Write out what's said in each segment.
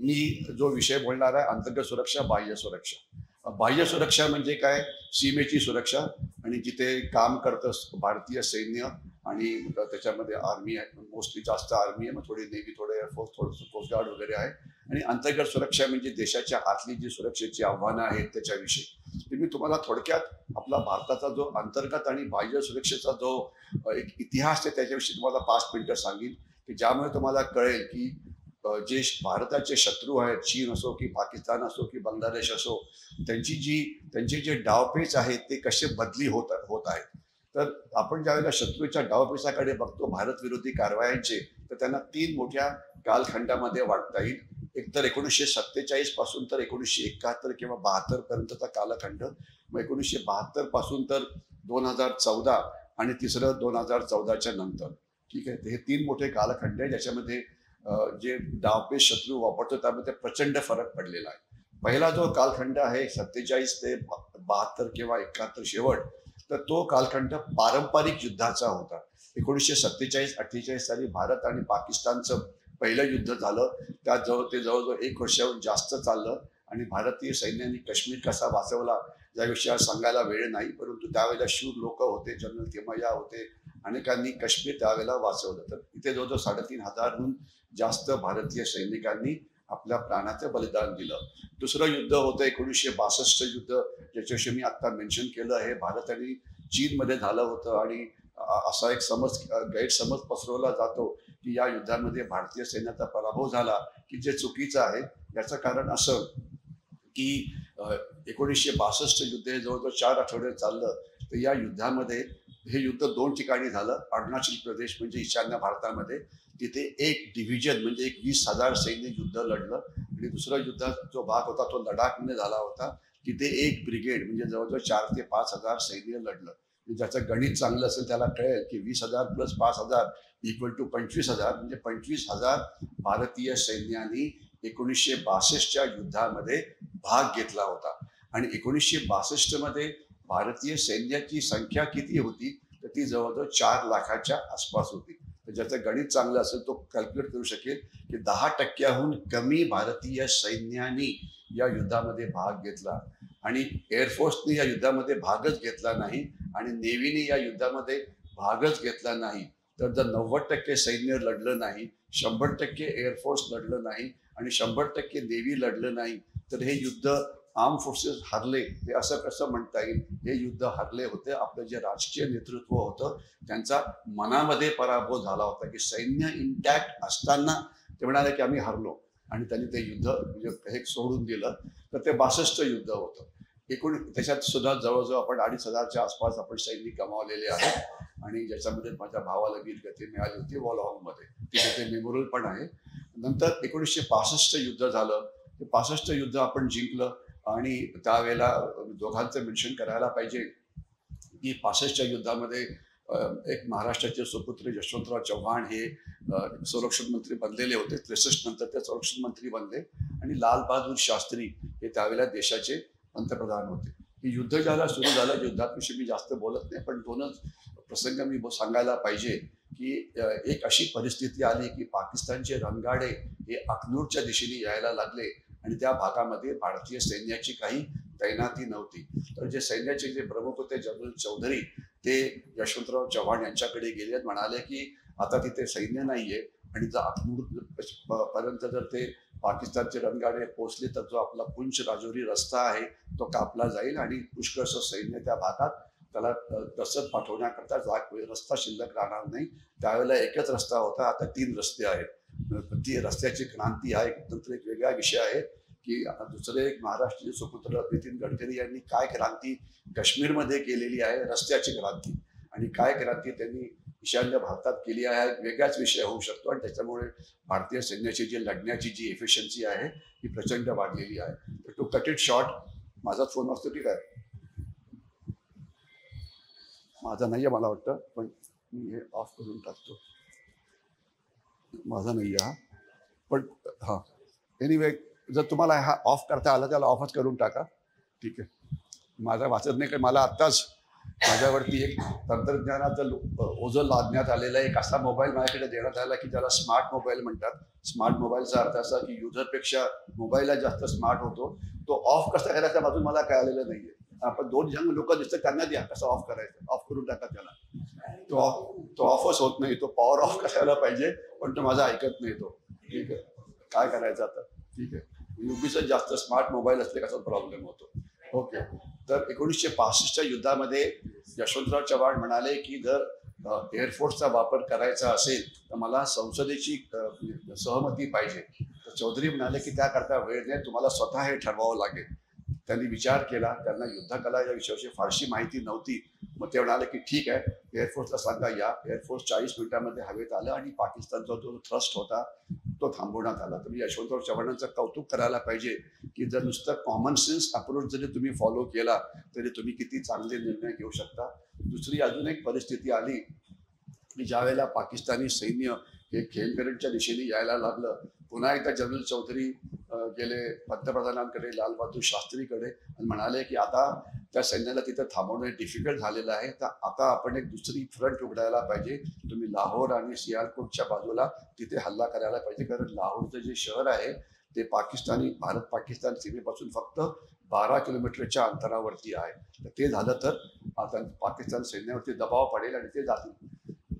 मी जो विषय बोलणार आहे अंतर्गत सुरक्षा, बाह्य सुरक्षा. बाह्य सुरक्षा म्हणजे काय? सीमेची सुरक्षा आणि जिथे काम करतं भारतीय सैन्य आणि त्याच्यामध्ये आर्मी आहे, मोस्टली जास्त आर्मी आहे, मग थोडी नेव्ही, थोडे एअरफोर्स, थोडंसं कोस्ट गार्ड वगैरे आहे. आणि अंतर्गत सुरक्षा म्हणजे देशाच्या आतली जी सुरक्षेची आव्हानं आहेत त्याच्याविषयी. तर मी तुम्हाला थोडक्यात आपला भारताचा जो अंतर्गत आणि बाह्य सुरक्षेचा जो एक इतिहास आहे त्याच्याविषयी तुम्हाला 5 मिनिटं सांगेन, की ज्यामुळे तुम्हाला कळेल की जे भारताचे शत्रू आहेत, चीन असो की पाकिस्तान असो की बांगलादेश असो, त्यांचे जे डावपेच आहेत ते कसे बदली होत आहेत. तर आपण ज्यावेळेला शत्रूच्या डावपेचाकडे बघतो भारत विरोधी कारवायांचे, तर त्यांना 3 मोठ्या कालखंडामध्ये वाटता येईल. एक तर 1947 पासून तर 1971 किंवा 72 पर्यंतचा कालखंड, मग 1972 पासून तर 2014 आणि तिसरं 2014च्या नंतर. ठीक आहे, हे 3 मोठे कालखंड आहे ज्याच्यामध्ये जे डावपेच शत्रू वापरतो त्यामध्ये प्रचंड फरक पडलेला आहे. पहिला जो कालखंड आहे 47 ते 72 किंवा 71 शेवट, तर तो कालखंड पारंपरिक युद्धाचा होता. 1947-48 साली भारत आणि पाकिस्तानचं पहिलं युद्ध झालं. त्यात जवळजवळ 1 वर्षाहून जास्त चाललं आणि भारतीय सैन्याने काश्मीर कसा वाचवला या विषयावर सांगायला वेळ नाही, परंतु त्यावेळेला शूर लोक होते, जनरल तिमय्या होते, अनेकांनी काश्मीर त्यावेळेला वाचवलं. तर इथे जवळजवळ 3,500हून जास्त भारतीय सैनिकांनी आपल्या प्राणाचं बलिदान दिलं. दुसरं युद्ध होतं 1962 युद्ध, ज्याच्याविषयी मी आता मेन्शन केलं आहे. भारत आणि चीनमध्ये झालं होतं आणि असा एक गैरसमज पसरवला जातो की या युद्धामध्ये भारतीय सैन्याचा पराभव झाला, की जे चुकीचं आहे. याचं कारण असं की 1962 युद्ध हे जवळजवळ 4 आठवडे चाललं. तर या युद्धामध्ये हे युद्ध 2 ठिकाणी झालं. अरुणाचल प्रदेश म्हणजे ईशान्य भारतामध्ये, तिथे एक डिव्हिजन म्हणजे एक 20,000 सैन्य युद्ध लढलं. आणि दुसरा युद्धाचा जो भाग होता तो लडाखमध्ये झाला होता. तिथे एक ब्रिगेड म्हणजे जवळजवळ 4 ते 5,000 सैन्य लढलं. ज्याचं गणित चांगलं असेल त्याला कळेल की 20,000 प्लस 5,000 इक्वल टू 25,000, म्हणजे 25,000 भारतीय सैन्यानी 1962च्या युद्धामध्ये भाग घेतला होता. आणि 1962 मध्ये भारतीय सैन्याची संख्या किती होती? तर ती जवळजवळ 4 लाखाच्या आसपास होती. तर ज्याचं गणित चांगलं असेल तो कॅल्क्युलेट करू शकेल की 10%हून कमी भारतीय सैन्यानी या युद्धामध्ये भाग घेतला. आणि एअरफोर्सने या युद्धामध्ये भागच घेतला नाही आणि नेव्हीने या युद्धामध्ये भागच घेतला नाही. तर जर 90% सैन्य लढलं नाही, 100% एअरफोर्स लढलं नाही आणि 100% नेव्ही लढलं नाही, तर हे युद्ध आर्म फोर्सेस हरले, हे असं कसं म्हणता येईल? हे युद्ध हरले होते. आपलं जे राजकीय नेतृत्व होतं त्यांचा मनामध्ये पराभव झाला होता की सैन्य इंटॅक्ट असताना ते म्हणाले की आम्ही हरलो आणि त्यांनी ते युद्ध म्हणजे हे सोडून दिलं. तर ते 62 युद्ध होतं. त्याच्यात सुद्धा जवळजवळ आपण 2,500च्या आसपास आपण सैनिक गमावलेले आहेत आणि ज्याच्यामध्ये माझ्या भावाला वीरगती मिळाली होती वॉलहॉंगमध्ये, तिथे ते मेमोरियल पण आहे. नंतर 1965 युद्ध झालं. ते 65 युद्ध आपण जिंकलं आणि त्यावेळेला दोघांचं मेन्शन करायला पाहिजे की 65च्या युद्धामध्ये एक महाराष्ट्राचे सुपुत्र यशवंतराव चव्हाण हे संरक्षण मंत्री बनलेले होते. 63 नंतर ते संरक्षण मंत्री बनले आणि लाल बहादूर शास्त्री हे त्यावेळेला देशाचे पंतप्रधान होते. हे युद्ध ज्याला सुरू झालं, युद्धाविषयी मी जास्त बोलत नाही, पण 2च प्रसंग मी सांगायला पाहिजे की एक अशी परिस्थिती आली की पाकिस्तानचे रणगाडे हे अखनूरच्या दिशेने यायला लागले आणि त्या भागामध्ये भारतीय सैन्याची काही तैनाती नव्हती. तर जे सैन्याचे जे प्रमुख होते जनरल चौधरी, ते यशवंतराव चव्हाण यांच्याकडे गेले आणि म्हणाले की आता तिथे सैन्य नाहीये आणि जर अखनूर पर्यंत जर ते पाकिस्तानचे रणगाडे पोहोचले तर जो आपला पुंछ राजौरी रस्ता आहे तो कापला जाईल आणि पुष्कळसं सैन्य त्या भागात त्याला रसद पाठवण्याकरता रस्ता शिल्लक राहणार नाही. त्यावेळेला एकच रस्ता होता, आता 3 रस्ते आहेत. ती रस्त्याची क्रांती हा नंतर एक वेगळा विषय आहे की दुसरे एक महाराष्ट्राचे सुपुत्र नितीन गडकरी यांनी काय क्रांती काश्मीरमध्ये केलेली आहे, रस्त्याची क्रांती. आणि काय क्रांती त्यांनी ईशान्य भारतात केली आहे एक वेगळाच विषय होऊ शकतो. आणि त्याच्यामुळे भारतीय सैन्याची जी लढण्याची जी एफिशियन्सी आहे ही प्रचंड वाढलेली आहे. तर टू कट इट शॉर्ट, माझा फोन वाजतो ठीक आहे, माझा नाही आहे मला वाटतं, पण मी हे ऑफ करून टाकतो. माझा नाही आहे हा, पण हां एनिवे जर तुम्हाला हा ऑफ करता आला त्याला ऑफच करून टाका. ठीक आहे, माझा वाचत नाही, कारण मला आत्ताच माझ्यावरती एक तंत्रज्ञानाचं ओझं लादण्यात आलेला एक असा मोबाईल माझ्याकडे देण्यात आला की ज्याला स्मार्ट मोबाईल म्हणतात. स्मार्ट मोबाईलचा अर्थ असा की युजरपेक्षा मोबाईलला जास्त स्मार्ट होतो. तो ऑफ कसा करायचा अजून मला कळालेलं नाहीये. आपण 2 जण लोक दिसतात त्यांना द्या कसं ऑफ करायचं, ऑफ करून टाका त्याला. तो ऑफच होत नाही. तो पॉवर ऑफ करायला पाहिजे पण तो माझा ऐकत नाही. तो ठीक आहे काय करायचं आता. ठीक आहे युपीचा जास्त स्मार्ट मोबाईल असले कसा प्रॉब्लेम होतो. ओके तर 1965च्या युद्धामध्ये यशवंतराव चव्हाण म्हणाले की जर एअरफोर्सचा वापर करायचा असेल तर मला संसदेची सहमती पाहिजे. तर चौधरी म्हणाले की त्याकरता वेळ नाही, तुम्हाला स्वतः हे ठरवावं लागेल. त्यांनी विचार केला. त्यांना युद्धकला या विषयाची फारशी माहिती नव्हती. मग ते म्हणाले की ठीक आहे एअरफोर्सला सांगा या. एअरफोर्स 40 मिनिटांमध्ये हवेत आलं आणि पाकिस्तानचा जो थ्रस्ट होता तो थांबवण्यात आला. तर यशवंतराव चव्हाणांचं कौतुक करायला पाहिजे की जर नुसतं कॉमन सेन्स अप्रोच जरी तुम्ही फॉलो केला तरी तुम्ही किती चांगले निर्णय घेऊ शकता. दुसरी अजून एक परिस्थिती आली की ज्या वेळेला पाकिस्तानी सैन्य हे खेमकरणच्या दिशेने यायला लागलं. पुन्हा एकदा जनरल चौधरी गेले पंतप्रधानांकडे लालबहादूर शास्त्रीकडे आणि म्हणाले की आता त्या सैन्याला तिथं थांबवणं डिफिकल्ट झालेलं आहे. तर आता आपण एक दुसरी फ्रंट उघडायला पाहिजे. तुम्ही लाहोर आणि सियालकोटच्या बाजूला तिथे हल्ला करायला पाहिजे. कारण लाहोरचं जे शहर आहे ते भारत पाकिस्तान सीमेपासून फक्त 12 किलोमीटरच्या अंतरावरती आहे. तर ते झालं तर आता पाकिस्तान सैन्यावरती दबाव पडेल आणि ते जातील.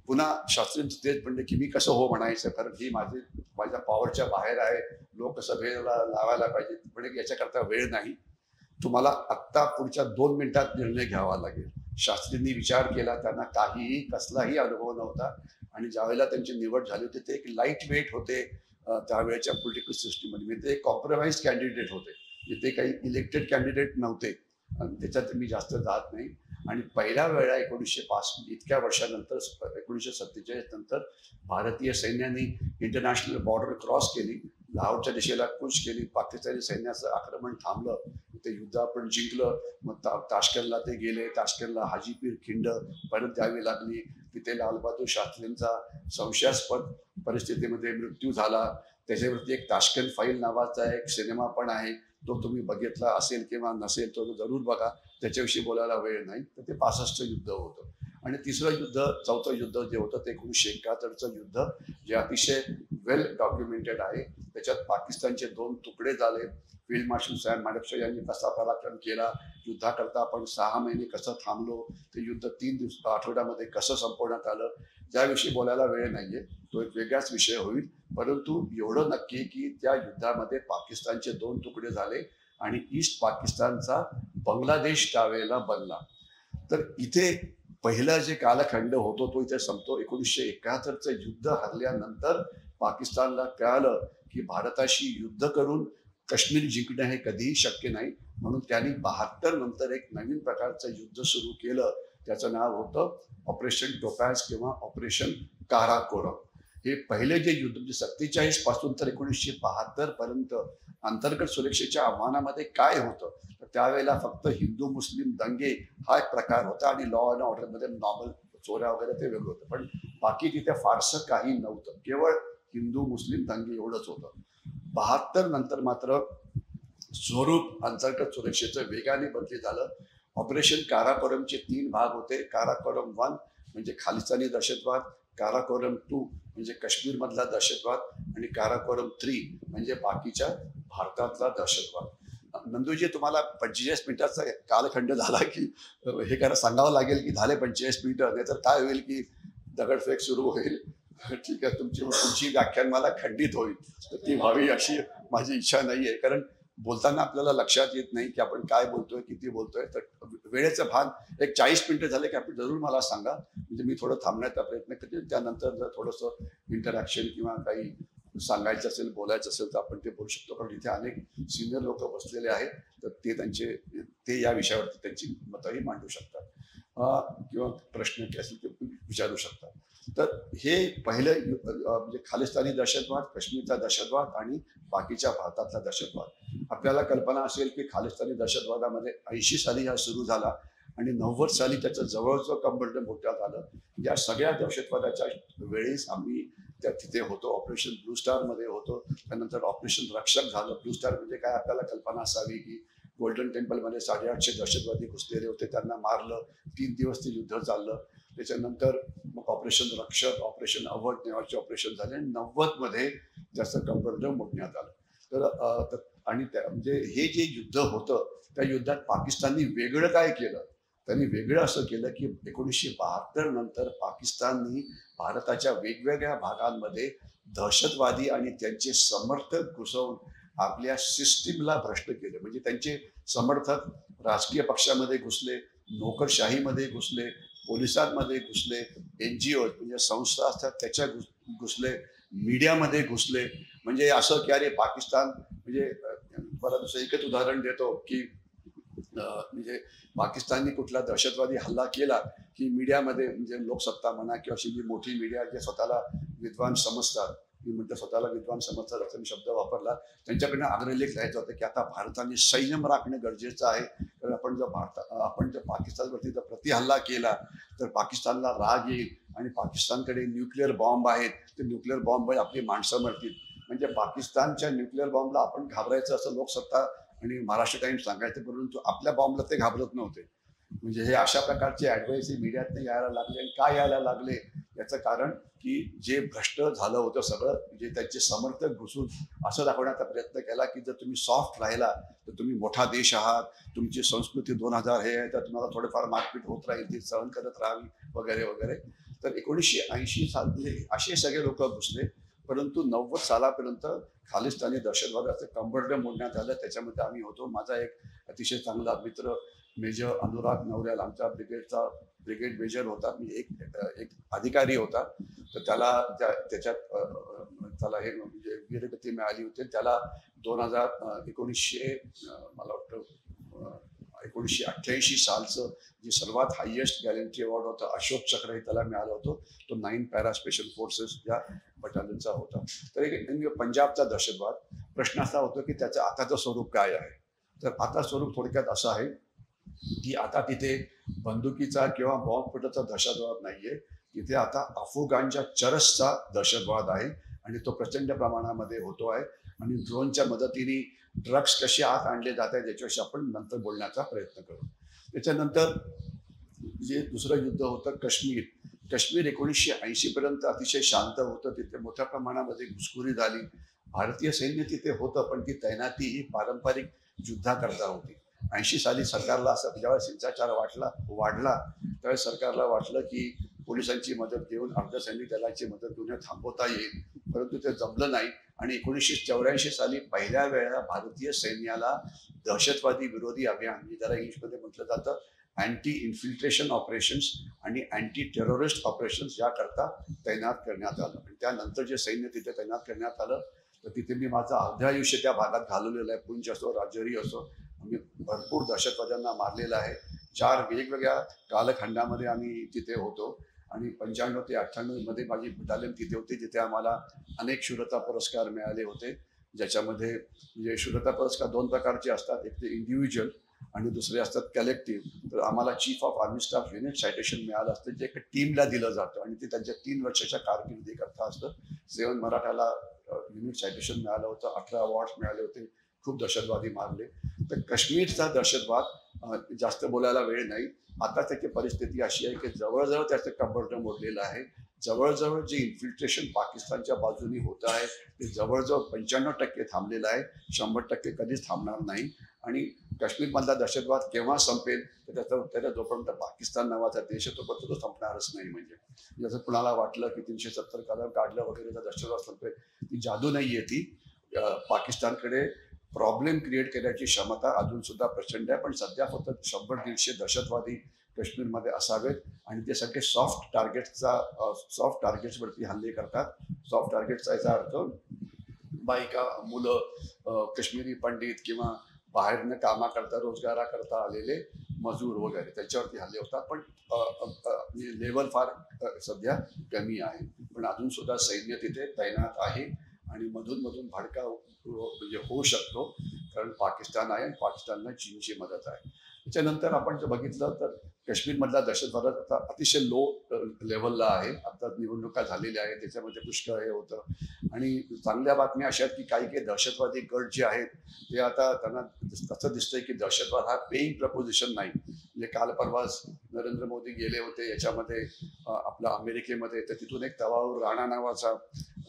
पुन्हा शास्त्रींचं तेच म्हणले की मी कसं हो म्हणायचं कारण ही माझ्या पॉवरच्या बाहेर आहे. लोकसभेला लावायला पाहिजे. म्हणजे याच्याकरता वेळ नाही. तुम्हाला आत्ता पुढच्या 2 मिनिटात निर्णय घ्यावा लागेल. शास्त्रींनी विचार केला. त्यांना कसलाही अनुभव नव्हता आणि ज्यावेळेला त्यांची निवड झाली होती ते एक लाईट वेट होते त्यावेळेच्या पॉलिटिकल सिस्टीममध्ये. म्हणजे ते कॉम्प्रोमाइज कॅन्डिडेट होते. ते काही इलेक्टेड कॅन्डिडेट नव्हते. त्याच्यात मी जास्त जात नाही. आणि पहिल्या वेळा 1905 इतक्या वर्षानंतर 1947 नंतर भारतीय सैन्याने इंटरनॅशनल बॉर्डर क्रॉस केली. लाहोरच्या दिशेला कूच केली. पाकिस्तानी सैन्याचं आक्रमण थांबलं. ते युद्ध आपण जिंकलं. मग ताश्कंदला ते गेले. ताश्कंदला हाजीपीर खिंड परत द्यावी लागली. तिथे लालबहादूर शास्त्रींचा संशयास्पद परिस्थितीमध्ये मृत्यू झाला. त्याच्यावरती एक ताश्कंद फाईल नावाचा एक सिनेमा पण आहे. तो तुम्ही बघितला असेल किंवा नसेल तो जरूर बघा. त्याच्याविषयी बोलायला वेळ नाही. तर ते 65चं युद्ध होतं. आणि चौथं युद्ध जे होतं ते 1971चं युद्ध जे अतिशय वेल डॉक्युमेंटेड आहे. त्याच्यात पाकिस्तानचे 2 तुकडे झाले. फील्ड मार्शल सॅम मॅनेक्शॉ यांनी कसा पराक्रम केला. युद्धाकरता आपण 6 महिने कसं थांबलो. ते युद्ध 3 आठवड्यामध्ये कसं संपवण्यात आलं. त्याविषयी बोलायला वेळ नाहीये. तो एक वेगळाच विषय होईल. परंतु एवढं नक्की की त्या युद्धामध्ये पाकिस्तानचे 2 तुकडे झाले आणि ईस्ट पाकिस्तानचा बांगलादेश त्यावेळेला बनला. तर इथे पहिला जे कालखंड होतो तो इथे संपतो. 1971चं युद्ध हरल्यानंतर पाकिस्तानला कळालं की भारताशी युद्ध करून काश्मीर जिंकणं हे कधीही शक्य नाही. म्हणून त्यांनी 72 नंतर एक नवीन प्रकारचं युद्ध सुरू केलं. त्याचं नाव होतं ऑपरेशन टोपॅज किंवा ऑपरेशन काराकोरम. हे पहिले जे युद्ध म्हणजे 47 पासून तर 1972 पर्यंत अंतर्गत सुरक्षेच्या आव्हानामध्ये काय होतं तर त्यावेळेला फक्त हिंदू मुस्लिम दंगे हा एक प्रकार होता आणि लॉ अँड ऑर्डरमध्ये नॉर्मल चोऱ्या वगैरे ते वेगळं होतं. पण बाकी तिथे फारसं काही नव्हतं. केवळ हिंदू मुस्लिम दंगे एवढंच होतं. 72 नंतर मात्र स्वरूप अंतर्गत सुरक्षेचं वेगाने बदली झालं. ऑपरेशन काराकोरमचे 3 भाग होते. काराकोरम 1 म्हणजे खालिस्तानी दहशतवाद, काराकोरम 2 म्हणजे काश्मीरमधला दहशतवाद आणि काराकोरम 3 म्हणजे बाकीच्या भारतातला दहशतवाद. नंदूजी तुम्हाला 45 मिनिटाचा कालखंड झाला की हे करा सांगावं लागेल की झाले 45 मिनिटं. नाहीतर काय होईल की दगडफेक सुरू होईल. ठीक आहे तुमची व्याख्यानमाला खंडित होईल. तर ती व्हावी अशी माझी इच्छा नाही आहे. कारण बोलताना आपल्याला लक्षात येत नाही की आपण काय बोलतोय किती बोलतोय. तर वेळेचं भान एक 40 मिनिटं झाले की आपण जरूर मला सांगा. म्हणजे मी थोडं थांबण्याचा प्रयत्न करते. त्यानंतर जर थोडंसं इंटरॅक्शन किंवा काही सांगायचं असेल बोलायचं असेल तर आपण ते बोलू शकतो. कारण इथे अनेक सिनियर लोक बसलेले आहेत. तर ते या विषयावरती त्यांची मतंही मांडू शकतात किंवा प्रश्न असेल ते विचारू शकतात. तर हे पहिलं म्हणजे खालिस्तानी दहशतवाद, काश्मीरचा दहशतवाद आणि बाकीच्या भारतातला दहशतवाद. आपल्याला कल्पना असेल की खालिस्तानी दहशतवादामध्ये 80 साली हा सुरू झाला आणि 90 साली त्याचं जवळचं कन्व्हर्जन होण्यात आलं. या सगळ्या दहशतवादाच्या वेळेस आम्ही तिथे होतो. ऑपरेशन ब्लू स्टार मध्ये होतो. त्यानंतर ऑपरेशन रक्षक झालं. ब्लू स्टार म्हणजे काय आपल्याला कल्पना असावी की गोल्डन टेम्पलमध्ये 850 दहशतवादी घुसलेले होते, त्यांना मारलं. 3 दिवस ते युद्ध चाललं. त्याच्यानंतर मग ऑपरेशन रक्षक, ऑपरेशन अवध नावाचे ऑपरेशन झाले आणि 90मध्ये त्याचं कंबरडं मोडण्यात आलं. आणि म्हणजे हे जे युद्ध होतं त्या युद्धात पाकिस्ताननी वेगळं काय केलं? त्यांनी वेगळं असं केलं की 1972 नंतर पाकिस्ताननी भारताच्या वेगवेगळ्या भागांमध्ये दहशतवादी आणि त्यांचे समर्थक घुसवून आपल्या सिस्टीमला भ्रष्ट केले. म्हणजे त्यांचे समर्थक राजकीय पक्षामध्ये घुसले, नोकरशाहीमध्ये घुसले, पोलिसांमध्ये घुसले, NGO म्हणजे संस्था असतात त्याच्या घुसले, मीडियामध्ये घुसले. म्हणजे असं की अरे पाकिस्तान म्हणजे बरं दुसरं एकच उदाहरण देतो की म्हणजे पाकिस्ताननी कुठला दहशतवादी हल्ला केला की मीडियामध्ये म्हणजे लोकसत्ता म्हणा किंवा अशी जी मोठी मीडिया जे स्वतःला विद्वान समजतात, मी म्हणतो स्वतःला विद्वान समजतात असा मी शब्द वापरला, त्यांच्याकडनं अग्रलेख लिहायचा होता की आता भारताने संयम राखणं गरजेचं आहे. कारण आपण जर पाकिस्तानवरती जर प्रतिहल्ला केला तर पाकिस्तानला राग येईल आणि पाकिस्तानकडे न्यूक्लिअर बॉम्ब आहेत, ते न्यूक्लिअर बॉम्ब आपली माणसं मरतील. म्हणजे पाकिस्तानच्या न्यूक्लिअर बॉम्बला आपण घाबरायचं असं लोकसत्ता आणि महाराष्ट्र टाइम्स सांगायचं, परंतु आपल्या बॉम्बला ते घाबरत नव्हते. म्हणजे हे अशा प्रकारचे ॲडवाईस मीडियात यायला लागले. आणि काय यायला लागले याचं कारण की जे भ्रष्ट झालं होतं सगळं, जे त्यांचे समर्थक घुसून असं दाखवण्याचा प्रयत्न केला की जर तुम्ही सॉफ्ट राहिला तर तुम्ही मोठा देश आहात, तुमची संस्कृती 2000 हे आहे तर तुम्हाला थोडंफार मारपीट होत राहील, ती सहन करत राहावी वगैरे वगैरे. तर 1980 साली असे सगळे लोक घुसले. परंतु 90 सालापर्यंत खालिस्तानी दहशतवादाचं कंबरडं मोडण्यात आलं. त्याच्यामध्ये आम्ही होतो. माझा एक अतिशय चांगला मित्र मेजर अनुराग नवऱ्याल आमच्या ब्रिगेड मेजर होता. मी एक अधिकारी होता. तर त्याच्यात त्याला हे म्हणजे वीरगती मिळाली होती. त्याला 1988 सालचं जे सर्वात हायेस्ट गॅलंट्री अवॉर्ड होतं अशोक चक्र हे त्याला मिळालं होतं. तो 9 पॅरा स्पेशल फोर्सेस या बटालियनचा होता. तर एक पंजाबचा दहशतवाद. प्रश्न असा होतो की त्याचं आताचं स्वरूप काय आहे? तर आता स्वरूप थोडक्यात असं आहे की आता तिथे बंदुकीचा किंवा बॉम्बस्फोटाचा दहशतवाद नाहीये. तिथे आता अफगाणच्या चरसचा दहशतवाद आहे आणि तो प्रचंड प्रमाणामध्ये होतो आहे. आणि ड्रोनच्या मदतीने ड्रग्स कसे आत आणले जात आहेत याच्याविषयी आपण नंतर बोलण्याचा प्रयत्न करू. त्याच्यानंतर जे दुसरं युद्ध होतं काश्मीर. 1980 पर्यंत अतिशय शांत होतं. तिथे मोठ्या प्रमाणामध्ये घुसखोरी झाली. भारतीय सैन्य तिथे होतं पण ती तैनाती ही पारंपरिक युद्धाकरता होती. 80 साली सरकारला असं ज्यावेळेस हिंसाचार वाढला त्यावेळेस सरकारला वाटलं की पोलिसांची मदत घेऊन अर्धसैनिक दलाची मदत घेऊन थांबवता येईल, परंतु ते जमलं नाही. आणि 1984 साली पहिल्या वेळेला भारतीय सैन्याला दहशतवादी विरोधी अभियान, ज्याला इंग्लिशमध्ये म्हटलं जातं अँटी इन्फिल्ट्रेशन ऑपरेशन्स आणि अँटी टेररिस्ट ऑपरेशन्स याकरता तैनात करण्यात आलं. आणि त्यानंतर जे सैन्य तिथे तैनात करण्यात आलं तर तिथे मी माझं अर्ध आयुष्य त्या भागात घालवलेलं आहे. पुंछ असो, राजौरी असो, आम्ही भरपूर दहशतवाद्यांना मारलेलं आहे. 4 वेगवेगळ्या कालखंडामध्ये आम्ही तिथे होतो. आणि 95 ते 98 मध्ये माझी बटालियन तिथे होती, जिथे आम्हाला अनेक शूरता पुरस्कार मिळाले होते. ज्याच्यामध्ये म्हणजे शूरता पुरस्कार 2 प्रकारचे असतात, एक ते इंडिव्हिज्युअल आणि दुसरे असतात कलेक्टिव्ह. तर आम्हाला chief of army staff unit citation मिळालं असतं, जे एका टीमला दिलं जातं आणि ते त्यांच्या 3 वर्षाच्या कारकिर्दीकरता असतं. 7 मराठाला युनिट सायटेशन मिळालं होतं, 18 अवॉर्ड्स मिळाले होते, खूप दहशतवादी मारले. तर काश्मीरचा दहशतवाद जास्त बोलायला वेळ नाही. आता त्याची परिस्थिती अशी आहे की जवळजवळ त्याचं कंबरडं मोडलेलं आहे. जवळजवळ जे इन्फिल्ट्रेशन पाकिस्तानच्या बाजूने होत आहे ते जवळजवळ 95% थांबलेलं आहे. 100% कधीच थांबणार नाही. आणि काश्मीरमधला दहशतवाद केव्हा संपेल तर त्याचा जोपर्यंत पाकिस्तान नावाचा देश आहे तोपर्यंत तो संपणारच नाही. म्हणजे जसं कुणाला वाटलं की 370 कलम काढलं वगैरे तर दहशतवाद संपेल, ती जादू नाही आहे. ती पाकिस्तानकडे प्रॉब्लेम क्रिएट करण्याची क्षमता अजून सुद्धा प्रचंड आहे. पण सध्या फक्त 100-150 दहशतवादी काश्मीरमध्ये असावेत आणि ते सगळे सॉफ्ट टार्गेट्सवरती हल्ले करतात. सॉफ्ट टार्गेट्सचा याचा अर्थ बायका, मुलं, काश्मीरी पंडित किंवा बाहेरनं कामाकरता रोजगाराकरता आलेले मजूर वगैरे त्याच्यावरती हल्ले होतात. पण लेवल फार सध्या कमी आहे. पण अजून सुद्धा सैन्य तिथे तैनात आहे आणि मधून भडका म्हणजे होऊ शकतो, कारण पाकिस्तान आहे आणि पाकिस्तानला चीनची मदत आहे. त्याच्यानंतर आपण जर बघितलं तर काश्मीरमधला दहशतवाद आता अतिशय लो लेवलला आहे. आता निवडणुका झालेल्या आहेत, त्याच्यामध्ये पुष्कळ हे होतं. आणि चांगल्या बातम्या अशा आहेत की काही काही दहशतवादी गट जे आहेत ते आता त्यांना असं दिसतंय की दहशतवाद हा पेईंग प्रपोजिशन नाही. म्हणजे काल परवाच नरेंद्र मोदी गेले होते याच्यामध्ये आपल्या अमेरिकेमध्ये, तर तिथून एक तवाऊर राणा नावाचा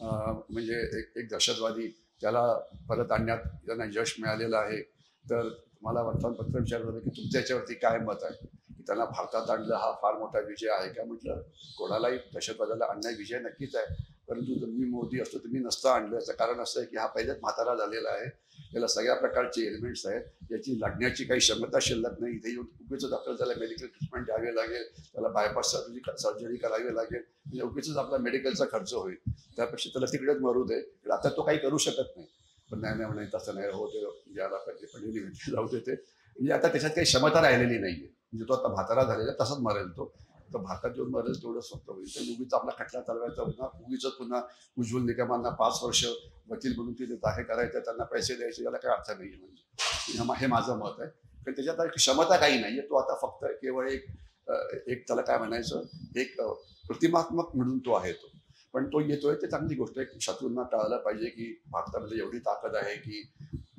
म्हणजे एक दहशतवादी, त्याला परत आणण्यात त्यांना यश मिळालेलं आहे. तर मला वर्तमानपत्र विचारलं होतं की तुमच्या याच्यावरती काय मत आहे, की त्यांना भारतात आणलं हा फार मोठा विजय आहे का? म्हटलं कोणालाही दहशतवादाला आणण्याचा विजय नक्कीच आहे, परंतु जर मी मोदी असतो तर मी नसतं आणलं. याचं कारण असं आहे की हा पहिलेच म्हातारा झालेला आहे, त्याला सगळ्या प्रकारचे एलिमेंट्स आहेत, याची लढण्याची काही क्षमता शिल्लक नाही. इथे येऊन उगीच दाखल झाला, मेडिकल ट्रीटमेंट द्यावी लागेल, त्याला बायपास सर्जरी करावी लागेल, म्हणजे उगीच आपला मेडिकलचा खर्च होईल. त्यापेक्षा त्याला तिकडेच मरू दे. आता तो काही करू शकत नाही. पण नाही म्हणे तसं नाही होते यायला पाहिजे, पण जाऊ देते. म्हणजे आता त्याच्यात काही क्षमता राहिलेली नाहीये. म्हणजे तो आता म्हातारा झालेला तसाच मरेल तो. तर भारतात येऊन मरेल तेवढं स्वप्न होईल. तर उगीच आपला खटला चालवायचा पुन्हा, उगीच पुन्हा उज्ज्वल निकमांना 5 वर्ष वकील म्हणून तिथे दाखल करायचं, त्यांना पैसे द्यायचे, याला काही अर्थ नाहीये. म्हणजे हे माझं मत आहे. पण त्याच्यात क्षमता काही नाहीये. तो आता फक्त केवळ एक त्याला काय म्हणायचं, एक प्रतिमात्मक म्हणून तो आहे. तो पण तो येतोय ते चांगली गोष्ट आहे. शत्रूंना कळायला पाहिजे की भारतामध्ये एवढी ताकद आहे की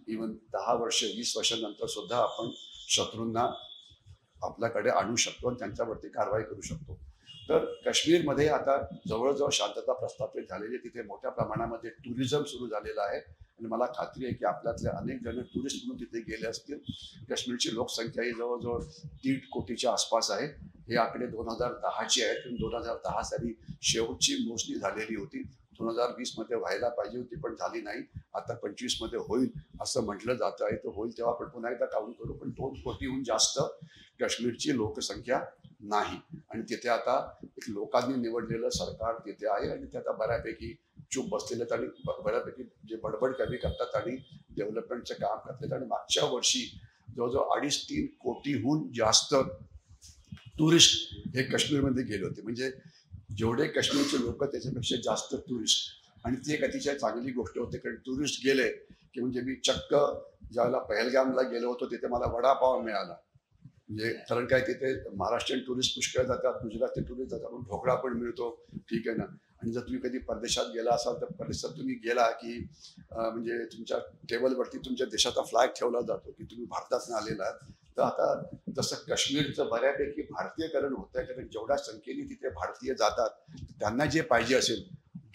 इव्हन 10 वर्ष 20 वर्षांनंतर सुद्धा आपण शत्रूंना आपल्याकडे आणू शकतो आणि त्यांच्यावरती कारवाई करू शकतो. तर काश्मीरमध्ये आता जवळजवळ शांतता प्रस्थापित झालेली आहे. तिथे मोठ्या प्रमाणामध्ये टुरिझम सुरू झालेलं आहे आणि मला खात्री आहे की आपल्यातले अनेक जण टुरिस्ट म्हणून तिथे गेले असतील. काश्मीरची लोकसंख्या ही जवळजवळ 1.5 कोटीच्या आसपास आहे. हे आकडे 2010चे आहेत. 2010 साली शेवटची मोजणी झालेली होती. 2020 मध्ये व्हायला पाहिजे होती पण झाली नाही. आता 25 मध्ये होईल असं म्हटलं जातं आहे. तर होईल तेव्हा आपण पुन्हा एकदा काउंट करू. पण 2 कोटीहून जास्त काश्मीरची लोकसंख्या नाही. आणि तिथे आता एक लोकांनी निवडलेलं सरकार तिथे आहे आणि ते आता बऱ्यापैकी चूप बसलेले आणि बऱ्यापैकी जे बडबड कमी करतात आणि डेव्हलपमेंटचं काम करतात. आणि मागच्या वर्षी जवळजवळ 2.5-3 कोटीहून जास्त टुरिस्ट हे काश्मीरमध्ये गेले होते. म्हणजे जेवढे काश्मीरचे लोक त्याच्यापेक्षा जास्त टुरिस्ट. आणि ती एक अतिशय चांगली गोष्ट होती, कारण टुरिस्ट गेले की म्हणजे मी चक्क ज्यावेळेला पहलगामला गेलो होतो तिथे मला वडापाव मिळाला. म्हणजे कारण काय तिथे महाराष्ट्रीयन टुरिस्ट पुष्कळ जातात, गुजराती टुरिस्ट जातात, पण ढोकळा पण मिळतो. ठीक आहे ना. आणि जर तुम्ही कधी परदेशात गेला असाल तर परदेशात तुम्ही गेला की म्हणजे तुमच्या टेबलवरती तुमच्या देशाचा फ्लॅग ठेवला जातो की तुम्ही भारतातून आलेला आहात. तर आता जसं काश्मीरचं बऱ्यापैकी भारतीयकरण होत आहे, कारण जेवढ्या संख्येने तिथे भारतीय जातात त्यांना जे पाहिजे असेल,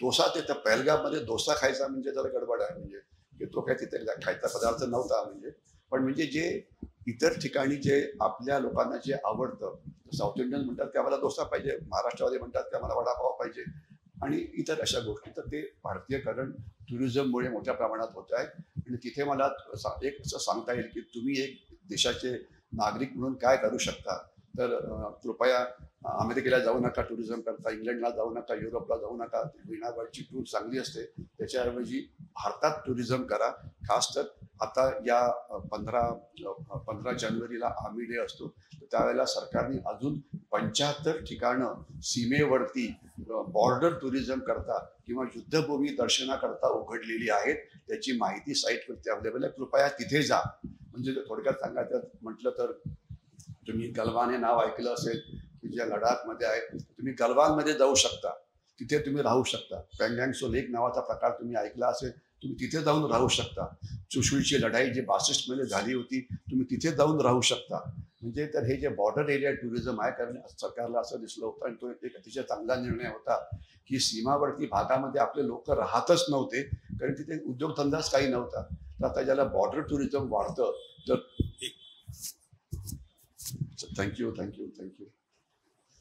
डोसा तिथं पहलगाममध्ये डोसा खायचा म्हणजे जरा गडबड आहे. म्हणजे की तो काय तिथे खायचा पदार्थ नव्हता. म्हणजे पण म्हणजे जे इतर ठिकाणी जे आपल्या लोकांना जे आवडतं, साऊथ इंडियन म्हणतात की आम्हाला डोसा पाहिजे, महाराष्ट्रवादी म्हणतात की आम्हाला वडापाव पाहिजे आणि इतर अशा गोष्टी. तर ते भारतीयकरण टुरिझममुळे मोठ्या प्रमाणात होत आहे. आणि तिथे मला एक असं सांगता येईल की तुम्ही एक देशाचे नागरिक म्हणून काय करू शकता. तर कृपया अमेरिकेला जाऊ नका टुरिझम करता, इंग्लंडला जाऊ नका, युरोपला जाऊ नका. महिनाभरची टूर चांगली असते. त्याच्याऐवजी भारतात टुरिझम करा. खास तर आता या 15 जानेवारीला आर्मी डे असतो, तर त्यावेळेला सरकारने अजून 75 ठिकाणं सीमेवरती बॉर्डर टुरिझम करता किंवा युद्धभूमी दर्शनाकरता उघडलेली आहेत. त्याची माहिती साईटवरती अवेलेबल आहे. कृपया तिथे जा. म्हणजे थोडक्यात सांगायचं म्हटलं तर तुम्ही गलवान हे नाव ऐकलं असेल की जे लडाखमध्ये आहे, तुम्ही गलवानमध्ये जाऊ शकता. तिथे तुम्ही राहू शकता. पँगँग सो लेक नावाचा प्रकार तुम्ही ऐकला असेल, तुम्ही तिथे जाऊन राहू शकता. चुशूलची लढाई जी 62 मध्ये झाली होती, तुम्ही तिथे जाऊन राहू शकता. म्हणजे तर हे जे बॉर्डर एरिया टुरिझम आहे, कारण सरकारला असं दिसलं होतं आणि तो एक अतिशय चांगला निर्णय होता की सीमावर्ती भागामध्ये आपले लोक राहतच नव्हते, कारण तिथे उद्योगधंदाच काही नव्हता. तर आता ज्याला बॉर्डर टुरिझम वाढतं तर थँक्यू.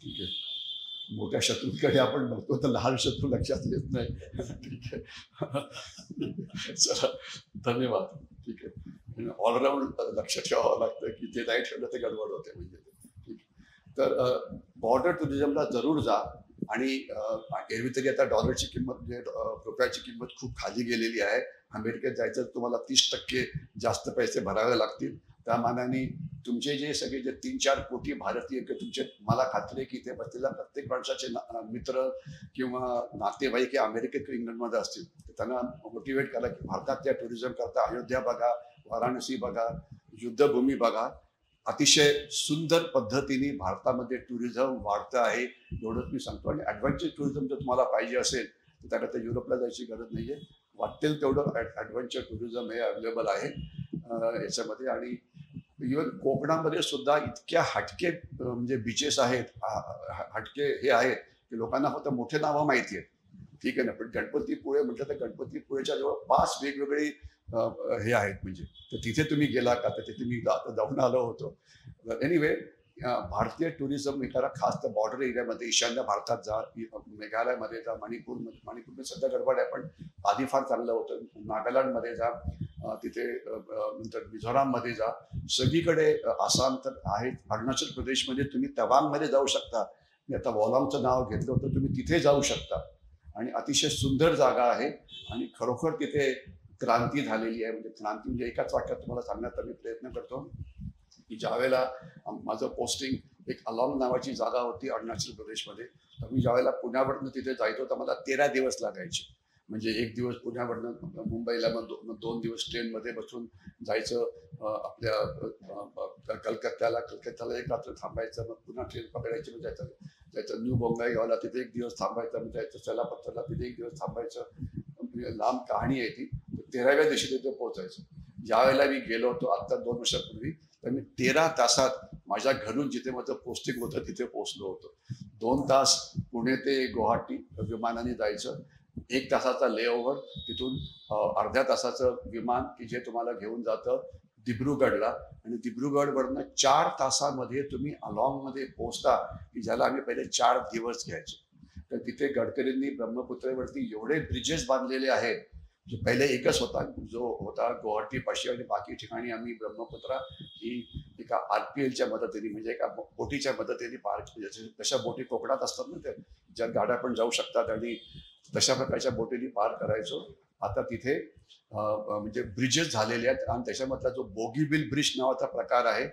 ठीक आहे. मोठ्या शत्रूकडे आपण बघतो तर लहान शत्रू लक्षात येत नाही. ठीक आहे. चला धन्यवाद. ठीक आहे. ऑलराऊंड लक्ष ठेवावं लागतं की ते नाही ठेवलं ते गडबड होते. म्हणजे ठीक. तर बॉर्डर टुरिझमला जरूर जा. आणि एरवी तरी आता डॉलरची किंमत म्हणजे रुपयाची किंमत खूप खाली गेलेली आहे. अमेरिकेत जायचं तर तुम्हाला 30% जास्त पैसे भरावे लागतील. त्या मानाने तुमचे जे सगळे जे 3-4 कोटी भारतीय तुमचे, मला खात्री आहे की इथे बसलेल्या प्रत्येक माणसाचे मित्र किंवा नातेवाईक हे अमेरिकेत किंवा इंग्लंडमध्ये असतील. तर त्यांना मोटिवेट करा की भारतातल्या टुरिझम करता अयोध्या बघा, वाराणसी बघा, युद्धभूमी बघा. अतिशय सुंदर पद्धतीने भारतामध्ये टुरिझम वाढतं आहे, एवढंच मी सांगतो. आणि ॲडव्हेंचर टुरिझम जर तुम्हाला पाहिजे असेल तर त्याकरता युरोपला जायची गरज नाही आहे. वाटेल तेवढं ॲडव्हेंचर टुरिझम हे अवेलेबल आहे याच्यामध्ये. आणि इव्हन कोकणामध्ये सुद्धा इतक्या हटके म्हणजे बीचेस आहेत, हटके हे आहेत की लोकांना फक्त मोठे नावं माहिती आहेत, ठीक आहे ना. पण गणपतीपुळे म्हटलं तर गणपतीपुळेच्या जवळ 5 वेगवेगळी हे आहेत. म्हणजे तर तिथे तुम्ही गेला का? तर तिथे मी जाऊन आलो होतो. एनिवे, भारतीय टुरिझम एखादा खास तर बॉर्डर एरियामध्ये ईशान्य भारतात जा, मेघालयमध्ये जा, मणिपूरमध्ये सध्या गडबड आहे पण आधी फार चांगलं होतं. नागालँडमध्ये जा, तिथे नंतर मिझोराममध्ये जा, सगळीकडे आसाम तर आहेत. अरुणाचल प्रदेशमध्ये तुम्ही तवांगमध्ये जाऊ शकता. मी आता वॉलामचं नाव घेतलं होतं, तुम्ही तिथे जाऊ शकता. आणि अतिशय सुंदर जागा आहे आणि खरोखर तिथे क्रांती झालेली आहे. म्हणजे क्रांती म्हणजे एकाच वाक्यात तुम्हाला सांगण्याचा मी प्रयत्न करतो की ज्यावेळेला माझं पोस्टिंग एक अलांग नावाची जागा होती अरुणाचल प्रदेशमध्ये, तर मी ज्यावेळेला पुण्यावरनं तिथे जायचो तर मला 13 दिवस लागायचे. म्हणजे एक दिवस पुण्यावरनं मुंबईला, मग 2 दिवस ट्रेनमध्ये बसून जायचं आपल्या कलकत्त्याला एक रात्र थांबायचं, मग पुन्हा ट्रेन पकडायची, मग जायचं न्यू बोंगाईगावला, तिथे एक दिवस थांबायचं, मग जायचं चलापथरला, तिथे एक दिवस थांबायचं. लांब कहाणी आहे ती. 13व्या दिवशी तिथे पोहोचायचं. ज्यावेळेला मी गेलो होतो आत्ता 2 वर्षापूर्वी, तर मी 13 तासात माझ्या घरून जिथे माझं पोस्टिंग होतं तिथे पोहोचलो होतो. 2 तास पुणे ते गुवाहाटी विमानाने जायचं, 1 तासाचा लेओव्हर, तिथून अर्ध्या तासाचं विमान की जे तुम्हाला घेऊन जातं दिब्रुगडला, आणि दिब्रुगडवरनं 4 तासामध्ये तुम्ही अलाँगमध्ये पोहोचता की ज्याला आम्ही पहिले 4 दिवस घ्यायचो. तर तिथे गडकरींनी ब्रह्मपुत्रेवरती एवढे ब्रिजेस बांधलेले आहेत. जो पहिले एकच होता, जो होता गुवाहाटीपाशी, आणि बाकी ठिकाणी आम्ही ब्रह्मपुत्रा ही एका RPLच्या मदतीने, म्हणजे एका बोटीच्या मदतीने पार केली. जशा बोटी कोकणात असतात ना, त्या ज्या गाड्या पण जाऊ शकतात, आणि तशा प्रकारच्या बोटीने पार करायचो. आता तिथे म्हणजे ब्रिजेस झालेले आहेत. आणि त्याच्यामधला जो बोगीबिल ब्रिज नावाचा प्रकार आहे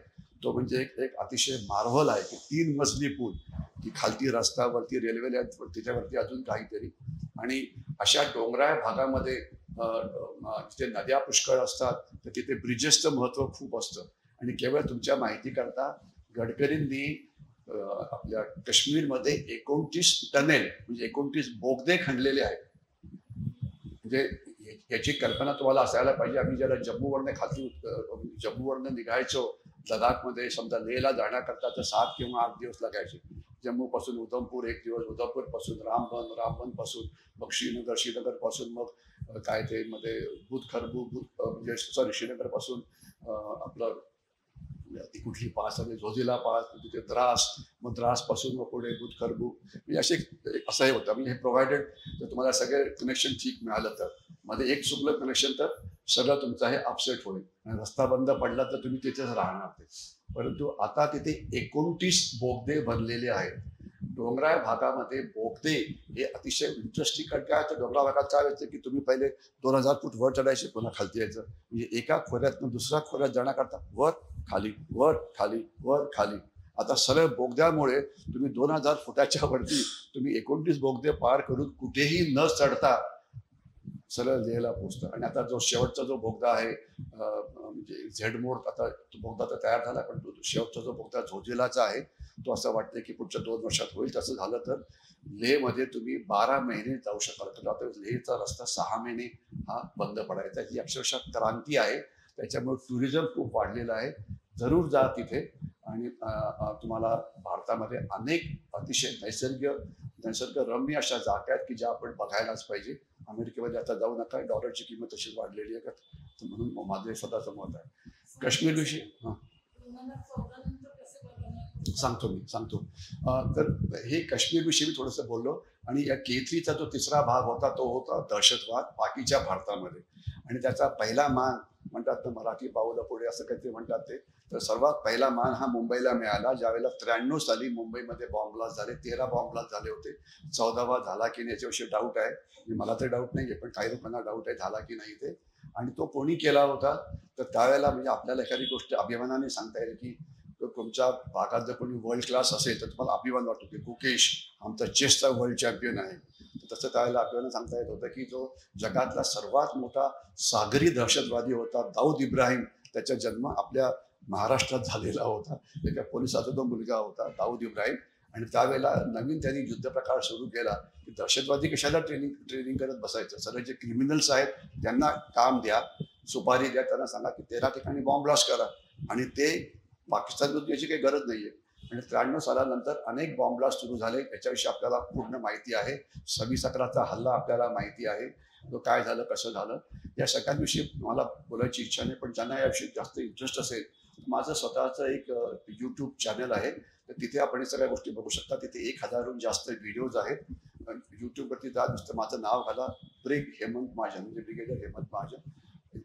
तो म्हणजे एक अतिशय मार्व्हल आहे की 3 मजली पूल, की खालती रस्ता, वरती रेल्वे लाईन, त्याच्यावरती अजून काहीतरी. आणि अशा डोंगराळ भागामध्ये जिथे नद्या पुष्कळ असतात तर तिथे ब्रिजेसचं महत्त्व खूप असतं. आणि केवळ तुमच्या माहितीकरता गडकरींनी आपल्या काश्मीरमध्ये 29 टनेल म्हणजे 29 बोगदे खणलेले आहेत. म्हणजे याची कल्पना तुम्हाला असायला पाहिजे. आम्ही ज्याला जम्मूवरनं निघायचो लडाखमध्ये, समजा लेहला जाण्याकरता तर 7 किंवा 8 दिवस लागायचे. जम्मूपासून उधमपूर 1 दिवस, उधमपूरपासून रामबन पासून मग श्रीनगर पासून मग काय ते मध्ये म्हणजे श्रीनगर पासून आपलं ती कुठली पास आहे, झोजिला पास, तिथे द्रास, मग द्रास पासून मग पुढे बुधखरबू, म्हणजे असं हे होतं. म्हणजे हे प्रोव्हायडेड जर तुम्हाला सगळे कनेक्शन ठीक मिळालं तर. मध्ये एक चुकलं कनेक्शन तर सगळं तुमचं हे अपसेट होईल, आणि रस्ता बंद पडला तर तुम्ही तिथेच राहणार ते. परंतु आता तिथे 29 बोगदे बनलेले आहेत. डोंगराळ भागामध्ये बोगदे हे अतिशय इंटरेस्टिंग. काय तर डोंगराळ भागात काय व्हायचं की तुम्ही पहिले 2000 फूट वर चढायचे, पुन्हा खालती यायचं. म्हणजे एका खोऱ्यातून दुसऱ्या खोऱ्यात जाण्याकरता वर खाली वर खाली वर खाली. आता सरळ बोगद्यामुळे तुम्ही 2000 फुटाच्या वरती तुम्ही 29 बोगदे पार करून कुठेही न चढता सरळ लेहला पोहोचतं. आणि आता जो शेवटचा जो बोगदा आहे म्हणजे झेडमोड, आता तो बोगदा तर तयार झाला, पण तो शेवटचा जो बोगदा झोजिलाचा आहे तो असं वाटतं की पुढच्या 2 वर्षात होईल. तसं झालं तर लेहमध्ये तुम्ही 12 महिने जाऊ शकाल. तर आता लेहचा रस्ता 6 महिने हा बंद पडायचा. ही अक्षरशः क्रांती आहे. त्याच्यामुळे टुरिझम खूप वाढलेलं आहे. जरूर जा तिथे. आणि तुम्हाला भारतामध्ये अनेक अतिशय निसर्गरम्य अशा जागा आहेत की ज्या आपण बघायलाच पाहिजे. अमेरिकेमध्ये आता जाऊ नका, डॉलरची किंमत तशीच वाढलेली आहे का, म्हणून माझं स्वतःचं मत आहे. काश्मीरविषयी सांगतो. तर हे काश्मीरविषयी मी थोडंसं बोललो. आणि या K3चा जो 3रा भाग होता तो होता दहशतवाद बाकीच्या भारतामध्ये. आणि त्याचा पहिला मान म्हणतात ना, मराठी पावलं पुढे असं काहीतरी म्हणतात ते. तर सर्वात पहिला मान हा मुंबईला मिळाला ज्यावेळेला 93 साली मुंबईमध्ये बॉम्ब ब्लास्ट झाले. 13 बॉम्ब ब्लास्ट झाले होते. 14वा झाला की नाही याच्याविषयी डाऊट आहे. मला तर डाऊट नाही आहे, पण काही लोकांना डाऊट आहे झाला की नाही ते. आणि तो कोणी केला होता तर त्यावेळेला म्हणजे आपल्याला एखादी गोष्ट अभिमानाने सांगता येईल की तुमच्या भागात जर कोणी वर्ल्ड क्लास असेल तर तुम्हाला अभिमान वाटतो की गुकेश आमचा चेसचा वर्ल्ड चॅम्पियन आहे. तसं त्यावेळेला आपल्याला सांगता येत होतं की जो जगातला सर्वात मोठा सागरी दहशतवादी होता दाऊद इब्राहिम, त्याचा जन्म आपल्या महाराष्ट्रात झालेला होता. एका पोलिसाचा तो मुलगा होता दाऊद इब्राहिम, आणि त्यावेळेला नवीन त्यांनी युद्ध प्रकार सुरू केला की दहशतवादी कशाला ट्रेनिंग करत बसायचं, सगळे जे क्रिमिनल्स आहेत त्यांना काम द्या, सुपारी द्या, त्यांना सांगा की 13 ठिकाणी बॉम्ब ब्लास्ट करा, आणि ते पाकिस्तान याची काही गरज नाहीये. आणि 93 सालानंतर अनेक बॉम्ब ब्लास्ट सुरू झाले, याच्याविषयी आपल्याला पूर्ण माहिती आहे. 26 अकराचा हल्ला आपल्याला माहिती आहे, तो काय झालं, कसं झालं, या सगळ्यांविषयी मला बोलायची इच्छा नाही. पण ज्यांना याविषयी जास्त इंटरेस्ट असेल, माझं स्वतःचं एक यूट्यूब चॅनल आहे, तर तिथे आपण हे सगळ्या गोष्टी बघू शकता. तिथे 1000हून जास्त व्हिडिओज आहेत. यूट्यूबवरती जा, नुसतं माझं नाव घाला, ब्रिग हेमंत महाजन, म्हणजे ब्रिगेडियर हेमंत महाजन.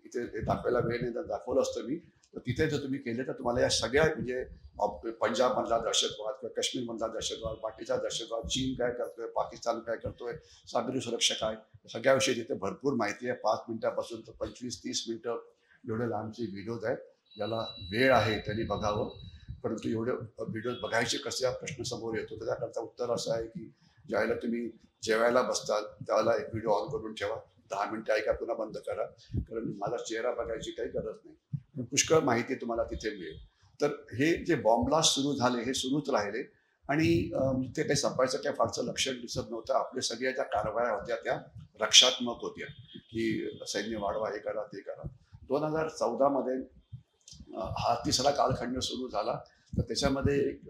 इथे दाखवायला वेळ नाही, तर दाखवलं असतं मी. तर तिथे जर तुम्ही केले तर तुम्हाला या सगळ्या, म्हणजे पंजाबमधला दहशतवाद किंवा काश्मीरमधला दहशतवाद, बाकीचा दहशतवाद, चीन काय करतोय, पाकिस्तान काय करतोय, सागरी सुरक्षा काय, सगळ्याविषयी तिथे भरपूर माहिती आहे. 5 मिनिटापासून तर 25-30 मिनिटं एवढे लांबचे व्हिडिओज आहेत. ज्याला वेळ आहे त्यांनी बघावं. परंतु एवढे व्हिडिओज बघायचे कसे हा प्रश्न समोर येतो. त्याकरता उत्तर असं आहे की ज्यावेळेला तुम्ही जेवायला बसताल त्यावेळेला एक व्हिडिओ ऑन करून ठेवा, 10 मिनिटं ऐका, पुन्हा बंद करा, कारण माझा चेहरा बघायची काही गरज नाही. पुष्कळ माहिती तुम्हाला तिथे मिळेल. तर हे जे बॉम्ब ब्लास्ट सुरू झाले हे सुरूच राहिले, आणि ते काही संपायचं काही फारसं लक्षण दिसत नव्हतं. आपल्या सगळ्या ज्या कारवाया होत्या त्या रक्षात्मक होत्या, की सैन्य वाढवा, हे करा, ते करा. 2014 मध्ये हा तिसरा कालखंड सुरू झाला. तर त्याच्यामध्ये एक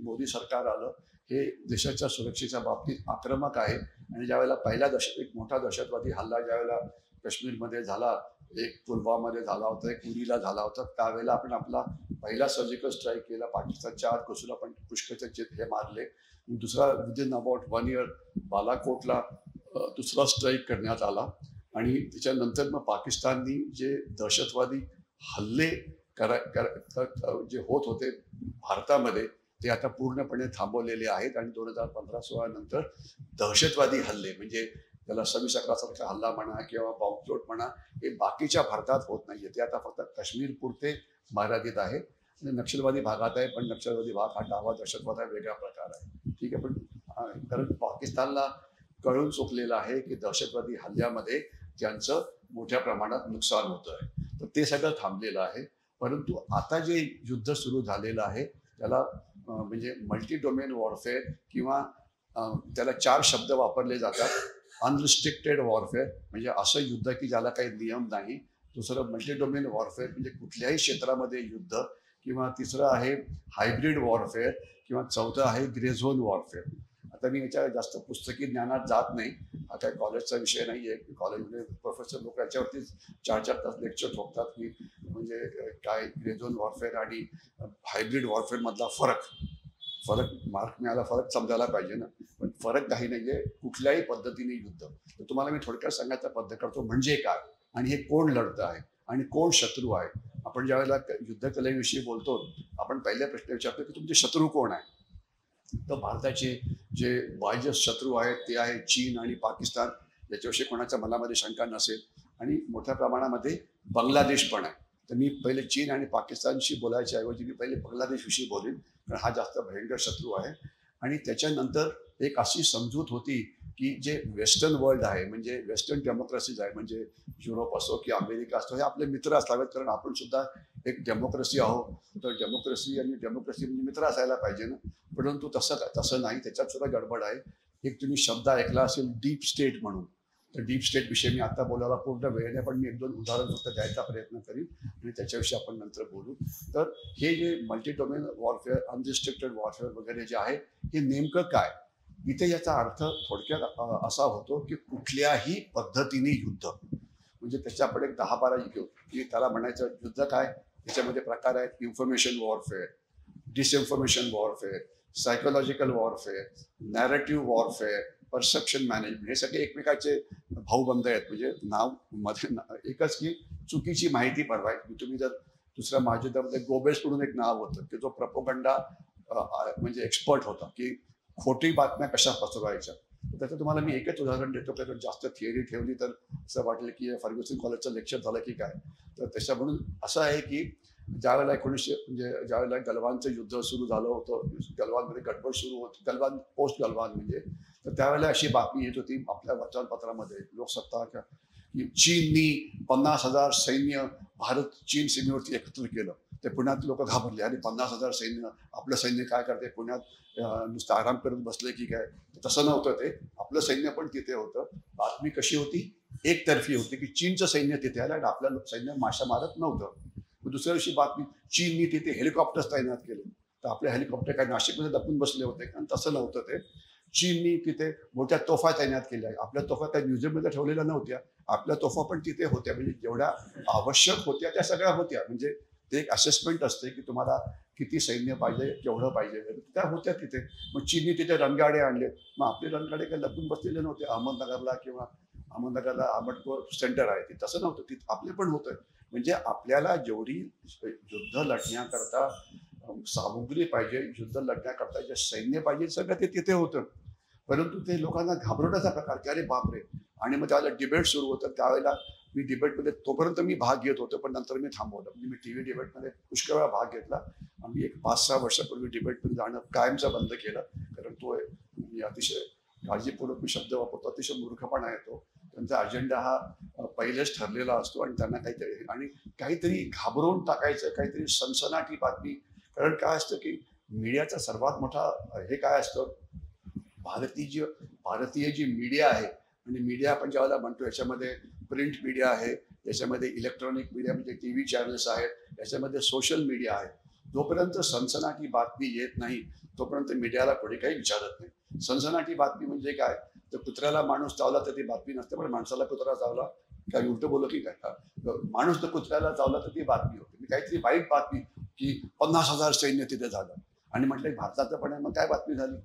मोदी सरकार आलं. हे देशाच्या सुरक्षेच्या बाबतीत आक्रमक आहे. आणि ज्यावेळेला पहिला एक मोठा दहशतवादी हल्ला ज्यावेळेला काश्मीरमध्ये झाला, एक पुलवामामध्ये झाला होता, एक उरीला झाला होता, त्यावेळेला आपण आपला पहिला सर्जिकल स्ट्राईक केला. पाकिस्तानच्या आत घुसून आपण पुष्कळचे हे मारले. दुसरा विदिन अबाउट 1 इयर बालाकोटला दुसरा स्ट्राईक करण्यात आला. आणि त्याच्यानंतर मग पाकिस्ताननी जे दहशतवादी हल्ले जे होत होते भारतामध्ये, ते आता पूर्णपणे थांबवलेले आहेत. आणि 2015-16 नंतर दहशतवादी हल्ले, म्हणजे त्याला 26 अकरासारखा हल्ला म्हणा किंवा बॉम्बस्फोट म्हणा, हे बाकीच्या भारतात होत नाहीये. ते आता फक्त काश्मीर पुरते मर्यादित आहे. आणि नक्षलवादी भागात आहे, पण नक्षलवादी भाग हा डावा दहशतवाद हा वेगळा प्रकार आहे. ठीक आहे. पण कारण पाकिस्तानला कळून चुकलेलं आहे की दहशतवादी हल्ल्यामध्ये त्यांचं मोठ्या प्रमाणात नुकसान होतं आहे. तर ते सगळं थांबलेलं आहे. परंतु आता जे युद्ध सुरू झालेलं आहे त्याला म्हणजे मल्टी डोमेन वॉरफेअर, किंवा त्याला 4 शब्द वापरले जातात. अनरिस्ट्रिक्टेड वॉरफेअर म्हणजे असं युद्ध की ज्याला काही नियम नाही. दुसरं मल्टी डोमेन वॉरफेअर म्हणजे कुठल्याही क्षेत्रामध्ये युद्ध, किंवा तिसरं आहे हायब्रिड वॉरफेअर, किंवा चौथं आहे ग्रे झोन वॉरफेअर. आता मी याच्या जास्त पुस्तकी ज्ञानात जात नाही, हा काय कॉलेजचा विषय नाही आहे. कॉलेजमध्ये प्रोफेसर लोक याच्यावरती 4-4 तास लेक्चर ठोकतात की म्हणजे काय ग्रे झोन वॉरफेअर आणि हायब्रिड वॉरफेअर मधला फरक मार्क मिळाला, फरक समजायला पाहिजे ना. पण फरक काही नाहीये कुठल्याही पद्धतीने युद्ध. तर तुम्हाला मी थोडक्यात सांगायचा प्रयत्न करतो म्हणजे काय, आणि हे कोण लढतं आहे आणि कोण शत्रू आहे. आपण ज्यावेळेला युद्धकलेविषयी बोलतो, आपण पहिल्या प्रश्न विचारतो की तुमचे शत्रू कोण आहे. तर भारताचे जे बाह्य शत्रू आहेत ते आहे चीन आणि पाकिस्तान, याच्याविषयी कोणाच्या मनामध्ये शंका नसेल. आणि मोठ्या प्रमाणामध्ये बांगलादेश पण आहे. तर मी पहिले चीन आणि पाकिस्तानशी बोलायच्या ऐवजी मी पहिले बांगलादेशविषयी बोलेन, कारण हा जास्त भयंकर शत्रू आहे. आणि त्याच्यानंतर एक अशी समजूत होती की जे वेस्टर्न वर्ल्ड आहे, म्हणजे वेस्टर्न डेमोक्रेसीज आहे, म्हणजे युरोप असो की अमेरिका असो, हे आपले मित्र असावेत, कारण आपण सुद्धा एक डेमोक्रेसी आहोत. तर डेमोक्रेसी म्हणजे मित्र असायला पाहिजे ना. परंतु तसं नाही, त्याच्यात सुद्धा गडबड आहे. एक तुम्ही शब्द ऐकला असेल डीप स्टेट म्हणून. तर डीप स्टेट विषयी मी आता बोलायला पूर्ण वेळ नाही, पण मी 1-2 उदाहरण फक्त द्यायचा प्रयत्न करीन आणि त्याच्याविषयी आपण नंतर बोलू. तर हे जे multi domain warfare, unrestricted warfare वगैरे जे आहे, हे नेमकं काय. इथे याचा अर्थ थोडक्यात असा होतो की कुठल्याही पद्धतीने युद्ध, म्हणजे त्याच्या आपण एक 10-12 घेऊ की त्याला म्हणायचं युद्ध काय. त्याच्यामध्ये प्रकार आहेत information warfare, disinformation warfare, psychological warfare, narrative warfare, perception management. हे सगळे एकमेकाचे भाऊबंद आहेत. म्हणजे नाव मध्ये एकच की चुकीची माहिती पडवायची. तुम्ही जर दुसऱ्या महायुद्धामध्ये गोबेल्स म्हणून एक नाव होतं की जो प्रोपोगंडा म्हणजे एक्सपर्ट होता की खोटी बातम्या कशा पसरवायच्या. त्याचं तुम्हाला मी एकच उदाहरण देतो, कारण जास्त थिअरी ठेवली तर असं वाटलं की फर्ग्युसन कॉलेजचं लेक्चर झालं की काय. तर त्याच्या म्हणून असं आहे की ज्यावेळेला 1900 म्हणजे ज्यावेळेला गलवानचं युद्ध सुरू झालं होतं, गलवानमध्ये गडबड सुरू होती, गलवान पोस्ट गलवान म्हणजे, तर त्यावेळेला अशी बातमी येत होती आपल्या वर्तमानपत्रामध्ये लोकसत्ता की चीननी 50,000 सैन्य भारत चीन सीमेवरती एकत्र केलं. ते पुण्यात लोक घाबरले, आणि 50,000 सैन्य, आपलं सैन्य काय करते पुण्यात, नुसतं आराम करत बसले की काय. तसं नव्हतं ते, आपलं सैन्य पण तिथे होतं. बातमी कशी होती, एकतर्फी होती की चीनचं सैन्य तिथे आलं आणि आपलं सैन्य माशा मारत नव्हतं. दुसऱ्या दिवशी बातमी, चीननी तिथे हेलिकॉप्टर्स तैनात केले. तर आपले हेलिकॉप्टर काय नाशिकमध्ये दबून बसले होते, कारण तसं नव्हतं ते. चीननी तिथे मोठ्या तोफा तैनात केल्या. आपल्या तोफा काही म्युझियममध्ये ठेवलेल्या नव्हत्या, आपल्या तोफा पण तिथे होत्या. म्हणजे जेवढ्या आवश्यक होत्या त्या सगळ्या होत्या. म्हणजे ते एक असेसमेंट असते की तुम्हाला किती सैन्य पाहिजे, केवढं पाहिजे, त्या होत्या तिथे. मग चीननी तिथे रणगाडे आणले. मग आपले रणगाडे काही लपून बसलेले नव्हते अहमदनगरला, किंवा अहमदनगरला आंबटपूर सेंटर आहे, ते तसं नव्हतं, तिथे आपले पण होतं. म्हणजे आपल्याला जेवढी युद्ध लढण्याकरता सामुग्री पाहिजे, युद्ध लढण्याकरता जे सैन्य पाहिजे, सगळं ते तिथे होतं. परंतु ते लोकांना घाबरवण्याचा प्रकार की अरे बापरे. आणि मग त्यावेळेला डिबेट सुरू होतं. त्यावेळेला मी डिबेटमध्ये तोपर्यंत मी भाग घेत होतो, पण नंतर मी थांबवलं. म्हणजे मी टीव्ही डिबेटमध्ये पुष्कळ वेळा भाग घेतला. आम्ही एक 5-6 वर्षापूर्वी डिबेटमध्ये जाणं कायमचं बंद केलं, कारण तो मी अतिशय काळजीपूर्वक मी शब्द वापरतो, अतिशय मूर्खपणा येतो. त्यांचा अजेंडा हा पहिलेच ठरलेला असतो, आणि त्यांना काहीतरी घाबरवून टाकायचं, काहीतरी सनसनाटी बातमी. कारण काय असतं की मीडियाचा सर्वात मोठा हे काय असतं, भारतीय जी मीडिया आहे, आणि मीडिया आपण ज्यावेळेला म्हणतो याच्यामध्ये प्रिंट मीडिया आहे, याच्यामध्ये इलेक्ट्रॉनिक मीडिया म्हणजे टीव्ही चॅनल्स आहेत, याच्यामध्ये सोशल मीडिया आहे. जोपर्यंत सनसनाटी बातमी येत नाही तोपर्यंत मीडियाला कोणी काही विचारत नाही. सनसनाटी बातमी म्हणजे काय, तर कुत्र्याला माणूस चावला तर ती बातमी नसते, पण माणसाला कुत्रा चावला, काय उलटं बोललो की काय, माणूस तर कुत्र्याला चावला तर ती बातमी होते. काहीतरी वाईट बातमी की 50,000 सैन्य तिथे झालं, आणि म्हटलं भारताचं पण आहे, मग काय बातमी झाली,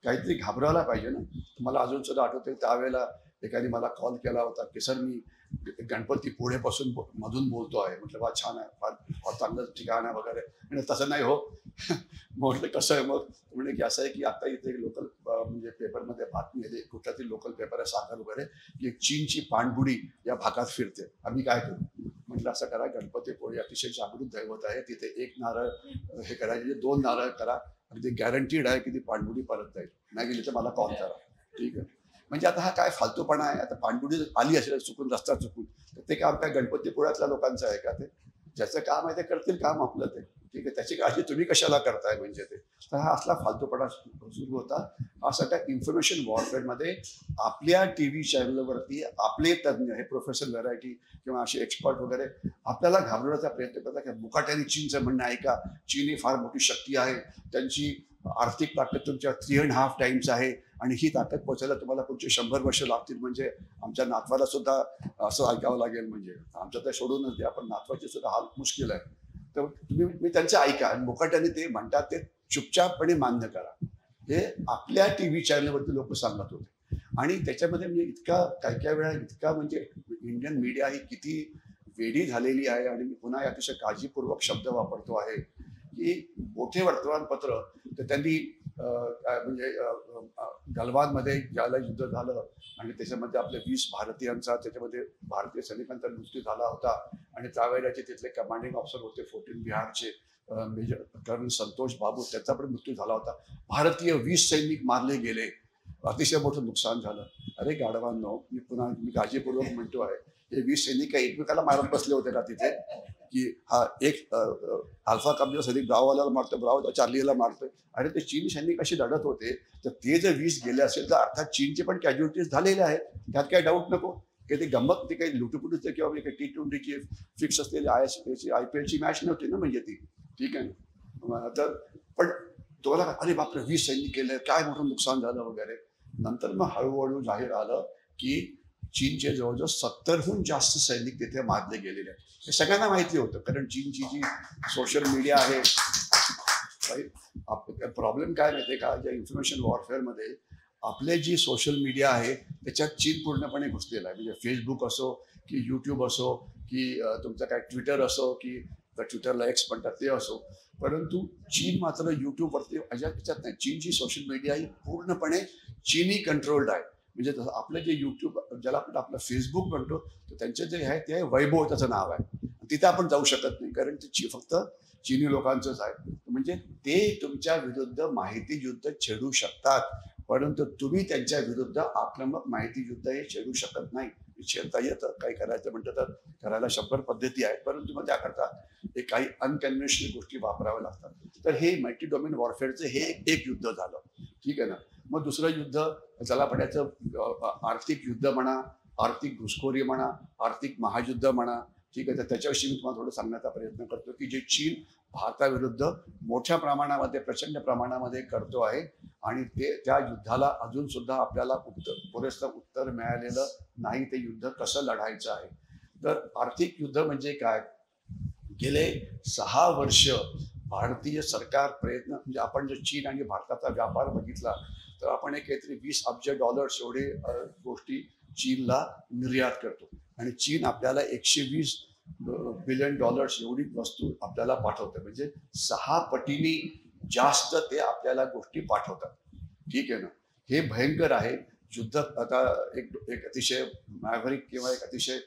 काहीतरी घाबरायला पाहिजे ना. मला अजून सुद्धा आठवते, त्यावेळेला एकाने मला कॉल केला होता की सर मी गणपती पुढेपासून मधून बोलतो आहे. म्हटलं वा छान आहे, फार चांगलं ठिकाण आहे वगैरे. म्हणजे तसं नाही हो. म्हटलं कसं आहे मग, म्हणजे की असं आहे की आता इथे लोकल म्हणजे पेपरमध्ये बातमी येते, कुठल्यातरी लोकल पेपर आहे सागर वगैरे, की चीनची पाणबुडी या भागात फिरते, आम्ही काय करू. म्हटलं असं करा, गणपतीपुळे अतिशय जागृत दैवत आहे, तिथे 1 नारळ हे करायचे, 2 नारळ करा, अगदी गॅरंटीड आहे की ती पाणबुडी परत जाईल. नाही गेली तर मला कॉल करा. ठीक आहे. म्हणजे आता हा काय फालतूपणा आहे. आता पाणबुडी आली असेल चुकून, रस्ता चुकून, तर ते काम काय गणपतीपुळ्यातल्या लोकांचं आहे का. ते ज्याचं काम आहे ते करतील काम आपलं ते. ठीक आहे, त्याची काळजी तुम्ही कशाला करताय म्हणजे ते. तर हा असला फालतूपणा सुरू होता. हा सगळ्या इन्फॉर्मेशन वॉरफेअरमध्ये आपल्या टीव्ही चॅनलवरती आपले तज्ज्ञ, हे प्रोफेसर व्हरायटी किंवा असे एक्सपर्ट वगैरे आपल्याला घाबरवण्याचा प्रयत्न करतात की मुकाट्याने चीनचं म्हणणं आहे का, चीन ही फार मोठी शक्ती आहे, त्यांची आर्थिक ताकद तुमच्या 3.5 टाइम्स आहे, आणि ही ताकद पोहोचायला तुम्हाला पुढचे 100 वर्ष लागतील. म्हणजे आमच्या नातवाला सुद्धा असं ऐकावं लागेल. म्हणजे आमच्या तर सोडूनच द्या, पण नातवाची सुद्धा हाल मुश्किल आहे. तर मी त्यांचं ऐका, आणि मुकाट्याने ते म्हणतात ते चुपचापपणे मान्य करा. हे आपल्या टीव्ही चॅनलवरती लोक सांगत होते. आणि त्याच्यामध्ये म्हणजे इतका काही वेळा इतका म्हणजे इंडियन मीडिया ही किती वेडी झालेली आहे. आणि मी पुन्हा अतिशय काळजीपूर्वक शब्द वापरतो आहे की मोठे वर्तमानपत्र, तर त्यांनी म्हणजे गलवानमध्ये ज्याला युद्ध झालं, आणि त्याच्यामध्ये आपल्या 20 भारतीयांचा, त्याच्यामध्ये भारतीय सैनिकांचा मृत्यू झाला होता. आणि त्यावेळेला जे तिथले कमांडिंग ऑफिसर होते 14 बिहारचे मेजर कर्नल संतोष बाबू, त्याचा पण मृत्यू झाला होता. भारतीय 20 सैनिक मारले गेले, अतिशय मोठं नुकसान झालं. अरे गाढवांनो, मी काळजीपूर्वक म्हणतो आहे, हे 20 सैनिक एकमेकाला मारत बसले होते का तिथे, की हा एक अल्फा कब्जा सैनिक ब्रावोवाल्याला मारतो, ब्रावो चार्लीला मारतोय. अरे ते चीनी सैनिक अशी लढत होते, तर ते जर 20 गेले असेल तर अर्थात चीनचे पण कॅज्युअलिटीज झालेले आहेत, त्यात काही डाऊट नको. की ते गंमत, ती काही लुटुपुटूचे किंवा काही T20ची फिक्स असलेली IPLची मॅच नव्हती ना, म्हणजे ती. ठीक आहे ना. तर पण तुम्हाला अरे बापरे 20 सैनिक गेले, काय मोठं नुकसान झालं वगैरे. नंतर मग हळूहळू जाहीर आलं की चीनचे जवळजवळ 70हून जास्त सैनिक तिथे मारले गेलेले आहेत. हे सगळ्यांना माहिती होतं, कारण चीनची जी सोशल मीडिया आहे. प्रॉब्लेम काय माहिती आहे का, ज्या इन्फॉर्मेशन वॉरफेअरमध्ये आपले जी सोशल मीडिया आहे त्याच्यात चीन पूर्णपणे घुसलेला आहे. म्हणजे फेसबुक असो की यूट्यूब असो की तुमचं काय ट्विटर असो, की ट्विटरला X म्हणतात ते असो, परंतु चीन मात्र यूट्यूबवरती त्याच्यात नाही. चीनची सोशल मीडिया ही पूर्णपणे चीनी कंट्रोल्ड आहे. म्हणजे आपलं जे यूट्यूब, ज्याला आपण आपलं फेसबुक म्हणतो, तर त्यांचे जे आहे ते वैभव त्याचं नाव आहे. तिथे आपण जाऊ शकत नाही, कारण ते फक्त चीनी लोकांचंच आहे. म्हणजे ते तुमच्या विरुद्ध माहिती युद्ध छेडू शकतात, परंतु तुम्ही त्यांच्या विरुद्ध आक्रमक माहिती युद्ध हे छेडू शकत नाही. छेडता येतं. काही करायचं म्हटलं तर करायला 100 पद्धती आहेत, परंतु मग त्याकरता एक काही अनकन्व्हेन्शनल गोष्टी वापराव्या लागतात. तर हे मल्टी डोमेन वॉरफेअरचं हे एक युद्ध झालं, ठीक आहे ना. मग दुसरं युद्ध ज्याला म्हणायचं आर्थिक युद्ध म्हणा, आर्थिक घुसखोरी म्हणा, आर्थिक महायुद्ध म्हणा, ठीक आहे. तर त्याच्याविषयी मी तुम्हाला थोडं सांगण्याचा प्रयत्न करतो की जे चीन भारताविरुद्ध मोठ्या प्रमाणामध्ये प्रचंड प्रमाणामध्ये करतो आहे आणि त्या युद्धाला अजून सुद्धा आपल्याला पुरेसं उत्तर मिळालेलं नाही. ते युद्ध कसं लढायचं आहे. तर आर्थिक युद्ध म्हणजे काय, गेले 6 वर्ष भारतीय सरकार प्रयत्न म्हणजे आपण जर चीन आणि भारताचा व्यापार बघितला तर आपण एक काहीतरी $20 अब्ज एवढे गोष्टी चीनला निर्यात करतो आणि चीन आपल्याला $120 बिलियन एवढी वस्तू आपल्याला पाठवते. म्हणजे 6 पटीने जास्त ते आपल्याला गोष्टी पाठवतात, ठीक आहे ना. हे भयंकर आहे युद्ध. आता एक अतिशय मॅव्हरिक किंवा एक अतिशय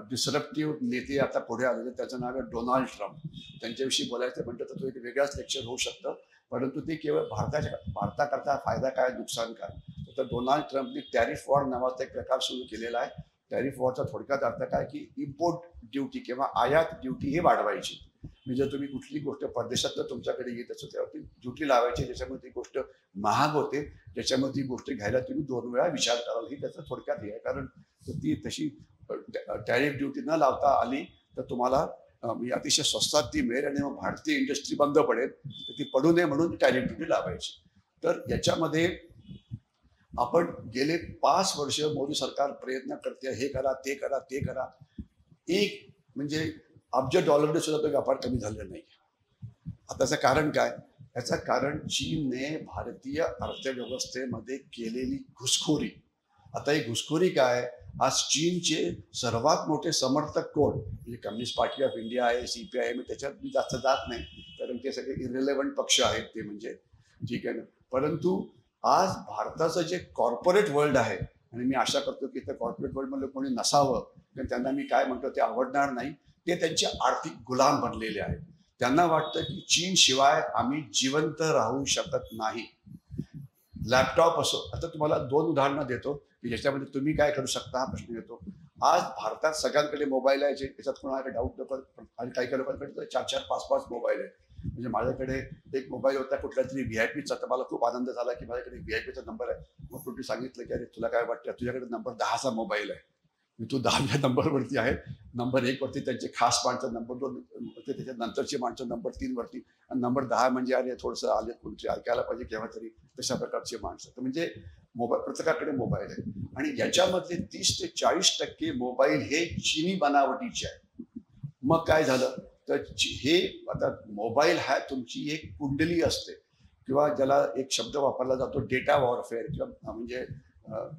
डिसरप्टिव्ह नेते आता पुढे आलेले, त्याचं नाव आहे डोनाल्ड ट्रम्प. त्यांच्याविषयी बोलायचं म्हटलं तर तो एक वेगळाच लेक्चर होऊ शकतं, परंतु ते केवळ भारताकरता फायदा काय नुकसान काय. तर डोनाल्ड ट्रम्पने टॅरिफ वॉर नावाचा एक प्रकार सुरू केलेला आहे. टॅरिफ वॉरचा थोडक्यात अर्थ काय की इम्पोर्ट ड्युटी किंवा आयात ड्युटी ही वाढवायची. म्हणजे तुम्ही कुठली गोष्ट परदेशात तुमच्याकडे येत असतो त्यावरती ड्युटी लावायची, ज्याच्यामध्ये ती गोष्ट महाग होते, ज्याच्यामध्ये ती गोष्ट घ्यायला तुम्ही 2 वेळा विचार कराल. ही त्याचं थोडक्यात हे आहे. कारण ती तशी टॅरिफ ड्युटी न लावता आली तर तुम्हाला अतिशय स्वस्तात ती मिळेल आणि मग भारतीय इंडस्ट्री बंद पडेल. तर ती पडू नये म्हणून टॅरिफ ड्युटी लावायची. तर याच्यामध्ये आपण गेले 5 वर्ष मोदी सरकार प्रयत्न करते, हे करा ते करा ते करा. एक म्हणजे $1 अब्ज सुद्धा तो व्यापार कमी झालेला नाही. त्याचं कारण काय, याचं कारण चीनने भारतीय अर्थव्यवस्थेमध्ये केलेली घुसखोरी. आता ही घुसखोरी काय, आज चीनचे सर्वात मोठे समर्थक कोण, म्हणजे कम्युनिस्ट पार्टी ऑफ इंडिया आहे, CPI. मी त्याच्यात मी जास्त जात नाही कारण ते सगळे इरिलेव्हंट पक्ष आहेत ते, म्हणजे ठीक आहे ना. परंतु आज भारताचं जे कॉर्पोरेट वर्ल्ड आहे, आणि मी आशा करतो की त्या कॉर्पोरेट वर्ल्डमध्ये कोणी नसावं, कारण त्यांना मी काय म्हणतो ते आवडणार नाही. ते त्यांचे आर्थिक गुलाम बनलेले आहेत. त्यांना वाटतं की चीन शिवाय आम्ही जिवंत राहू शकत नाही. लॅपटॉप असो, आता तुम्हाला 2 उदाहरणं देतो की ज्याच्यामध्ये तुम्ही काय करू शकता हा प्रश्न येतो. आज भारतात सगळ्यांकडे मोबाईल आहे, त्याच्यात कोणाला डाऊट नको. आणि काही लोकांकडे 4-4, 5-5 मोबाईल आहे. म्हणजे माझ्याकडे एक मोबाईल होता कुठल्या तरी VIPचा, तर मला खूप आनंद झाला की माझ्याकडे VIPचा नंबर आहे. मग कुठे सांगितलं की अरे तुला काय वाटतं, तुझ्याकडे नंबर 10चा मोबाईल आहे, तू 10व्या नंबरवरती आहे. नंबर 1 वरती त्यांचे खास माणसं, नंबर 2 वरती त्याच्या नंतरची माणसं, नंबर 3 वरती, आणि नंबर 10 म्हणजे अरे थोडंसं आले कोणते ऐकायला पाहिजे केव्हा तरी, तशा प्रकारची माणसं. तर म्हणजे मोबाईल, प्रत्येकाकडे मोबाईल आहे. आणि याच्यामधले 30 ते 40% मोबाईल हे चीनी बनावटीचे आहे. मग काय झालं तर हे आता मोबाईल हा तुमची एक कुंडली असते, किंवा ज्याला एक शब्द वापरला जातो डेटा वॉरफेअर, किंवा म्हणजे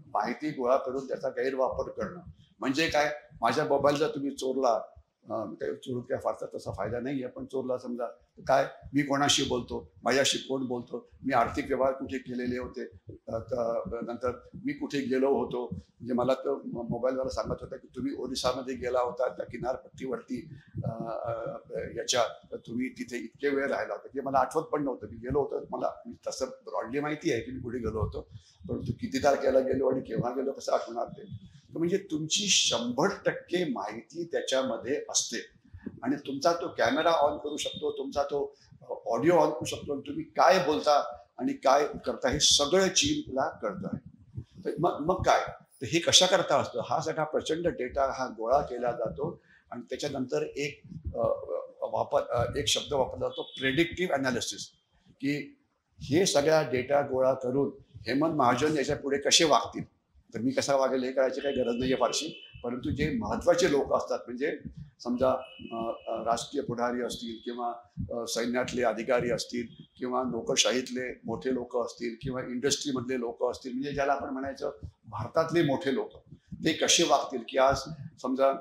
माहिती गोळा करून त्याचा गैरवापर करणं. म्हणजे काय, माझ्या मोबाईल जर तुम्ही चोरला, चोरून काय फारसा तसा फायदा नाही आहे, पण चोरला समजा, काय मी कोणाशी बोलतो, माझ्याशी कोण बोलतो, मी आर्थिक व्यवहार कुठे केलेले होते, नंतर मी कुठे गेलो होतो. म्हणजे मला तर मोबाईलवाला सांगत होता की तुम्ही ओरिसामध्ये गेला होता, त्या किनारपट्टीवरती याच्या, तुम्ही तिथे इतके वेळ राहिला होता, की मला आठवत पण नव्हतं मी गेलो होतो. मला तसं ब्रॉडली माहिती आहे की मी कुठे गेलो होतो, परंतु किती तारखेला गेलो आणि केव्हा गेलो कसं आठवणार ते. म्हणजे तुमची 100% माहिती त्याच्यामध्ये असते. आणि तुमचा तो कॅमेरा ऑन करू शकतो, तुमचा तो ऑडिओ ऑन करू शकतो, तुम्ही काय बोलता आणि काय करता हे सगळं चीनला कळतं आहे. तर मग काय, तर हे कशा करता असतं, हा सगळा प्रचंड डेटा हा गोळा केला जातो. आणि त्याच्यानंतर एक शब्द वापरला जातो, प्रेडिक्टिव्ह अनालिसिस, की हे सगळा डेटा गोळा करून हेमंत महाजन याच्या पुढे कसे वागतील, तर मी कसा वागेल हे करायची काही गरज नाही आहे फारशी. परंतु जे महत्त्वाचे लोक असतात, म्हणजे समजा राजकीय पुढारी असतील, किंवा सैन्यातले अधिकारी असतील, किंवा लोकशाहीतले मोठे लोक असतील, किंवा इंडस्ट्रीमधले लोक असतील, म्हणजे ज्याला आपण म्हणायचं भारतातले मोठे लोक, ते कसे वागतील. की आज समजा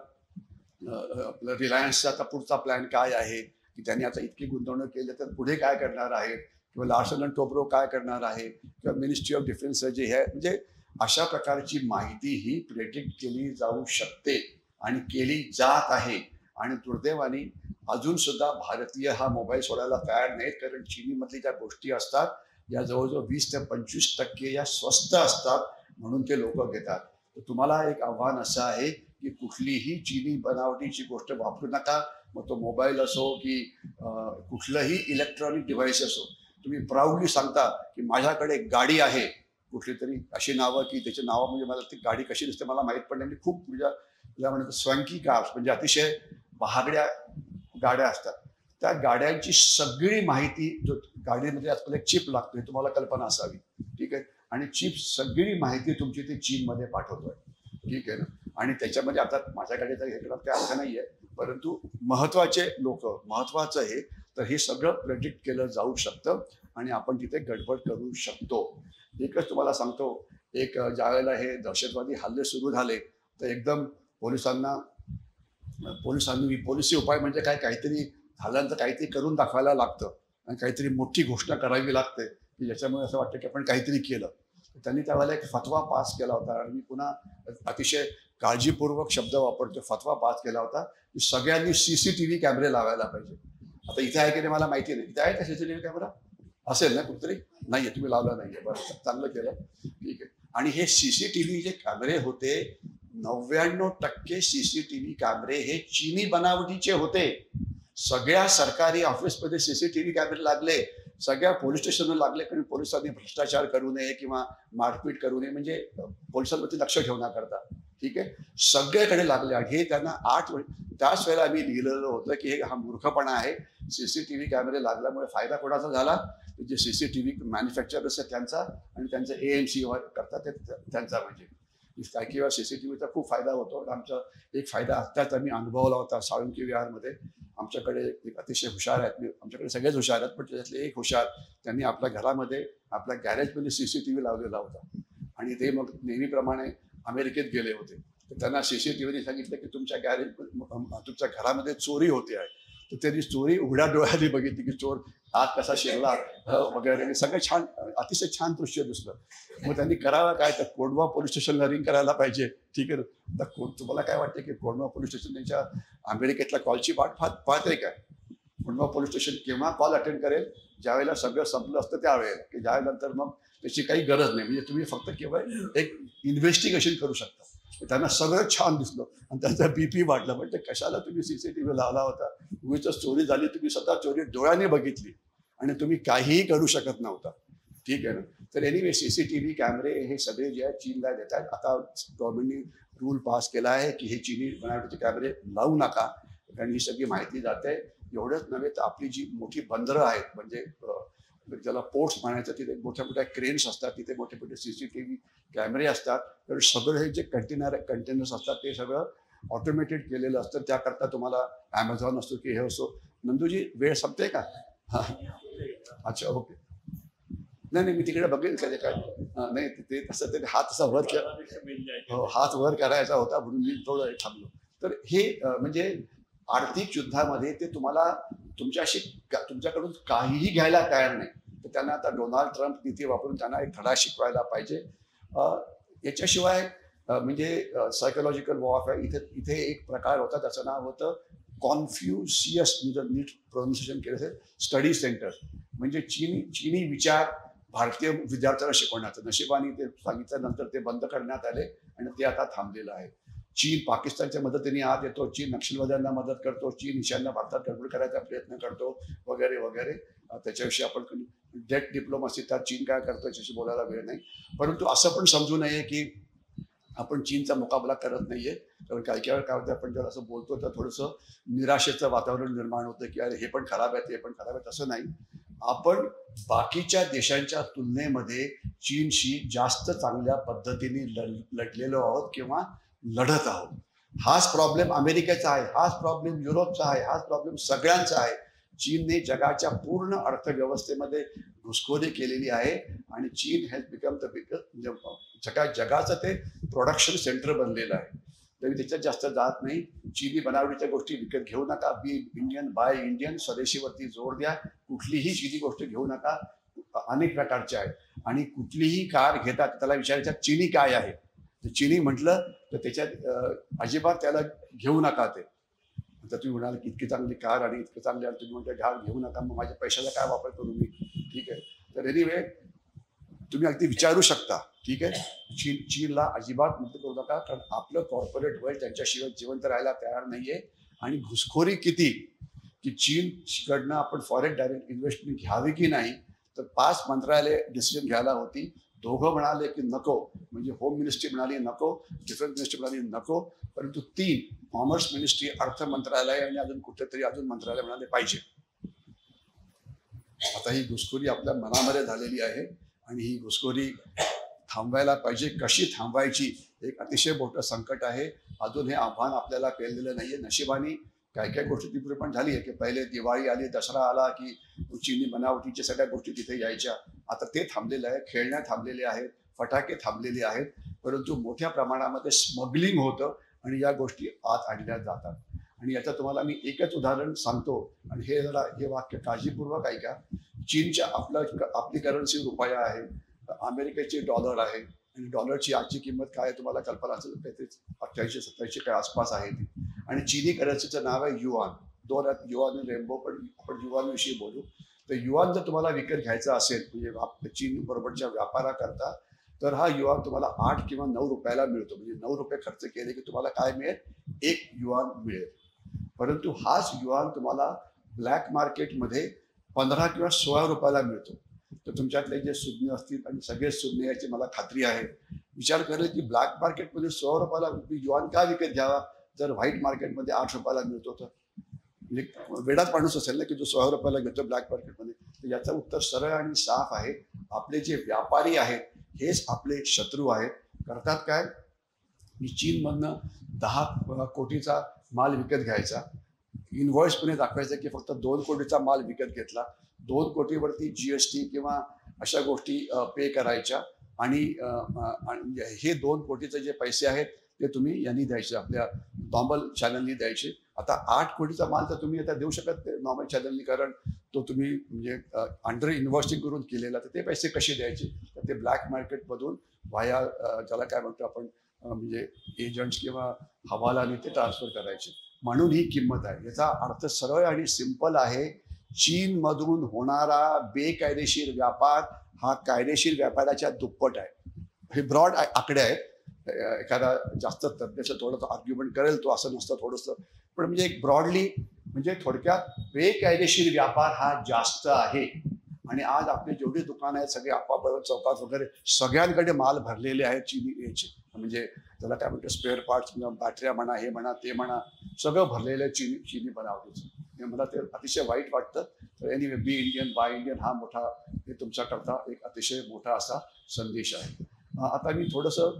आपलं रिलायन्सचा आता पुढचा प्लॅन काय आहे, की त्यांनी आता इतकी गुंतवणूक केली तर पुढे काय करणार आहे, किंवा लार्सन अँड टोब्रो काय करणार आहे, किंवा मिनिस्ट्री ऑफ डिफेन्स जे आहे, म्हणजे अशा प्रकारची माहिती ही प्रेडिक्ट केली जाऊ शकते आणि केली जात आहे. आणि दुर्दैवाने अजून सुद्धा भारतीय हा मोबाईल सोडायला तयार नाहीत, कारण चीनीमधली ज्या गोष्टी असतात या जवळजवळ 20 ते 25% या स्वस्त असतात, म्हणून ते लोक घेतात. तर तुम्हाला एक आव्हान असं आहे की कुठलीही चीनी बनावटीची गोष्ट वापरू नका. मग तो मोबाईल असो की कुठलंही इलेक्ट्रॉनिक डिव्हाइस असो. तुम्ही प्राऊडली सांगता की माझ्याकडे गाडी आहे, कुठली तरी अशी नावं की त्याची नावं म्हणजे मला ती गाडी कशी दिसते मला माहीत पण नाही. खूप म्हणजे म्हणतो स्वँकी कार्स म्हणजे अतिशय महागड्या गाड्या असतात. त्या गाड्यांची सगळी माहिती जो गाडीमध्ये आजकाल एक चिप लागतो हे तुम्हाला कल्पना असावी. ठीक आहे. आणि चिप सगळी माहिती तुमची ती चीनमध्ये पाठवतोय. ठीक आहे ना. आणि त्याच्यामध्ये आता माझ्याकडे तर हे करत काही अर्थ नाही आहे, परंतु महत्वाचे लोक महत्वाचं आहे तर हे सगळं प्रेडिक्ट केलं जाऊ शकतं आणि आपण तिथे गडबड करू शकतो. एकच तुम्हाला सांगतो, एक ज्यावेळेला हे दहशतवादी हल्ले सुरू झाले तर एकदम पॉलिसी उपाय म्हणजे काय, काहीतरी झाल्यानंतर काहीतरी करून दाखवायला लागतं आणि काहीतरी मोठी घोषणा करावी लागते की ज्याच्यामुळे असं वाटतं की आपण काहीतरी केलं. त्यांनी त्यावेळेला एक फतवा पास केला होता आणि मी पुन्हा अतिशय काळजीपूर्वक शब्द वापरतो. फतवा पास केला होता की सगळ्यांनी CCTV कॅमेरे लावायला पाहिजे. आता इथे आहे की नाही मला माहिती नाही. इथे आहे का CCTV कॅमेरा? असेल ना कुठेतरी? नाहीये, तुम्ही लावला नाहीये. बरं, चांगलं केलं. ठीक आहे. आणि हे CCTV जे कॅमेरे होते 99% CCTV कॅमेरे हे चीनी बनावटीचे होते. सगळ्या सरकारी ऑफिसमध्ये CCTV कॅमेरे लागले, सगळ्या पोलीस स्टेशनवर लागले, कारण पोलिसांनी भ्रष्टाचार करू नये किंवा मारपीट करू नये म्हणजे पोलिसांवरती लक्ष ठेवण्याकरता. ठीक आहे. सगळ्याकडे लागले आणि हे त्यांना त्याच वेळेला आम्ही लिहिलेलं होतं की हा मूर्खपणा आहे. CCTV कॅमेरे लागल्यामुळे फायदा कोणाचा झाला? जे CCTV मॅन्युफॅक्चरर्स आहेत त्यांचा आणि त्यांचा AMC करतात त्यांचा. म्हणजे काही वेळा CCTVचा खूप फायदा होतो. आमचा एक फायदा आत्ताच आम्ही अनुभवला होता साळुंकी विहारमध्ये. आमच्याकडे एक अतिशय हुशार आहेत, आमच्याकडे सगळेच हुशार आहेत, पण त्याच्यातले एक हुशार त्यांनी आपल्या घरामध्ये आपल्या गॅरेजमध्ये CCTV लावलेला होता आणि ते मग नेहमीप्रमाणे अमेरिकेत गेले होते. तर त्यांना CCTVने सांगितलं की तुमच्या घरामध्ये चोरी होते आहे. तर त्यांनी चोरी उघड्या डोळ्यांनी बघितली की चोर आत कसा शिरला वगैरे सगळं छान, अतिशय छान दृश्य दिसलं. मग त्यांनी करावं काय, तर कोंढवा पोलीस स्टेशनला रिंग करायला पाहिजे. ठीक आहे. तर तुम्हाला काय वाटतं की कोंढवा पोलीस स्टेशन त्यांच्या अमेरिकेतल्या कॉलची वाट पाहते काय? कोंढवा पोलीस स्टेशन केव्हा कॉल अटेंड करेल? ज्यावेळेला सगळं संपलं असतं त्यावेळेला, की ज्यानंतर मग त्याची काही गरज नाही. म्हणजे तुम्ही फक्त केवळ एक इन्व्हेस्टिगेशन करू शकता. त्यांना सगळं छान दिसलं आणि त्यांचा BP वाढला. म्हणजे कशाला तुम्ही CCTV लावला होता? उगीच चोरी झाली, तुम्ही स्वतः चोरी डोळ्याने बघितली आणि तुम्ही काहीही करू शकत नव्हता. ठीक आहे ना. तर एनिवे CCTV कॅमेरे हे सगळे जे आहेत चीनला देतात. आता गव्हर्नमेंटनी रूल पास केला आहे की हे चीनी बनावटीचे कॅमेरे लावू नका, कारण ही सगळी माहिती जाते. एवढंच नव्हे तर आपली जी मोठी बंदरं आहेत म्हणजे ज्याला पोर्ट्स म्हणायचं, तिथे मोठ्या मोठ्या क्रेन्स असतात, तिथे मोठे मोठे CCTV कॅमेरे असतात. तर सगळं हे जे कंटेनर्स असतात ते सगळं ऑटोमेटेड केलेलं असतं. त्याकरता तुम्हाला Amazon असतो की हे असो. नंदूजी वेळ संपते का? हां, अच्छा, ओके. नाही मी तिकडे बघेल का ते काय. नाही ते तसं ते हात असा वर हो, हात वर करायचा होता म्हणून मी थोडं थांबलो. तर हे म्हणजे आर्थिक युद्धामध्ये ते तुमच्याकडून काहीही घ्यायला तयार नाही. तर त्यांना आता डोनाल्ड ट्रम्प नीती वापरून त्यांना एक धडा शिकवायला पाहिजे. याच्याशिवाय म्हणजे सायकोलॉजिकल वॉरफेअर इथे एक प्रकार होता, त्याचं नाव होतं कॉन्फ्युशियस, म्हणजे नीट प्रोनाऊन्सिएशन केलं असेल, स्टडी सेंटर. म्हणजे चीनी विचार भारतीय विद्यार्थ्यांना शिकवण्याचं. नशिबाने ते सांगितल्यानंतर ते बंद करण्यात आले आणि ते आता थांबलेलं आहे. चीन पाकिस्तानच्या मदतीने आत येतो, चीन नक्षलवाद्यांना मदत करतो, चीन ईशान्य भारतात गडबड करायचा प्रयत्न करतो वगैरे वगैरे. त्याच्याविषयी आपण डेट डिप्लोमसी त्यात चीन काय करतो याच्याशी बोलायला वेळ नाही. परंतु असं पण समजू नये की आपण चीनचा मुकाबला करत नाहीये. कारण काही वेळा काय होतं, आपण जर असं बोलतो तर थोडंसं निराशेचं वातावरण निर्माण होतं की अरे हे पण खराब आहे, ते पण खराब आहे. तसं नाही. आपण बाकीच्या देशांच्या तुलनेमध्ये चीनशी जास्त चांगल्या पद्धतीने लढलेलो आहोत किंवा लढत आहोत. हाच प्रॉब्लेम अमेरिकेचा आहे, हाच प्रॉब्लेम युरोपचा आहे, हाच प्रॉब्लेम सगळ्यांचा आहे. चीनने जगाच्या पूर्ण अर्थव्यवस्थेमध्ये घुसखोरी केलेली आहे आणि चीन हॅज बिकम जगाचं ते प्रोडक्शन सेंटर बनलेलं आहे. तरी त्याच्यात जास्त जात नाही. चीनी बनावटीच्या गोष्टी विकत घेऊ नका. बी इंडियन बाय इंडियन, स्वदेशीवरती जोर द्या. कुठलीही चीनी गोष्ट घेऊ नका. अनेक प्रकारच्या आहेत आणि कुठलीही कार घेतात त्याला विचारायचं चीनी काय आहे. चीनी म्हटलं तर त्याच्यात अजिबात त्याला घेऊ नका. ते तर तुम्ही म्हणाल की इतकी चांगली कार आणि इतकं चांगली तुम्ही म्हणता कार घेऊ नका, मग माझ्या पैशाचा काय वापर करू मी. ठीक आहे. तर एनिवे तुम्ही अगदी विचारू शकता, ठीक आहे. चीनला अजिबात मुक्त करू नका, कारण आपलं कॉर्पोरेट वर्ल्ड त्यांच्याशिवाय जिवंत राहायला तयार नाहीये. आणि घुसखोरी किती की चीनकडनं आपण फॉरेन डायरेक्ट इन्व्हेस्टमेंट घ्यावी की नाही, तर 5 मंत्रालय डिसिजन घ्यायला होती. दोघं म्हणाले की नको, म्हणजे होम मिनिस्ट्री म्हणाली नको, डिफेन्स मिनिस्ट्री म्हणाली नको, परंतु 3 कॉमर्स मिनिस्ट्री, अर्थ मंत्रालय आणि अजून कुठेतरी अजून मंत्रालय म्हणाले पाहिजे. आता ही घुसखोरी आपल्या मनामध्ये झालेली आहे आणि ही घुसखोरी थांबवायला पाहिजे. कशी थांबवायची, एक अतिशय मोठं संकट आहे. अजून हे आव्हान आपल्याला पेललेलं नाहीये. नशिबाने काही काही गोष्टी तिथे पण झाली आहे की पहिले दिवाळी आली, दसरा आला की चीनी बनावटीच्या सगळ्या गोष्टी तिथे यायच्या. आता ते थांबलेलं आहे. खेळण्या थांबलेले आहेत, फटाके थांबलेले आहेत, परंतु मोठ्या प्रमाणामध्ये स्मगलिंग होतं आणि या गोष्टी आत आणल्या जातात. आणि याचं तुम्हाला मी एकच उदाहरण सांगतो आणि हे वाक्य काळजीपूर्वक ऐका. चीनच्या आपली करन्सी रुपया आहे, अमेरिकेची डॉलर आहे आणि डॉलरची आजची किंमत काय आहे तुम्हाला कल्पना असेल, काहीतरी 28-27 काय आसपास आहे ती. आणि चीनी करन्सीचं नाव आहे युआन. 2 आहेत युआन आणि रेम्बो, पण आपण युआन विषयी बोलू. तर युआन जर तुम्हाला विकत घ्यायचा असेल म्हणजे चीन बरोबरच्या व्यापाराकरता, तर हा युआन तुम्हाला 8 किंवा 9 रुपयाला मिळतो. म्हणजे 9 रुपये खर्च केले की तुम्हाला काय मिळेल, 1 युआन मिळेल. परंतु हाच युआन तुम्हाला ब्लॅक मार्केटमध्ये 15 किंवा 16 रुपयाला मिळतो. तर तुमच्यातले जे सुज्ञ असतील आणि सगळेच सुज्ञ याची मला खात्री आहे, विचार करेल की ब्लॅक मार्केटमध्ये 16 रुपयाला युआन का विकत घ्यावा जर व्हाईट मार्केटमध्ये 8 रुपयाला मिळतो. तर म्हणजे वेडाच माणूस असेल ना की जो 16 रुपयाला घेतो ब्लॅक मार्केटमध्ये. तर याचं उत्तर सरळ आणि साफ आहे. आपले जे व्यापारी आहेत हेच आपले शत्रू आहेत. करतात काय, चीनमधनं 10 कोटीचा माल विकत घ्यायचा, इनव्हॉइसपणे दाखवायचं की फक्त 2 कोटीचा माल विकत घेतला, 2 कोटीवरती GST किंवा अशा गोष्टी पे करायच्या आणि हे 2 कोटीचे जे पैसे आहेत ते तुम्ही यांनी द्यायचे, आपल्या नॉर्मल चॅनलनी द्यायचे. आता 8 कोटीचा माल तर तुम्ही आता देऊ शकत नाही नॉर्मल चॅनलनी, कारण तो तुम्ही म्हणजे अंडर इन्व्हेस्टिंग करून केलेला. तर ते पैसे कसे द्यायचे, तर ते ब्लॅक मार्केटमधून व्हाया ज्याला काय म्हणतो आपण म्हणजे एजंट्स किंवा हवालाने ते ट्रान्सफर करायचे. म्हणून ही किंमत आहे. याचा अर्थ सरळ आणि सिंपल आहे. चीनमधून होणारा बेकायदेशीर व्यापार हा कायदेशीर व्यापाराच्या दुप्पट आहे. हे ब्रॉड आकडे आहेत. एखादा जास्त तज्ञाचं थोडं आर्ग्युमेंट करेल तो, असं नसतं थोडंसं, पण म्हणजे एक ब्रॉडली म्हणजे थोडक्यात बेकायदेशीर व्यापार हा जास्त आहे. आणि आज आपले जेवढे दुकान आहेत सगळे आपापल्या चौकात वगैरे सगळ्यांकडे माल भरलेले आहेत चीनी याचे, म्हणजे त्याला काय म्हणतो स्पेअर पार्ट्स म्हणा, बॅटऱ्या म्हणा, हे म्हणा ते म्हणा, सगळं भरलेलं आहे चीनी बनावटीचं. मला ते अतिशय वाईट वाटतं. तर anyway, be Indian buy Indian हा मोठा हे तुमच्याकरता एक अतिशय मोठा असा संदेश आहे. आता मी थोडंसं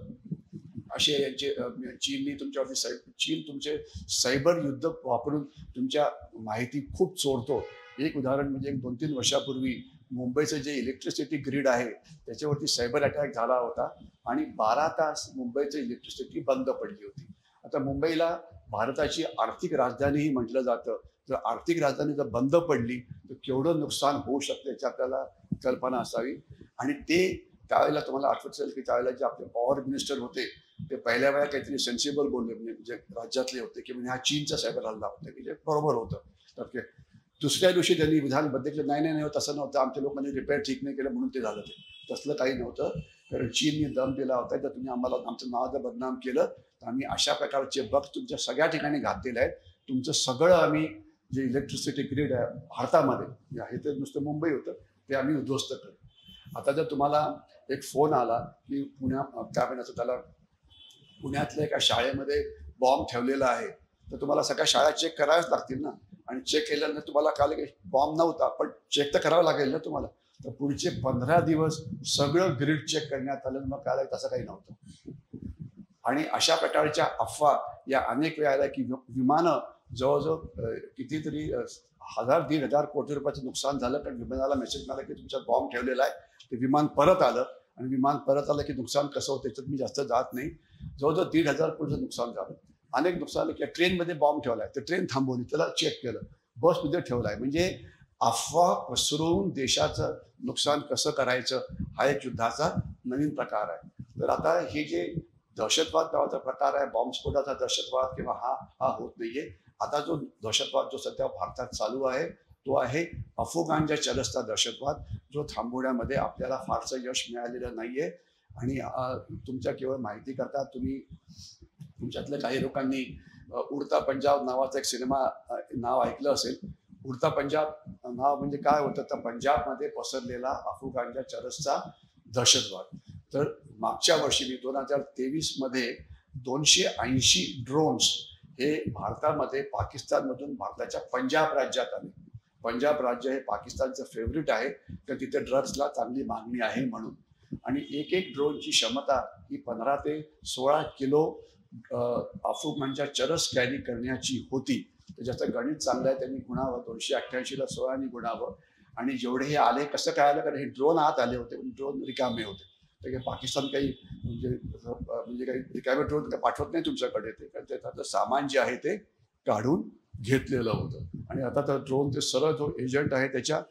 असे यांचे चीननी तुमच्यावरती चीन तुमचे सायबर युद्ध वापरून तुमच्या माहिती खूप चोरतो. एक उदाहरण म्हणजे 2-3 वर्षापूर्वी मुंबईचं जे इलेक्ट्रिसिटी ग्रीड आहे त्याच्यावरती सायबर अटॅक झाला होता आणि 12 तास मुंबईची इलेक्ट्रिसिटी बंद पडली होती. आता मुंबईला भारताची आर्थिक राजधानीही म्हटलं जातं. जर आर्थिक राजधानी जर बंद पडली तर केवढं नुकसान होऊ शकतं याची आपल्याला कल्पना असावी. आणि ते त्यावेळेला तुम्हाला आठवत असेल की त्यावेळेला जे आपले पॉवर मिनिस्टर होते ते पहिल्या वेळा काहीतरी सेन्सिबल बोलले, म्हणजे राज्यातले होते की म्हणजे हा चीनचा सायबर हल्ला होता, की जे बरोबर होतं. तर दुसऱ्या दिवशी त्यांनी विधान बदललं, नाही तसं नव्हतं, आमच्या लोकांनी रिपेअर ठीक नाही केलं म्हणून ते झालं. ते तसलं काही नव्हतं, कारण चीनने दम दिला होता. जर तुम्ही आम्हाला आमचं नाव जर बदनाम केलं तर आम्ही अशा प्रकारचे बग तुमच्या सगळ्या ठिकाणी घातलेले आहेत. तुमचं सगळं आम्ही जे इलेक्ट्रिसिटी ग्रीड आहे भारतामध्ये आहे ते नुसतं मुंबई होतं ते आम्ही उद्ध्वस्त करू. आता जर तुम्हाला एक फोन आला की काय म्हणायचं त्याला, पुण्यातल्या एका शाळेमध्ये बॉम्ब ठेवलेला आहे, तर तुम्हाला सगळ्या शाळा चेक कराव्याच लागतील ना. आणि चेक केल्यानंतर तुम्हाला कळलं की बॉम्ब नव्हता, पण चेक तर करावं लागेल ना तुम्हाला. तर पुढचे 15 दिवस सगळं ग्रीड चेक करण्यात आलं, मग कळलं तसं काही नव्हतं. आणि अशा प्रकारच्या अफवा या अनेक वेळा आल्या की विमानं जवळजवळ कितीतरी 1000-1500 कोटी रुपयाचं नुकसान झालं, कारण विमानाला मेसेज मिळाला की तुमच्यात बॉम्ब ठेवलेला आहे. ते विमान परत आलं आणि विमान परत आलं की नुकसान कसं होतं त्याच्यात मी जास्त जात नाही. जवळजवळ 1500 कोटीचं नुकसान झालं. अनेक नुकसान आलं की ट्रेनमध्ये बॉम्ब ठेवलाय, तर ट्रेन थांबवली, त्याला चेक केलं, बसमध्ये ठेवलाय. म्हणजे अफवा पसरवून देशाचं नुकसान कसं करायचं हा एक युद्धाचा नवीन प्रकार आहे. तर आता हे जे दहशतवाद नावाचा प्रकार आहे, बॉम्बस्फोटाचा दहशतवाद किंवा हा होत नाहीये. आता जो दहशतवाद जो सध्या भारतात चालू आहे तो आहे अफगाणच्या चरसचा दहशतवाद. जो थांबवण्यामध्ये आपल्याला फारसं यश मिळालेलं नाहीये. आणि तुमच्या केवळ माहिती करता तुम्ही तुमच्यातल्या काही लोकांनी उडता पंजाब नावाचा एक सिनेमा नाव ऐकलं असेल. उडता पंजाब नाव म्हणजे काय होतं तर पंजाबमध्ये पसरलेला अफगाणच्या चरसचा दहशतवाद. तर मागच्या वर्षी 2023 मध्ये 280 ड्रोन्स हे भारतामध्ये पाकिस्तानमधून भारताच्या पंजाब राज्यात आले. पंजाब राज्य हे पाकिस्तानचं फेवरेट आहे तर तिथे ड्रग्सला चांगली मागणी आहे म्हणून. आणि एक ड्रोनची क्षमता ही 15 ते 16 किलो अफगाणच्या चरस कॅरी करण्याची होती. तर ज्याचं गणित चांगलं आहे त्यांनी गुणावं, 288ला 16नी गुणावं. आणि जेवढे हे आले कसं काय आलं, कारण हे ड्रोन आत आले होते, ड्रोन रिकामे होते. तर पाकिस्तान काही म्हणजे काही रिकामे ड्रोन पाठवत नाही तुमच्याकडे, ते कारण त्याचं सामान जे आहे ते काढून घेतलेलं होतं. आणि आता तर ड्रोन ते सरळ जो एजंट आहे त्याच्या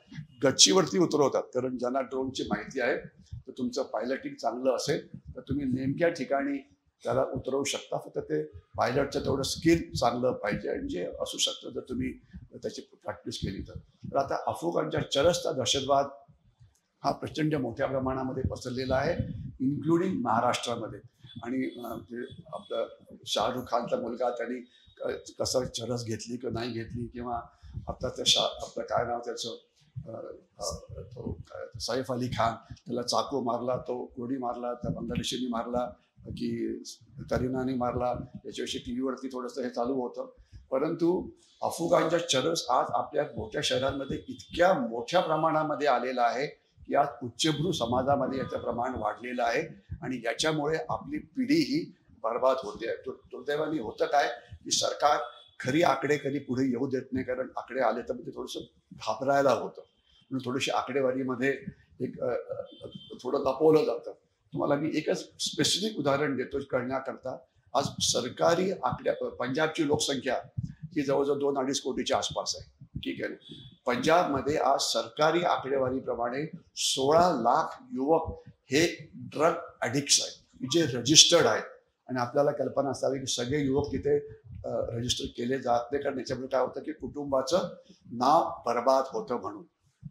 गच्चीवरती उतरवतात, कारण ज्यांना ड्रोनची माहिती आहे तर तुमचं पायलटिंग चांगलं असेल तर तुम्ही नेमक्या ठिकाणी त्याला उतरवू शकता. फक्त ते पायलटचं तेवढं स्किल चांगलं पाहिजे आणि जे असू शकतं जर तुम्ही त्याची प्रॅक्टिस केली तर. तर आता अफगाणच्या चरसचा दहशतवाद हा प्रचंड मोठ्या प्रमाणामध्ये पसरलेला आहे, इन्क्लुडिंग महाराष्ट्रामध्ये. आणि आपलं शाहरुख खानचा मुलगा त्यांनी कसं चरस घेतली किंवा नाही घेतली, किंवा आता त्या आपलं काय नाव त्याचं तो सैफ अली खान, त्याला चाकू मारला, तो गोळी मारला, त्या बांगलादेशींनी मारला की करीनाने मारला, याच्याविषयी टी व्हीवरती थोडंसं हे चालू होतं. परंतु अफगाणच्या चरस आज आपल्या मोठ्या शहरांमध्ये इतक्या मोठ्या प्रमाणामध्ये आलेला आहे की आज उच्चभ्रू समाजामध्ये याचं प्रमाण वाढलेलं आहे. आणि याच्यामुळे आपली पिढी ही बर्बाद होते आहे. दुर्दैवाने होतं काय की सरकार खरी आकडे कधी पुढे येऊ देत नाही, कारण आकडे आले तर म्हणजे थोडंसं घाबरायला होतं. म्हणून थोडीशी आकडेवारीमध्ये एक थोडं लपवलं जातं. तुम्हाला मी एकच स्पेसिफिक उदाहरण देतो कळण्याकरता. आज सरकारी पंजाबची लोकसंख्या ही जवळजवळ 2-2.5 कोटीच्या आसपास आहे. ठीक आहे. पंजाबमध्ये आज सरकारी आकडेवारीप्रमाणे 16 लाख युवक हे ड्रग ॲडिक्ट्स आहेत, जे रजिस्टर्ड आहेत. आणि आपल्याला कल्पना असावी की सगळे युवक तिथे रजिस्टर केले जात नाही, कारण याच्यामुळे काय होतं की कुटुंबाचं नाव बर्बाद होतं म्हणून.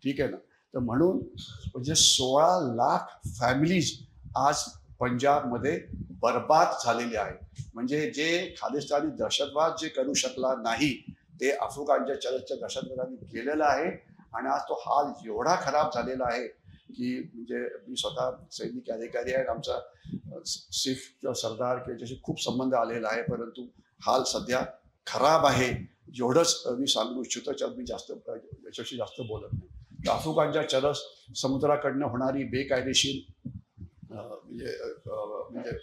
ठीक आहे ना. तर म्हणून म्हणजे 16 लाख फॅमिलीज आज पंजाबमध्ये बर्बाद झालेले आहे. म्हणजे जे खालिस्तानी दहशतवाद जे करू शकला नाही ते अफगाणच्या चरसच्या दहशतवादाने केलेलं आहे. आणि आज तो हाल एवढा खराब झालेला आहे की म्हणजे मी स्वतः सैनिक अधिकारी आहे, आमचा सिख सरदार किंवा ज्याशी खूप संबंध आलेला आहे, परंतु हाल सध्या खराब आहे. एवढंच मी सांगू इच्छितो, त्याच्यात मी याच्याशी जास्त बोलत नाही. तर अफगाणच्या चरस समुद्राकडनं होणारी बेकायदेशीर म्हणजे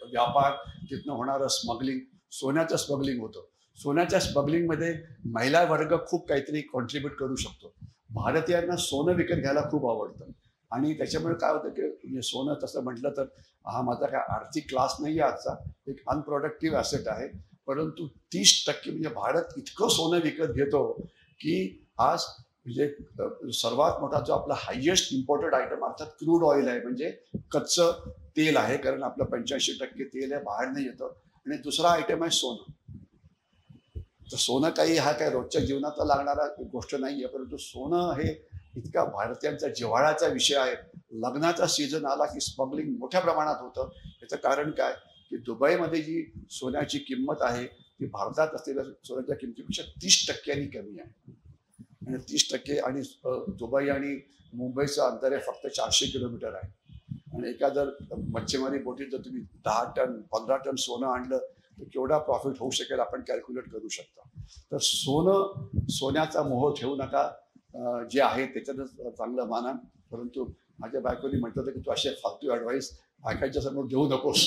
व्यापार, तिथनं होणारं स्मगलिंग, सोन्याचं स्मगलिंग होतं. सोन्याच्या स्मगलिंगमध्ये महिला वर्ग खूप काहीतरी कॉन्ट्रीब्यूट करू शकतो. भारतीयांना सोनं विकत घ्यायला खूप आवडतं आणि त्याच्यामुळे काय होतं की म्हणजे सोनं तसं म्हटलं तर हा माझा काय आर्थिक क्लास नाही आहे आजचा, एक अनप्रोडक्टिव्ह ॲसेट आहे. परंतु 30% म्हणजे भारत इतकं सोनं विकत घेतो की आज म्हणजे सर्वात मोठा जो आपला हायेस्ट इम्पोर्टेड आयटम अर्थात क्रूड ऑइल आहे, म्हणजे कच्चं तेल आहे, कारण आपलं 85% तेल आहे बाहेर नाही येतं. आणि दुसरा आयटम आहे सोनं. तर सोनं काही हा काय रोजच्या जीवनात लागणारा गोष्ट नाही आहे, परंतु सोनं हे इतका भारतीयांचा जिव्हाळ्याचा विषय आहे. लग्नाचा सीझन आला की स्मगलिंग मोठ्या प्रमाणात होतं. याचं कारण काय की दुबईमध्ये जी सोन्याची किंमत आहे ती भारतात असलेल्या सोन्याच्या किमतीपेक्षा 30% कमी आहे. आणि 30% आणि दुबई आणि मुंबईचं अंतर आहे फक्त 400 किलोमीटर आहे. आणि एका जर मच्छीमारी बोटीत जर तुम्ही 10 टन 15 टन सोनं आणलं तर केवढा प्रॉफिट होऊ शकेल आपण कॅल्क्युलेट करू शकता. तर सोन्याचा मोह ठेवू नका, जे आहे त्याच्यातच चांगलं माना. परंतु माझ्या बायकोनी म्हटलं होतं की तू असे फालतू ॲडवाईस बायकांच्या समोर देऊ नकोस.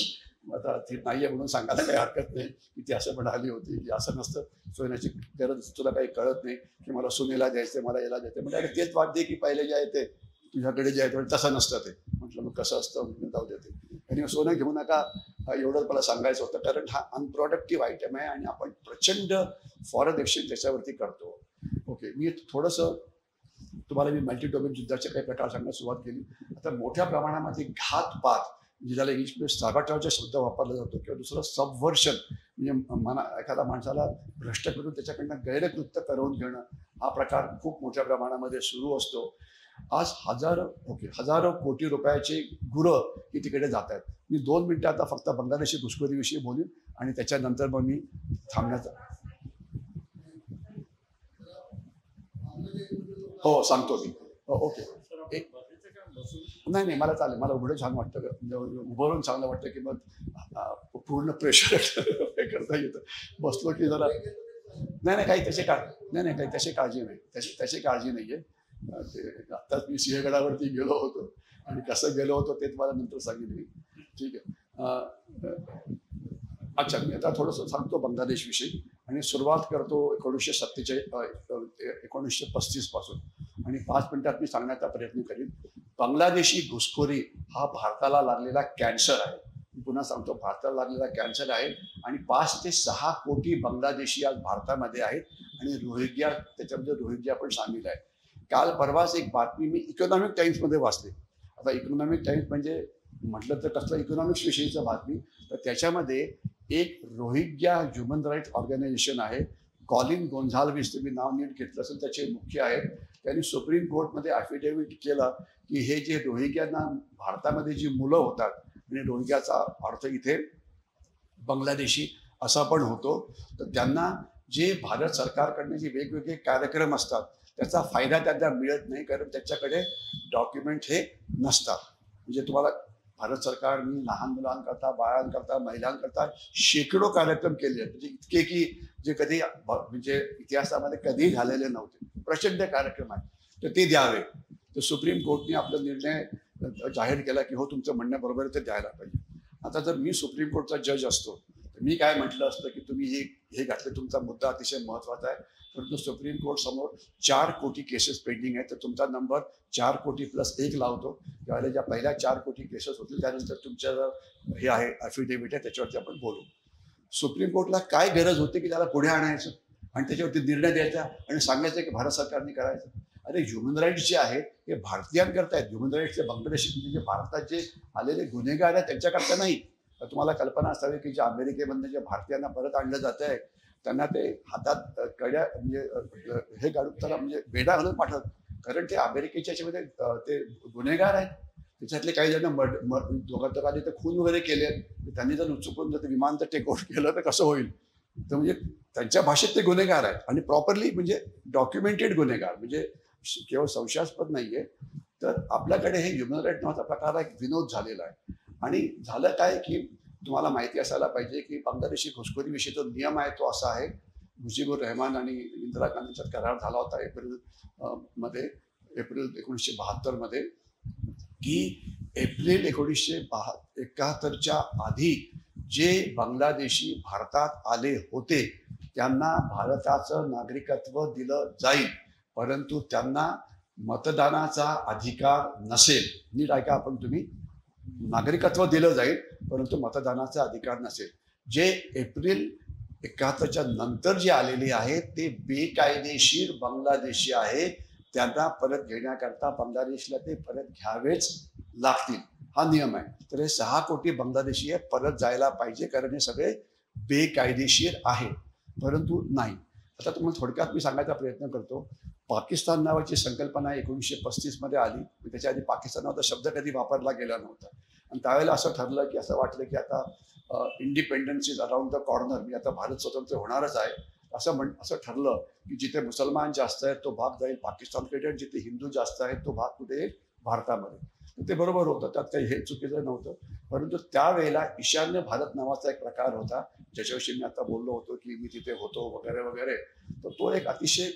आता ती नाही आहे म्हणून सांगायला काही हरकत नाही की ती असं म्हणाली होती की असं नसतं, सोन्याची गरज तुला काही कळत नाही की मला सोनेला द्यायचं मला याला द्यायचं. म्हणजे अरे तेच वाटते की पहिले जे आहे ते तुझ्याकडे जे आहे ते तसं नसतं. ते म्हटलं मग कसं असतं जाऊ देते. आणि सोनं घेऊ नका एवढंच मला सांगायचं होतं, कारण हा अनप्रोडक्टिव्ह आयटम आहे आणि आपण प्रचंड फॉरेन एक्सचेंज त्याच्यावरती करतो. ओके, मी थोडंसं तुम्हाला मी मल्टी डोमेन युद्धाचे काही प्रकार सांगण्यास सुरुवात केली. आता मोठ्या प्रमाणामध्ये घातपात म्हणजे ज्याला इंग्लिशमध्ये साबाटाचा शब्द वापरला जातो, किंवा दुसरं सबव्हर्शन म्हणजे एखाद्या माणसाला भ्रष्ट करून त्याच्याकडनं गैरकृत्य करवून घेणं, हा प्रकार खूप मोठ्या प्रमाणामध्ये सुरू असतो. आज हजारो कोटी रुपयाचे गुरं ही तिकडे जात आहेत. मी 2 मिनिटं आता फक्त बांगलादेशी घुसखोरीविषयी बोलीन आणि त्याच्यानंतर मग मी थांबण्याचा हो सांगतो मी. ओके. नाही मला चालेल. मला उघडं छान वाटतं, उभं राहून चांगलं वाटतं की मग पूर्ण प्रेशर हे करता येतं. बसलो की जरा नाही काही तशी काही तशी काळजी नाही. तशी काळजी नाही आहे. आत्ताच मी सिंहगडावरती गेलो होतो आणि कसं गेलो होतो ते तुम्हाला नंतर सांगेन मी. ठीक आहे. अच्छा, मी आता थोडंसं सांगतो बांगलादेश विषयी आणि सुरुवात करतो 1935 पासून आणि 5 मिनिटात मी सांगण्याचा प्रयत्न करीन. बांगलादेशी घुसखोरी हा भारताला लागलेला कॅन्सर आहे. मी पुन्हा सांगतो, भारताला लागलेला कॅन्सर आहे आणि 5 ते 6 कोटी बांगलादेशी आज भारतामध्ये आहेत आणि रोहिंग्या, त्याच्यामध्ये रोहिंग्या पण सामील आहे. काल परवाच एक बातमी मी इकॉनॉमिक टाइम्समध्ये वाचली. आता इकॉनॉमिक टाइम्स म्हणजे म्हटलं तर कसलं इकॉनॉमिक्स विषयीचं बातमी, तर त्याच्यामध्ये एक रोहिंग्या ह्युमन राईट्स ऑर्गनायझेशन आहे, कॉलिन गोन्झाल्विस, तुम्ही नाव नीट घेतलं असेल, त्याचे मुख्य आहेत. त्यांनी सुप्रीम कोर्टमध्ये ॲफिडेव्हिट केलं की हे जे रोहिंग्यांना भारतामध्ये जी मुलं होतात आणि रोहिंग्याचा अर्थ इथे बांगलादेशी असा पण होतो, तर त्यांना जे भारत सरकारकडनं जे वेगवेगळे कार्यक्रम असतात त्याचा फायदा त्यांना मिळत नाही, कारण त्याच्याकडे डॉक्युमेंट हे नसतात. म्हणजे तुम्हाला भारत सरकारने लहान मुलांकरता, बाळांकरता, महिलांकरता शेकडो कार्यक्रम केले आहेत, म्हणजे इतके की जे कधी म्हणजे इतिहासामध्ये कधीही झालेले नव्हते. प्रचंड कार्यक्रम आहेत, तर ते द्यावे. तर सुप्रीम कोर्टने आपला निर्णय जाहीर केला की हो तुमचं म्हणणं बरोबर आहे, ते द्यायला पाहिजे. आता जर मी सुप्रीम कोर्टचा जज असतो तर मी काय म्हटलं असतं की तुम्ही हे घातलं, तुमचा मुद्दा अतिशय महत्त्वाचा आहे, परंतु सुप्रीम कोर्ट समोर 4 कोटी केसेस पेंडिंग आहेत, तर तुमचा नंबर 4 कोटी प्लस 1 लावतो. त्यावेळेला ज्या पहिल्या 4 कोटी केसेस होतील त्यानंतर तुमच्या हे आहे ॲफिडेव्हिट आहे त्याच्यावरती आपण बोलू. सुप्रीम कोर्टला काय गरज होती की त्याला पुढे आणायचं आणि त्याच्यावरती निर्णय द्यायचा आणि सांगायचं की भारत सरकारने करायचं. अरे ह्युमन राईट्स जे आहेत हे भारतीयांकरता आहेत. ह्युमन राईट्सचे बांगलादेशी म्हणजे भारतात जे आलेले गुन्हेगार आहेत त्यांच्याकरता नाही. तर तुम्हाला कल्पना असावी की जे अमेरिकेमधनं जे भारतीयांना परत आणलं जात आहे त्यांना ते हातात कड्या म्हणजे हे काढून त्याला म्हणजे बेडा घालून पाठवत, कारण ते अमेरिकेच्या याच्यामध्ये ते गुन्हेगार आहेत. त्याच्यातले काही जण दोघांतकाने तर खून वगैरे केले, त्यांनी जर चुकून जर विमान तर टेक ओव्हर केलं तर कसं होईल. तर म्हणजे त्यांच्या भाषेत ते गुन्हेगार आहेत आणि प्रॉपरली म्हणजे डॉक्युमेंटेड गुन्हेगार, म्हणजे केवळ संशयास्पद नाहीये. तर आपल्याकडे हे ह्युमन राईट नावाचा प्रकार एक विनोद झालेला आहे. आणि झालं काय की तुम्हाला माहिती असायला पाहिजे की बांगलादेशी घुसखोरीविषयी जो नियम आहे तो असा आहे, मुजीबुर रहमान आणि इंदिरा गांधीचा करार झाला होता एप्रिल 1972 मध्ये, की एप्रिल 1971च्या आधी जे बांगलादेशी भारतात आले होते त्यांना भारताचं नागरिकत्व दिलं जाईल, परंतु त्यांना मतदानाचा अधिकार नसेल. नीट ऐका आपण तुम्ही, नागरिकत्व दिलं जाईल परंतु मतदानाचा अधिकार नसेल. जे एप्रिल 71च्या नंतर जे आलेले आहेत ते बेकायदेशीर बांगलादेशी आहेत, त्यांना परत घेण्याकरता बांगलादेशला ते परत घ्यावेच लागतील, हा नियम आहे. तर हे 6 कोटी बांगलादेशी परत जायला पाहिजे, कारण हे सगळे बेकायदेशीर आहे. परंतु नाही. आता तुम्हाला थोडक्यात मी सांगायचा प्रयत्न करतो. पाकिस्तान नावाची संकल्पना 1935 मध्ये आली. त्याच्या आधी पाकिस्तान नावाचा शब्द कधी वापरला गेला नव्हता आणि त्यावेळेला असं ठरलं की असं वाटलं की आता independence is around the corner, मी आता भारत स्वतंत्र होणारच आहे असं ठरलं की जिथे मुसलमान जास्त आहेत तो भाग जाईल पाकिस्तानकडे, जिथे हिंदू जास्त आहेत तो भाग कुठे येईल भारतामध्ये. ते बरोबर होतं, त्यात काही हे चुकीचं नव्हतं. परंतु त्यावेळेला ईशान्य भारत नावाचा एक प्रकार होता ज्याच्याविषयी मी आता बोललो होतो की मी तिथे होतो वगैरे वगैरे. तर तो एक अतिशय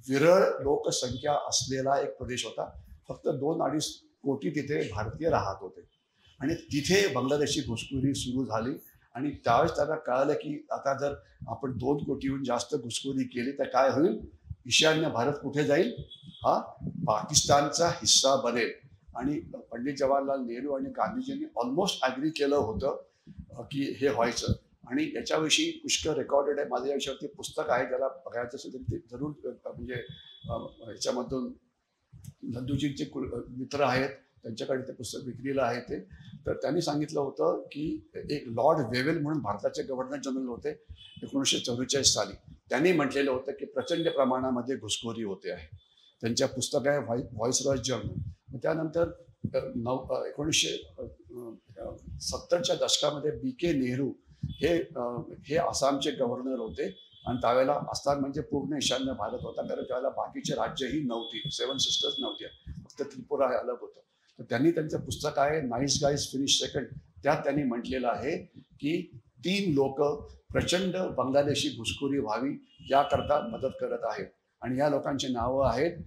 विरळ लोकसंख्या असलेला एक प्रदेश होता. फक्त 2-2.5 कोटी तिथे भारतीय राहत होते आणि तिथे बांगलादेशी घुसखोरी सुरू झाली आणि त्यावेळेस त्यांना कळालं की आता जर आपण 2 कोटीहून जास्त घुसखोरी केली तर काय होईल, ईशान्य भारत कुठे जाईल, हा पाकिस्तानचा हिस्सा बनेल. आणि पंडित जवाहरलाल नेहरू आणि गांधीजींनी ऑलमोस्ट ॲग्री केलं होतं की हे व्हायचं. आणि याच्याविषयी पुष्कळ रेकॉर्डेड आहे. माझ्या याच्यावरती पुस्तक आहे, ज्याला बघायचं असेल तर ते जरूर म्हणजे ह्याच्यामधून नंदूजींचे मित्र आहेत त्यांच्याकडे ते पुस्तक विक्रीला आहे ते. तर त्यांनी सांगितलं होतं की एक लॉर्ड वेवेल म्हणून भारताचे गव्हर्नर जनरल होते 1944 साली. त्यांनी म्हटलेलं होतं की प्रचंड प्रमाणामध्ये घुसखोरी होते आहे त्यांच्या पुस्तक आहे व्हॉइसरॉय जर्नल. त्यानंतर 1970च्या दशकामध्ये BK नेहरू हे आसामचे गव्हर्नर होते आणि त्यावेळेला आसाम म्हणजे पूर्ण ईशान्य भारत होता, कारण त्यावेळेला बाकीचे राज्यही नव्हती, 7 सिस्टर्स नव्हत्या, फक्त त्रिपुरा हे अलग होतं. तर त्यांनी त्यांचं पुस्तक आहे नाईस गाईज फिनिश सेकंड, त्यात त्यांनी म्हटलेलं आहे की 3 लोक प्रचंड बांगलादेशी घुसखोरी व्हावी याकरता मदत करत आहेत. आणि या लोकांची नावं आहेत,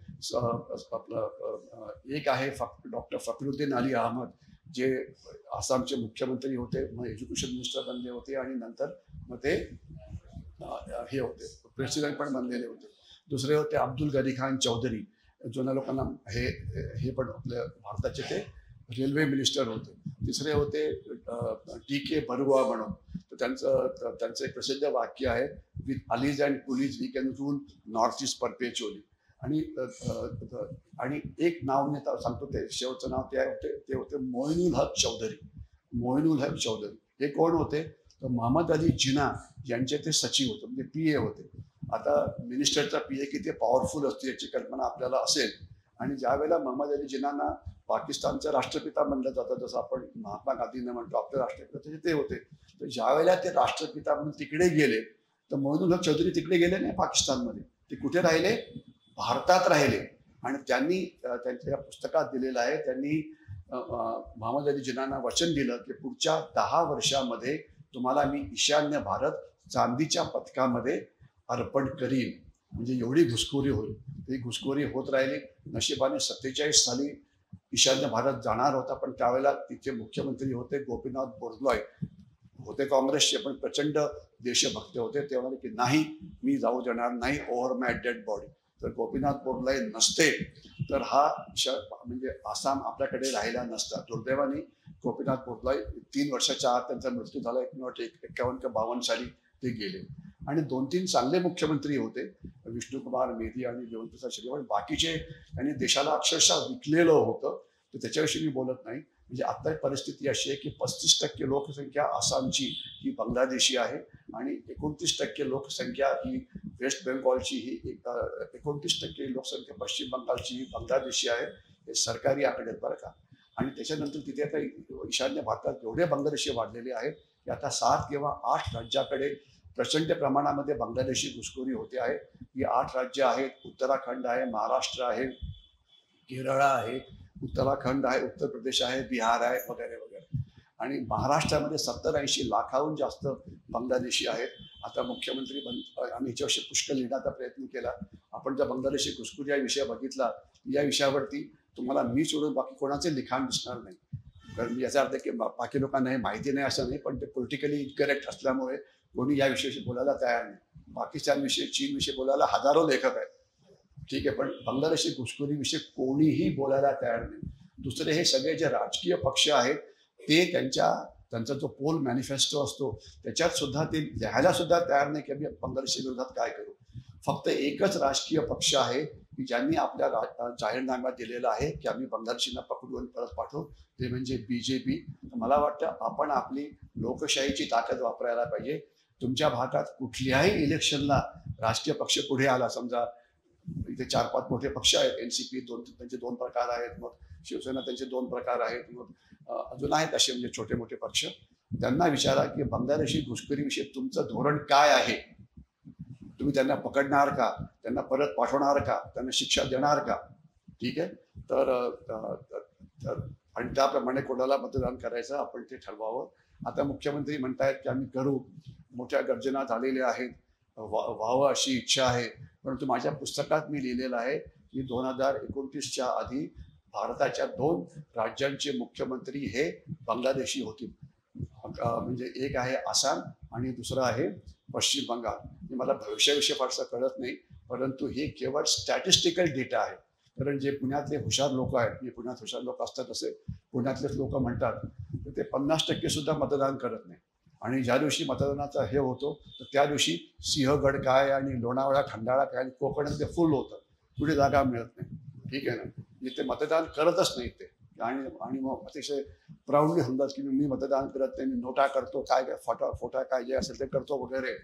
एक आहे डॉक्टर फकरुद्दीन अली अहमद, जे आसामचे मुख्यमंत्री होते, मग एज्युकेशन मिनिस्टर बनले होते आणि नंतर मग ते हे होते, प्रेसिडेंट पण बनलेले होते. दुसरे होते अब्दुल गनी खान चौधरी, जुन्या लोकांना हे पण आपल्या भारताचे ते रेल्वे मिनिस्टर होते. तिसरे होते TK बरुआ म्हणून. तर त्यांचं एक प्रसिद्ध वाक्य आहे, with allies and coolies we can rule North East perpetually. आणि एक नाव नेता सांगतो, ते शेवटचं नाव ते होते मोइनुल हक चौधरी. मोइनुल हक चौधरी हे कोण होते? तर मोहम्मद अली जिना यांचे ते सचिव होते, म्हणजे PA होते. आता मिनिस्टरचा PA किती पॉवरफुल असते याची कल्पना आपल्याला असेल. आणि ज्या वेळेला मोहम्मद अली जिनांना पाकिस्तानचा राष्ट्रपिता म्हणलं जातं, जसं आपण महात्मा गांधींना म्हणतो आपले राष्ट्रपिता, ते होते. तर ज्या वेळेला ते राष्ट्रपिता म्हणून तिकडे गेले, तर मोइनुल हक चौधरी तिकडे गेले नाही पाकिस्तानमध्ये, ते कुठे राहिले? भारतात राहिले. आणि त्यांनी त्यांच्या पुस्तकात दिलेलं आहे, त्यांनी मोहम्मद अली जिनांना वचन दिलं की पुढच्या 10 वर्षामध्ये तुम्हाला मी ईशान्य भारत चांदीच्या पदकामध्ये अर्पण करीन. म्हणजे एवढी घुसखोरी होईल. ती घुसखोरी होत राहिली. नशिबाने 47 साली ईशान्य भारत जाणार होता, पण त्यावेळेला तिथे मुख्यमंत्री होते गोपीनाथ बोरदोलोई, होते काँग्रेसचे, पण प्रचंड देशभक्त होते. ते म्हणाले की नाही, मी जाऊ देणार नाही ओव्हर माय डेड बॉडी. तर गोपीनाथ बोरदोलोई नसते तर हा म्हणजे आसाम आपल्याकडे राहिला नसता. दुर्दैवाने गोपीनाथ बोरदोलोई 3 वर्षाच्या आत त्यांचा मृत्यू झाला. 1951 का 52 साली ते गेले. आणि 2-3 चांगले मुख्यमंत्री होते, विष्णुकुमार मेधी आणि देवेंद्रप्रसाद शेजवळ. बाकीचे त्यांनी देशाला अक्षरशः विकलेलं होतं, तर त्याच्याविषयी मी बोलत नाही. म्हणजे आता परिस्थिती अशी आहे की 35% लोकसंख्या आसामची ही बांगलादेशी आहे आणि 29% लोकसंख्या ही वेस्ट बेंगॉलची, ही 29% लोकसंख्या पश्चिम बंगालची ही बांगलादेशी आहे. हे सरकारी आकडे बरं का. आणि त्याच्यानंतर तिथे आता ईशान्य भारतात एवढे बांगलादेशी वाढलेले आहेत की आता 7 किंवा 8 राज्याकडे प्रचंड प्रमाणामध्ये बांगलादेशी घुसखोरी होते आहे. ही 8 राज्य आहेत, उत्तराखंड आहे, महाराष्ट्र आहे, केरळ आहे, उत्तराखंड आहे, उत्तर प्रदेश आहे, बिहार आहे, वगैरे वगैरे. आणि महाराष्ट्रामध्ये 70-80 लाखाहून जास्त बांगलादेशी आहेत. आता मुख्यमंत्री आम्ही याच्याविषयी पुष्कळ लिहिण्याचा प्रयत्न केला. आपण जर बांगलादेशी घुसखोरी या विषय बघितला, या विषयावरती तुम्हाला मी सोडून बाकी कोणाचे लिखाण दिसणार नाही. कारण याचा अर्थ की बाकी लोकांना हे माहिती नाही असं नाही, पण ते पॉलिटिकली इनकरेक्ट असल्यामुळे कोणी या विषयाशी बोलायला तयार नाही. पाकिस्तानविषयी, चीनविषयी बोलायला हजारो लेखक आहेत, ठीक आहे, पण बांगलादेशी घुसखोरीविषयी कोणीही बोलायला तयार नाही. दुसरे हे सगळे जे राजकीय पक्ष आहेत ते त्यांचा जो पोल मॅनिफेस्टो असतो त्याच्यात सुद्धा ते लिहायला सुद्धा तयार नाही की आम्ही बांगलादेशी विरोधात काय करू. फक्त एकच राजकीय पक्ष आहे की ज्यांनी आपल्या जाहीरनाम्यात दिलेला आहे की आम्ही बांगलादेशींना पकडून परत पाठवू, ते म्हणजे BJP. मला वाटतं आपण आपली लोकशाहीची ताकद वापरायला पाहिजे. तुमच्या भागात कुठल्याही इलेक्शनला राजकीय पक्ष पुढे आला, समजा इथे 4-5 मोठे पक्ष आहेत, NCP त्यांचे 2 प्रकार आहेत, मग शिवसेना त्यांचे 2 प्रकार आहेत, मग अजून आहेत असे म्हणजे छोटे मोठे पक्ष. त्यांना विचारा की बांगलादेशी घुसखोरीविषयी तुमचं धोरण काय आहे. तुम्ही त्यांना पकडणार का, त्यांना परत पाठवणार का, त्यांना शिक्षा देणार का, ठीक आहे. तर आणि त्याप्रमाणे कोणाला मतदान करायचं आपण ते ठरवावं. आता मुख्यमंत्री म्हणतायत की आम्ही करू, मोठ्या गर्जना झालेल्या आहेत, व्हावं अशी इच्छा आहे. परंतु माझ्या पुस्तकात मी लिहिलेलं आहे की 2029च्या आधी भारताच्या 2 राज्यांचे मुख्यमंत्री हे बांगलादेशी होतील. म्हणजे एक आहे आसाम आणि दुसरं आहे पश्चिम बंगाल. मला भविष्याविषयी फारसं कळत नाही, परंतु हे केवळ स्टॅटिस्टिकल डेटा आहे. कारण जे पुण्यातले हुशार लोक आहेत, जे पुण्यात हुशार लोक असतात असे पुण्यातलेच लोक म्हणतात, तर ते 50% सुद्धा मतदान करत नाही. आणि ज्या दिवशी मतदानाचा हे होतो तर त्या दिवशी सिंहगड काय आणि लोणावळा खंडाळा काय आणि कोकणात ते फुल होतं, कुठे जागा मिळत नाही, ठीक आहे ना. म्हणजे ते मतदान करतच नाही ते. आणि मग अतिशय प्राऊडली म्हणतात की मी मतदान करत नाही, मी नोटा करतो, काय काय फोटा काय जे असेल ते करतो वगैरे.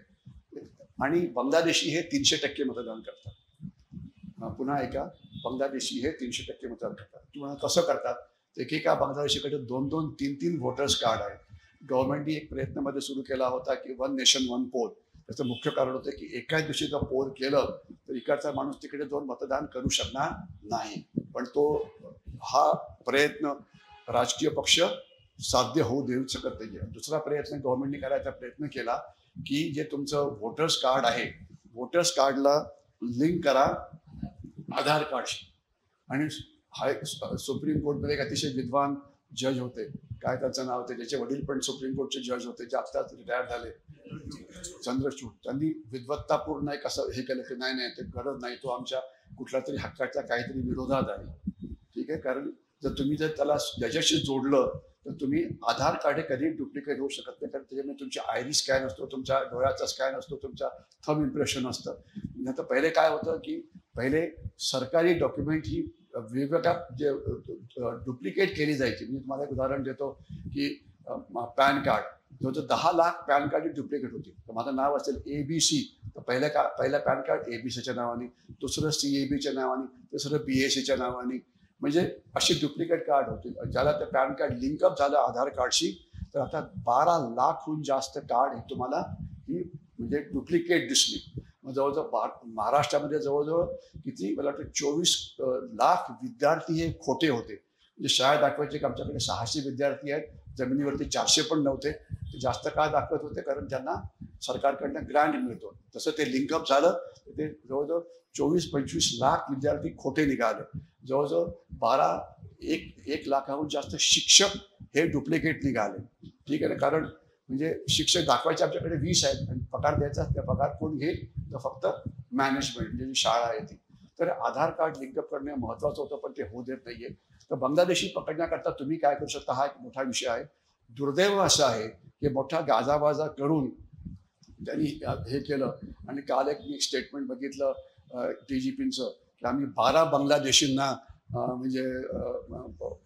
आणि बांगलादेशी हे 300% मतदान करतात. पुन्हा ऐका, बांगलादेशी हे 300% मतदान करतात. तुम्हाला कसं करतात? एकेका बांगलादेशीकडे 2-2, 3-3 वोटर्स कार्ड आहेत. गव्हर्नमेंटने एक प्रयत्नामध्ये सुरू केला होता की 1 नेशन 1 पोल. त्याचं मुख्य कारण होतं की एकाच दिवशी जर पोल केलं तर इकडचा माणूस तिकडे जाऊन मतदान करू शकणार नाही. पण हा प्रयत्न राजकीय पक्ष साध्य होऊ देऊ शकत नाहीये. दुसरा प्रयत्न गव्हर्नमेंटने करायचा प्रयत्न केला की जे तुमचं वोटर्स कार्ड आहे, वोटर्स कार्डला लिंक करा आधार कार्डशी. आणि सुप्रीम कोर्टमध्ये एक अतिशय विद्वान जज होते, काय त्याचं नाव होते, ज्याचे वडील पण सुप्रीम कोर्टचे जज होते, जे आत्ताच रिटायर झाले, चंद्रचूड. त्यांनी विद्वत्तापूर्ण एक असं हे केलं की नाही ते गरज नाही, तो आमच्या कुठल्या तरी हक्काच्या काहीतरी विरोधात आहे. ठीक आहे, कारण जर त्याला ज्याच्याशी जोडलं तर तुम्ही आधार कार्ड कधी डुप्लिकेट होऊ शकत नाही, कारण त्याच्यामध्ये तुमची आयरी स्कॅन असतो, तुमच्या डोळ्याचा स्कॅन असतो, तुमच्या थंब इम्प्रेशन असतं. नंतर पहिले काय होतं की पहिले सरकारी डॉक्युमेंट ही वेगवेगळ्या जे डुप्लिकेट केली जायची. मी तुम्हाला एक उदाहरण देतो की पॅन कार्ड, जो 10 लाख पॅन कार्ड डुप्लिकेट होती. तर माझं नाव असेल ABC, तर पहिलं पॅन कार्ड ABCच्या नावाने, दुसरं CABच्या नावाने, तिसरं BACच्या नावाने. म्हणजे अशी डुप्लिकेट कार्ड होती. ज्याला ते पॅन कार्ड लिंकअप झालं आधार कार्डशी, तर आता 12 लाखहून जास्त कार्ड हे तुम्हाला ही म्हणजे डुप्लिकेट दिसली. जवळजवळ महाराष्ट्रामध्ये जवळजवळ किती, मला वाटतं 24 लाख विद्यार्थी हे खोटे होते. म्हणजे शाळा दाखवायचे की आमच्याकडे 600 विद्यार्थी आहेत, जमिनीवरती 400 पण नव्हते. ते जास्त काळ दाखवत होते कारण त्यांना सरकारकडनं ग्रँट मिळतो. तसं ते लिंकअप झालं, ते जवळजवळ 24-25 लाख विद्यार्थी खोटे निघाले. जवळजवळ 1 लाखाहून जास्त शिक्षक हे डुप्लिकेट निघाले. ठीक आहे ना, कारण म्हणजे शिक्षक दाखवायचे आमच्याकडे 20 आहेत आणि पगार द्यायचा, त्या पगार कोण घेईल तर फक्त मॅनेजमेंट, म्हणजे जी शाळा आहे ती. तर आधार कार्ड लिंकअप करणे महत्त्वाचं होतं, पण ते होऊ देत नाहीये. तर बांगलादेशी पकडण्याकरता तुम्ही काय करू शकता, हा एक मोठा विषय आहे. दुर्दैव असं आहे की मोठा गाजावाजा करून त्यांनी हे केलं. आणि काल मी स्टेटमेंट बघितलं DGPचं की आम्ही 12 बांगलादेशींना म्हणजे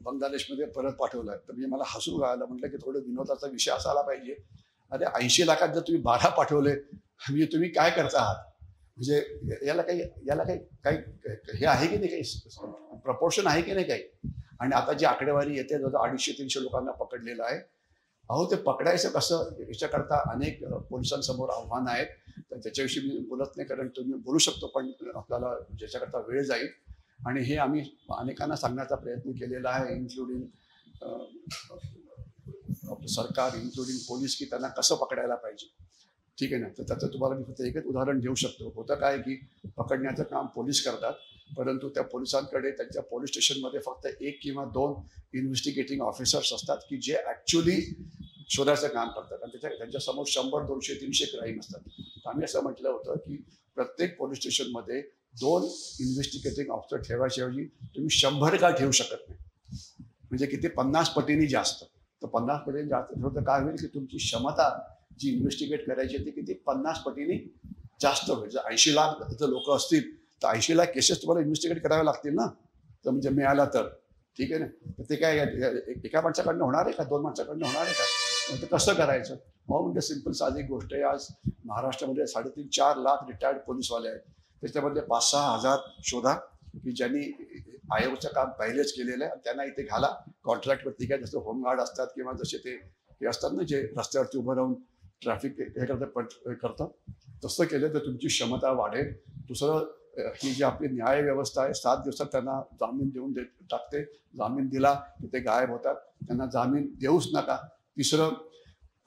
बांगलादेशमध्ये परत पाठवलं आहे. तर म्हणजे मला हसू आलं. म्हटलं की थोडं विनोदाचा विषय असायला पाहिजे. अरे 80 लाखात जर तुम्ही 12 पाठवले, म्हणजे तुम्ही काय करता आहात? म्हणजे याला काही हे आहे की नाही, काही प्रपोर्शन आहे की नाही काही? आणि आता जी आकडेवारी येते, जवळ 250-300 लोकांना पकडलेलं आहे. अहो, ते पकडायचं कसं, याच्याकरता अनेक पोलिसांसमोर आव्हानं आहेत. तर त्याच्याविषयी मी बोलत नाही, कारण तुम्ही बोलू शकतो, पण आपल्याला ज्याच्याकरता वेळ जाईल. आणि हे आम्ही अनेकांना सांगण्याचा प्रयत्न केलेला आहे, इन्क्लुडिंग आपलं सरकार, इन्क्लुडिंग पोलीस, की त्यांना कसं पकडायला पाहिजे. ठीक आहे ना. तर त्याचं तुम्हाला मी फक्त एकच उदाहरण देऊ शकतो. होतं काय की पकडण्याचं काम पोलीस करतात, परंतु त्या पोलिसांकडे त्यांच्या पोलीस स्टेशनमध्ये फक्त 1 किंवा 2 इन्व्हेस्टिगेटिंग ऑफिसर्स असतात की जे ॲक्च्युली शोधायचं काम करतात. आणि त्यांच्यासमोर 100, 200, 300 क्राईम असतात. तर आम्ही असं म्हटलं होतं की प्रत्येक पोलीस स्टेशनमध्ये 2 इन्व्हेस्टिगेटिंग ऑफिसर ठेवायच्याऐवजी तुम्ही 100 का ठेवू शकत नाही? म्हणजे किती 50 पटीने जास्त. तर 50 पटीने जास्त ठेवलं तर काय होईल की तुमची क्षमता जी इन्व्हेस्टिगेट करायची ती किती 50 पटीने जास्त होईल. जर 80 लाख जर लोक असतील तर 80 लाख केसेस तुम्हाला इन्व्हेस्टिगेट करावे लागतील ना, तर म्हणजे मिळाला तर. ठीक आहे ना. तर ते काय एका माणसाकडनं होणार आहे का, 2 माणसाकडनं होणार आहे का? तर कसं करायचं? म्हणजे सिंपल साधी गोष्ट आहे. आज महाराष्ट्रामध्ये 3.5-4 लाख रिटायर्ड पोलीसवाले आहेत. त्याच्यामध्ये 5-6 हजार शोधा की ज्यांनी आयोगचं काम पहिलेच केलेलं आहे, त्यांना इथे घाला कॉन्ट्रॅक्टवरती. काय जसं होमगार्ड असतात किंवा जसे ते हे असतात ना, जे रस्त्यावरती उभं राहून ट्रॅफिक हे करतात, तसं केलं तर तुमची क्षमता वाढेल. दुसरं, ही जी आपली न्याय व्यवस्था आहे, 7 दिवसात त्यांना जामीन देऊन टाकते. जामीन दिला की ते गायब होतात, त्यांना जामीन देऊच नका. तिसरं,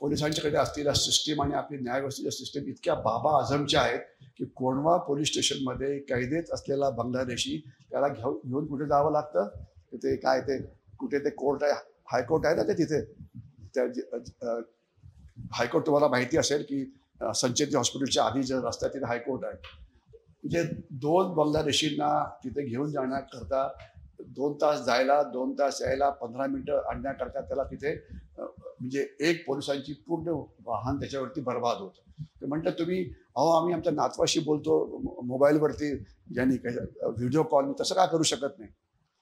पोलिसांच्याकडे असलेल्या सिस्टीम आणि आपली न्यायव्यवस्थेच्या सिस्टीम इतक्या बाबा आझमच्या आहेत की कोंढवा पोलीस स्टेशनमध्ये कैदेत असलेला बांगलादेशी त्याला घेऊन कुठे जावं लागतं, ते काय ते कुठे ते कोर्ट आहे, हायकोर्ट आहे ना, ते तिथे त्या हायकोर्ट तुम्हाला माहिती असेल की संचेती हॉस्पिटलच्या आधी जे रस्त्यात तिथे हायकोर्ट आहे. म्हणजे 2 बांगलादेशींना तिथे घेऊन जाण्याकरता 2 तास जायला, 2 तास यायला, 15 मिनिटं आणण्याकरता त्याला तिथे म्हणजे एक पोलिसांची पूर्ण वाहन त्याच्यावरती बर्बाद होतं. ते म्हटलं तुम्ही, आम्ही आमच्या नातवाशी बोलतो मोबाईलवरती, ज्यांनी व्हिडिओ कॉल, तसं का करू शकत नाही?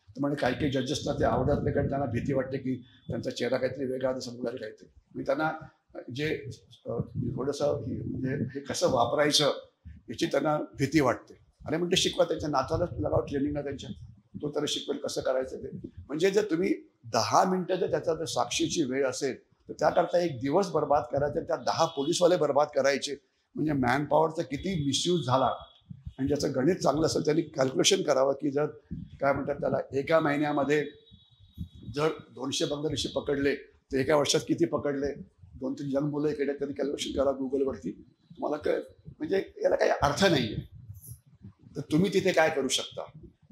तर म्हणजे काही जजेसना ते आवडत नाही, कारण त्यांना भीती वाटते की त्यांचा चेहरा काहीतरी वेगळा समजायला काहीतरी. मी त्यांना जे थोडंसं म्हणजे हे कसं वापरायचं याची त्यांना भीती वाटते. अरे म्हणजे शिकवा, त्यांच्या नातालाच लावा ट्रेनिंगला त्यांच्या, तो त्याला शिकवेल कसं करायचं ते. म्हणजे जर तुम्ही 10 मिनिटं जर त्याचा जर साक्षीची वेळ असेल तर त्याकरता एक दिवस बर्बाद करायचा, त्या 10 पोलीसवाले बर्बाद करायचे, म्हणजे मॅन पॉवरचा किती मिसयूज झाला. आणि ज्याचं गणित चांगलं असेल त्यांनी कॅल्क्युलेशन करावं की जर काय म्हणतात त्याला एका महिन्यामध्ये जर 200 बांगलादेशी पकडले तर एका वर्षात किती पकडले, 2-3 यंग मुलं इकडे, त्यांनी कॅल्क्युलेशन करा गुगलवरती, तुम्हाला कळेल. म्हणजे याला काही अर्थ नाही आहे. तर तुम्ही तिथे काय करू शकता.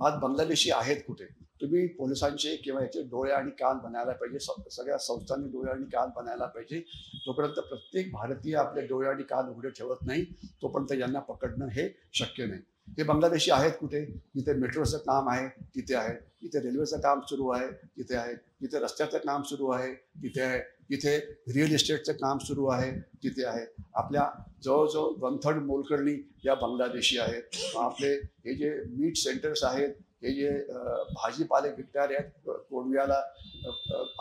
आज बांगलादेशी आहेत कुठे, तुम्ही पोलिसांचे किंवा याचे डोळे आणि कान बनायला पाहिजे, सगळ्या संस्थांनी डोळे आणि कान बनायला पाहिजे. तोपर्यंत प्रत्येक भारतीय आपले डोळे आणि कान उघडे ठेवत नाही तोपर्यंत यांना पकडणं हे शक्य नाही. हे बांगलादेशी आहेत कुठे, जिथे मेट्रोचं काम आहे तिथे आहे, जिथे रेल्वेचं काम सुरू आहे तिथे आहे, जिथे रस्त्याचं काम सुरू आहे तिथे आहे, जिथे रिअल इस्टेटचं काम सुरू आहे तिथे आहे. आपल्या जवळजवळ 1/3 मोलकर्णी या बांगलादेशी आहेत. आपले हे जे मीट सेंटर्स आहेत, हे जे भाजीपाले विकणारे आहेत कोडव्याला,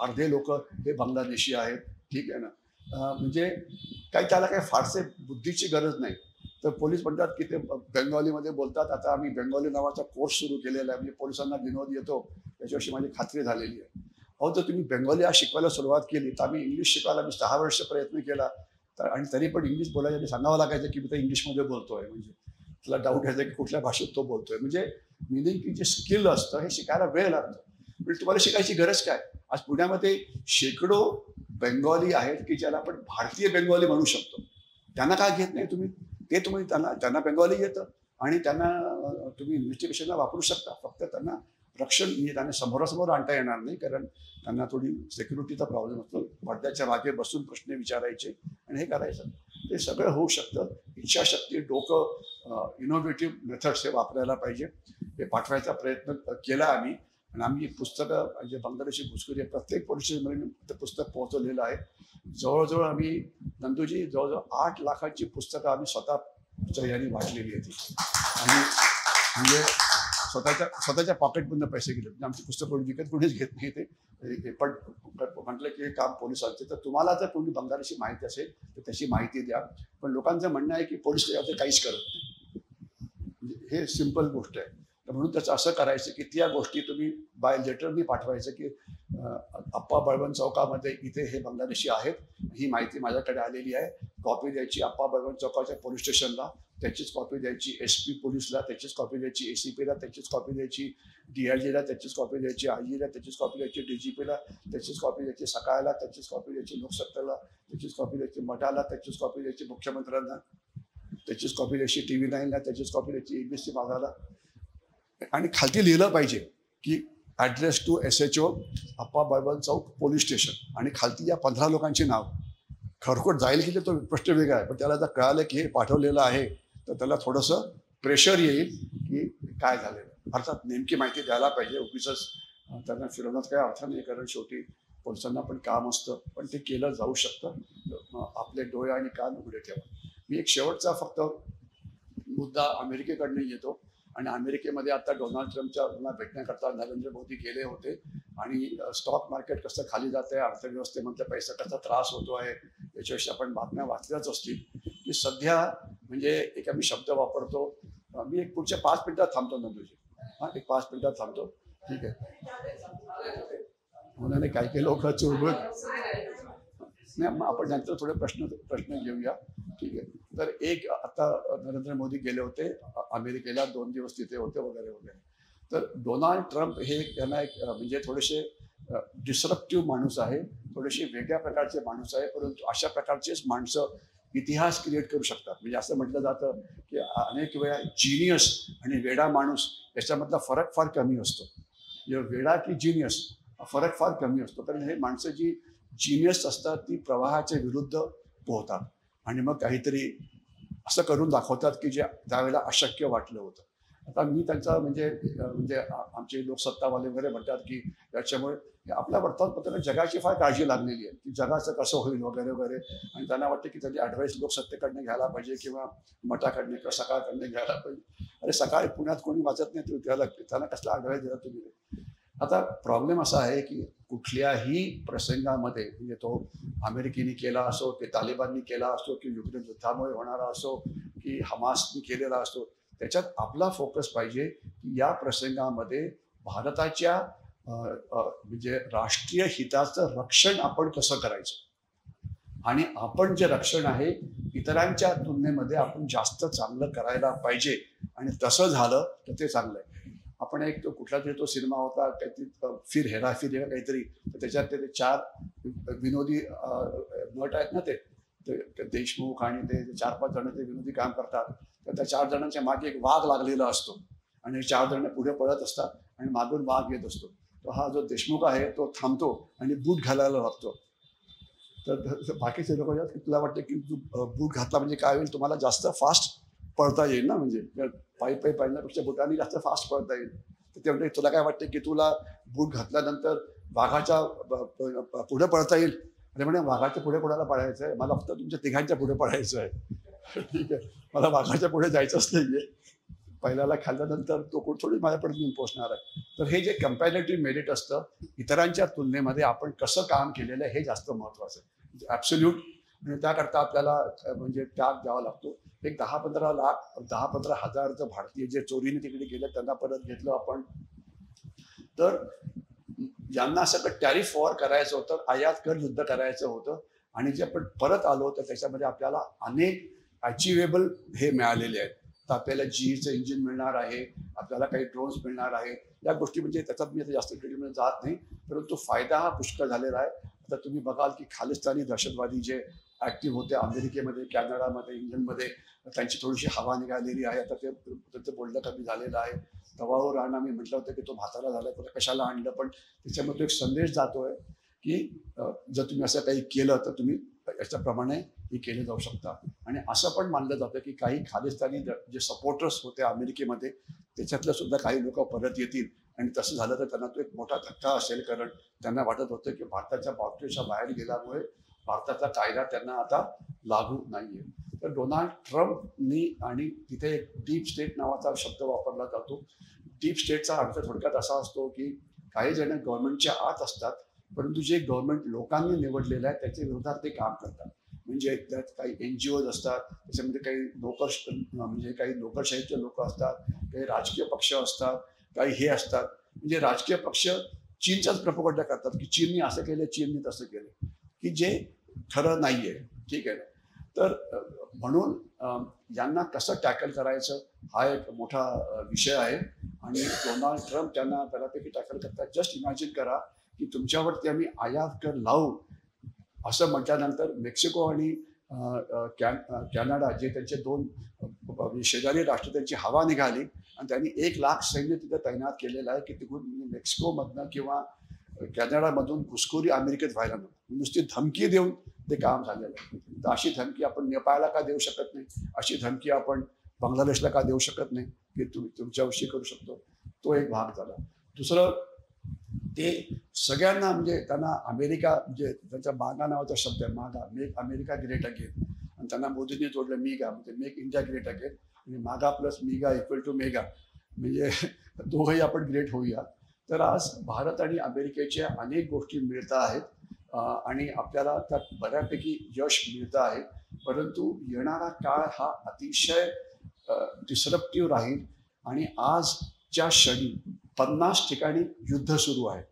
अर्धे लोक हे बांगलादेशी आहेत. ठीक आहे ना. म्हणजे त्याला काही फारसे बुद्धीची गरज नाही. तर पोलीस म्हणतात की ते बेंगॉलीमध्ये बोलतात. आता आम्ही बेंगॉली नावाचा कोर्स सुरू केलेला आहे, म्हणजे पोलिसांना विनोद येतो त्याच्याविषयी माझी खात्री झालेली आहे. अहो, तर तुम्ही बेंगॉली आज शिकवायला सुरुवात केली तर आम्ही इंग्लिश शिकायला मी 6 वर्ष प्रयत्न केला, तर आणि तरी पण इंग्लिश बोलायला सांगावं लागायचं की मी तर इंग्लिशमध्ये बोलतोय. म्हणजे तुला डाऊट यायचा की कुठल्या भाषेत तो बोलतोय. म्हणजे मिनिंग की जे स्किल असतं हे शिकायला वेळ लागतो. म्हणजे तुम्हाला शिकायची गरज काय. आज पुण्यामध्ये शेकडो बेंगॉली आहेत की ज्याला आपण भारतीय बेंगॉली म्हणू शकतो. त्यांना काय घेत नाही तुम्ही, ते तुम्ही त्यांना बेंगॉली येतं आणि त्यांना तुम्ही इन्व्हेस्टिगेशनला वापरू शकता. फक्त त्यांना रक्षण म्हणजे त्यांना समोरासमोर आणता येणार नाही, कारण त्यांना थोडी सिक्युरिटीचा प्रॉब्लेम असतो. पडद्याच्या मागे बसून प्रश्न विचारायचे आणि हे करायचं, ते सगळं होऊ शकतं. इच्छाशक्ती, डोकं, इनोव्हेटिव्ह मेथड्स हे वापरायला पाहिजे. हे पाठवायचा प्रयत्न केला आम्ही. आणि आम्ही पुस्तकं म्हणजे बांगलादेशी घुसखोरी प्रत्येक पोलीस स्टेशनमध्ये ते पुस्तक पोहोचवलेलं आहे. जवळजवळ आम्ही नंदूजी जवळजवळ 8 लाखाची पुस्तकं आम्ही स्वतःच्या यांनी वाचलेली होती. आणि म्हणजे स्वतःच्या पॉकेटमधून पैसे गेले. म्हणजे आमची पुस्तकं विकत कोणीच घेत नाही. ते पण म्हटलं की हे काम पोलिसांचे, तर तुम्हाला जर कोणी बांगलादेशी माहिती असेल तर त्याची माहिती द्या. पण लोकांचं म्हणणं आहे की पोलीस याचं काहीच करत नाही. म्हणजे हे सिम्पल गोष्ट आहे. तर म्हणून त्याचं असं करायचं की त्या गोष्टी तुम्ही बाय लेटरनी पाठवायचं की अप्पा बळवंत चौकामध्ये इथे हे बांगलादेशी आहेत, ही माहिती माझ्याकडे आलेली आहे. कॉपी द्यायची अप्पा बळवंत चौकाच्या पोलीस स्टेशनला, त्याचीच कॉपी द्यायची SP पोलीसला, त्याचीच कॉपी द्यायची ACPला, त्याचीच कॉपी द्यायची DIGला, त्याचीच कॉपी द्यायची IGला, त्याचीच कॉपी द्यायची DGPला, त्याचीच कॉपी द्यायची सकाळला, त्याचीच कॉपी द्यायची लोकसत्ताला, त्याचीच कॉपी द्यायची मठाला, त्याचीच कॉपी द्यायची मुख्यमंत्र्यांना, त्याचीच कॉपी द्यायची TV9ला, त्याचीच कॉपी द्यायची ABC माझाला. आणि खालती लिहिलं पाहिजे की address to SHO Appa Balwant Chowk police station, आणि खालती या 15 लोकांची नाव. खरकोट जाईल की तो प्रश्न वेगळा आहे, पण त्याला जर कळालं की हे पाठवलेलं आहे तर त्याला थोडंसं प्रेशर येईल की काय झालेलं. अर्थात नेमकी माहिती द्यायला पाहिजे. उगीच त्यांना फिरवण्यात काही अर्थ नाही, कारण शेवटी पोलिसांना पण काम असतं, पण ते केलं जाऊ शकतं. आपले डोळे आणि कान उघडे ठेवा. मी एक शेवटचा फक्त मुद्दा अमेरिकेकडनं येतो. आणि अमेरिकेमध्ये आता डोनाल्ड ट्रम्पच्या भेटण्याकरता नरेंद्र मोदी गेले होते. आणि स्टॉक मार्केट कसं खाली जात आहे, अर्थव्यवस्थेमध्ये पैसा कसा त्रास होतो आहे याच्याविषयी आपण बातम्या वाचल्याच असतील. की सध्या म्हणजे एक आम्ही शब्द वापरतो, मी एक पुढच्या 5 मिनिटात थांबतो नंदूजी. हां, एक 5 मिनिटात थांबतो. ठीक आहे. म्हणून काही लोक चुळबुळ नाही, आपण नंतर थोडे प्रश्न घेऊया. ठीक आहे. तर एक आता नरेंद्र मोदी गेले होते अमेरिकेला, 2 दिवस तिथे होते वगैरे वगैरे. तर डोनाल्ड ट्रम्प हे त्यांना एक म्हणजे थोडेसे डिस्रप्टिव्ह माणूस आहे, थोडेसे वेगळ्या प्रकारचे माणूस आहे. परंतु अशा प्रकारचेच माणसं इतिहास क्रिएट करू शकतात. म्हणजे असं म्हटलं जातं की अनेक वेळा जिनियस आणि वेडा माणूस याच्यामधला फरक फार कमी असतो. वेडा की जिनियस फरक फार कमी असतो. कारण हे माणसं जी जिनियस असतात ती प्रवाहाच्या विरुद्ध पोहतात आणि मग काहीतरी असं करून दाखवतात की जे त्यावेळेला अशक्य वाटलं होतं. आता मी त्यांचा म्हणजे आमचे लोकसत्तावाले वगैरे म्हणतात की त्याच्यामुळे आपल्या वर्तमानपत्राला जगाची फार काळजी लागलेली आहे की जगाचं कसं होईल वगैरे वगैरे. आणि त्यांना वाटतं की त्यांची ॲडवाईस लोकसत्तेकडनं घ्यायला पाहिजे किंवा मठाकडनं किंवा सकाळकडनं घ्यायला पाहिजे. अरे सकाळी पुण्यात कोणी वाचत नाही, त्यांना कसला ॲडवाईस दिला तुम्ही. आता प्रॉब्लेम असा आहे की कुठल्याही प्रसंगामध्ये म्हणजे तो अमेरिकेने केला असो की तालिबाननी केला असो की युक्रेन युद्धामुळे होणारा असो की हमासनी केलेला असो, त्याच्यात आपला फोकस पाहिजे की या प्रसंगामध्ये भारताच्या म्हणजे राष्ट्रीय हिताचं रक्षण आपण कसं करायचं आणि आपण जे रक्षण आहे इतरांच्या तुलनेमध्ये आपण जास्त चांगलं करायला पाहिजे आणि तसं झालं तर ते चांगलं आहे. आपण एक तो कुठला तरी तो सिनेमा होता काहीतरी फिर हेरा फिर हेरा काहीतरी, तर त्याच्यात ते 4 विनोदी नट आहेत ना, ते देशमुख आणि ते 4-5 जण ते विनोदी काम करतात. तर त्या 4 जणांच्या मागे एक वाघ लागलेला असतो आणि 4 जण पुढे पळत असतात आणि मागून वाघ येत असतो. तो हा जो देशमुख आहे तो थांबतो आणि बूट घालायला लागतो. तर बाकीचे लोक तुला वाटतं की तू बूट घातला म्हणजे काय होईल, तुम्हाला जास्त फास्ट पळता येईल ना, म्हणजे पायी पळण्यापेक्षा बुटाने जास्त फास्ट पळता येईल. तर ते म्हणजे तुला काय वाटतं की तुला बूट घातल्यानंतर वाघाच्या पुढे पळता येईल? अरे म्हणे वाघाच्या पुढे कोणाला पळायचं आहे, मला फक्त तुमच्या तिघांच्या पुढे पळायचं आहे. ठीक आहे, मला वाघाच्या पुढे जायचंच नाहीये. पहिल्याला खाल्ल्यानंतर तो थोडी माझ्यापर्यंत येऊन पोहोचणार आहे. तर हे जे कम्पॅरेटिव्ह मेरिट असतं इतरांच्या तुलनेमध्ये आपण कसं काम केलेलं आहे हे जास्त महत्त्वाचं आहे. ॲब्सोल्यूट म्हणजे त्याकरता आपल्याला म्हणजे त्याग द्यावा लागतो. एक 10-15 लाख 10-15 हजार जर भारतीय जे चोरीने तिकडे गेले त्यांना परत घेतलं आपण, तर ज्यांना सगळं टॅरिफ वॉर करायचं होतं, आयात कर युद्ध करायचं होतं आणि जे आपण परत आलो तर त्याच्यामध्ये आपल्याला अनेक अचिवेबल हे मिळालेले आहेत. तर आपल्याला जीचं इंजिन मिळणार आहे, आपल्याला काही ड्रोन्स मिळणार आहे. या गोष्टी म्हणजे त्याच्यात मी आता जास्त डिटेलमध्ये जात नाही, परंतु फायदा हा पुष्कळ झालेला आहे. आता तुम्ही बघाल की खालिस्तानी दहशतवादी जे ॲक्टिव्ह होते अमेरिकेमध्ये, कॅनडामध्ये, इंग्लंडमध्ये, त्यांची थोडीशी हवा निघालेली आहे. आता ते बोलणं कमी झालेलं आहे. तवावर राणा मी म्हटलं होतं की तो म्हातारा झाला, त्याला कशाला आणलं, पण त्याच्यामध्ये एक संदेश जातोय की जर तुम्ही असं काही केलं तर तुम्ही याच्याप्रमाणे हे केले जाऊ शकता. आणि असं पण मानलं जातं की काही खालिस्तानी जे सपोर्टर्स होते अमेरिकेमध्ये त्याच्यातलं सुद्धा काही लोक परत येतील आणि तसं झालं तर त्यांना तो एक मोठा धक्का असेल, कारण त्यांना वाटत होतं की भारताच्या बाउंड्रीच्या बाहेर गेल्यामुळे भारताचा कायदा त्यांना आता लागू नाहीये. तर डोनाल्ड ट्रम्पनी आणि तिथे एक डीप स्टेट नावाचा शब्द वापरला जातो. डीप स्टेटचा अर्थ थोडक्यात असा असतो की काही जण गव्हर्नमेंटच्या आत असतात, परंतु जे गव्हर्नमेंट लोकांनी निवडलेलं आहे त्याच्या विरोधात ते काम करतात. म्हणजे त्यात काही NGOज असतात, त्याच्यामध्ये काही म्हणजे काही लोकशाहीचे लोक असतात, काही राजकीय पक्ष असतात, काही हे असतात. म्हणजे राजकीय पक्ष चीनचाच प्रपोगंडा करतात की चीननी असं केलं, चीननी तसं केलं, की जे खरं नाहीये. ठीक आहे. तर म्हणून यांना कसं टॅकल करायचं हा एक मोठा विषय आहे आणि डोनाल्ड ट्रम्प त्यांना बऱ्यापैकी टॅकल करतात. जस्ट इमॅजिन करा की तुमच्यावरती आम्ही आयात कर लावू असं म्हटल्यानंतर मेक्सिको आणि कॅनडा जे त्यांचे 2 शेजारी राष्ट्र त्यांची हवा निघाली आणि त्यांनी 1 लाख सैन्य तिथे तैनात केलेलं आहे की तिकडून मेक्सिकोमधनं किंवा कॅनडामधून घुसखोरी अमेरिकेत व्हायला नको. नुसती धमकी देऊन ते काम झालेलं आहे. तर अशी धमकी आपण नेपाळला का देऊ शकत नाही, अशी धमकी आपण बांगलादेशला का देऊ शकत नाही की तुम्ही तुमच्याविषयी करू शकतो. तो एक भाग झाला. दुसरं ते सगळ्यांना म्हणजे त्यांना अमेरिका म्हणजे त्यांच्या मागा नावाचा शब्द आहे, मागा, मेक अमेरिका ग्रेट अगेन, आणि त्यांना मोदींनी जोडलं मीगा, म्हणजे मेक इंडिया ग्रेट अगेन आणि मागा प्लस मीगा इक्वल टू मेगा, म्हणजे दोघंही आपण ग्रेट होऊया. तर आज भारत आणि अमेरिकेच्या अनेक गोष्टी मिळत आहेत आणि आपल्याला त्यात बऱ्यापैकी यश मिळतं आहे. परंतु येणारा काळ हा अतिशय डिसरप्टिव्ह राहील आणि आजच्या क्षणी 50 ठिकाणी युद्ध सुरू आहे.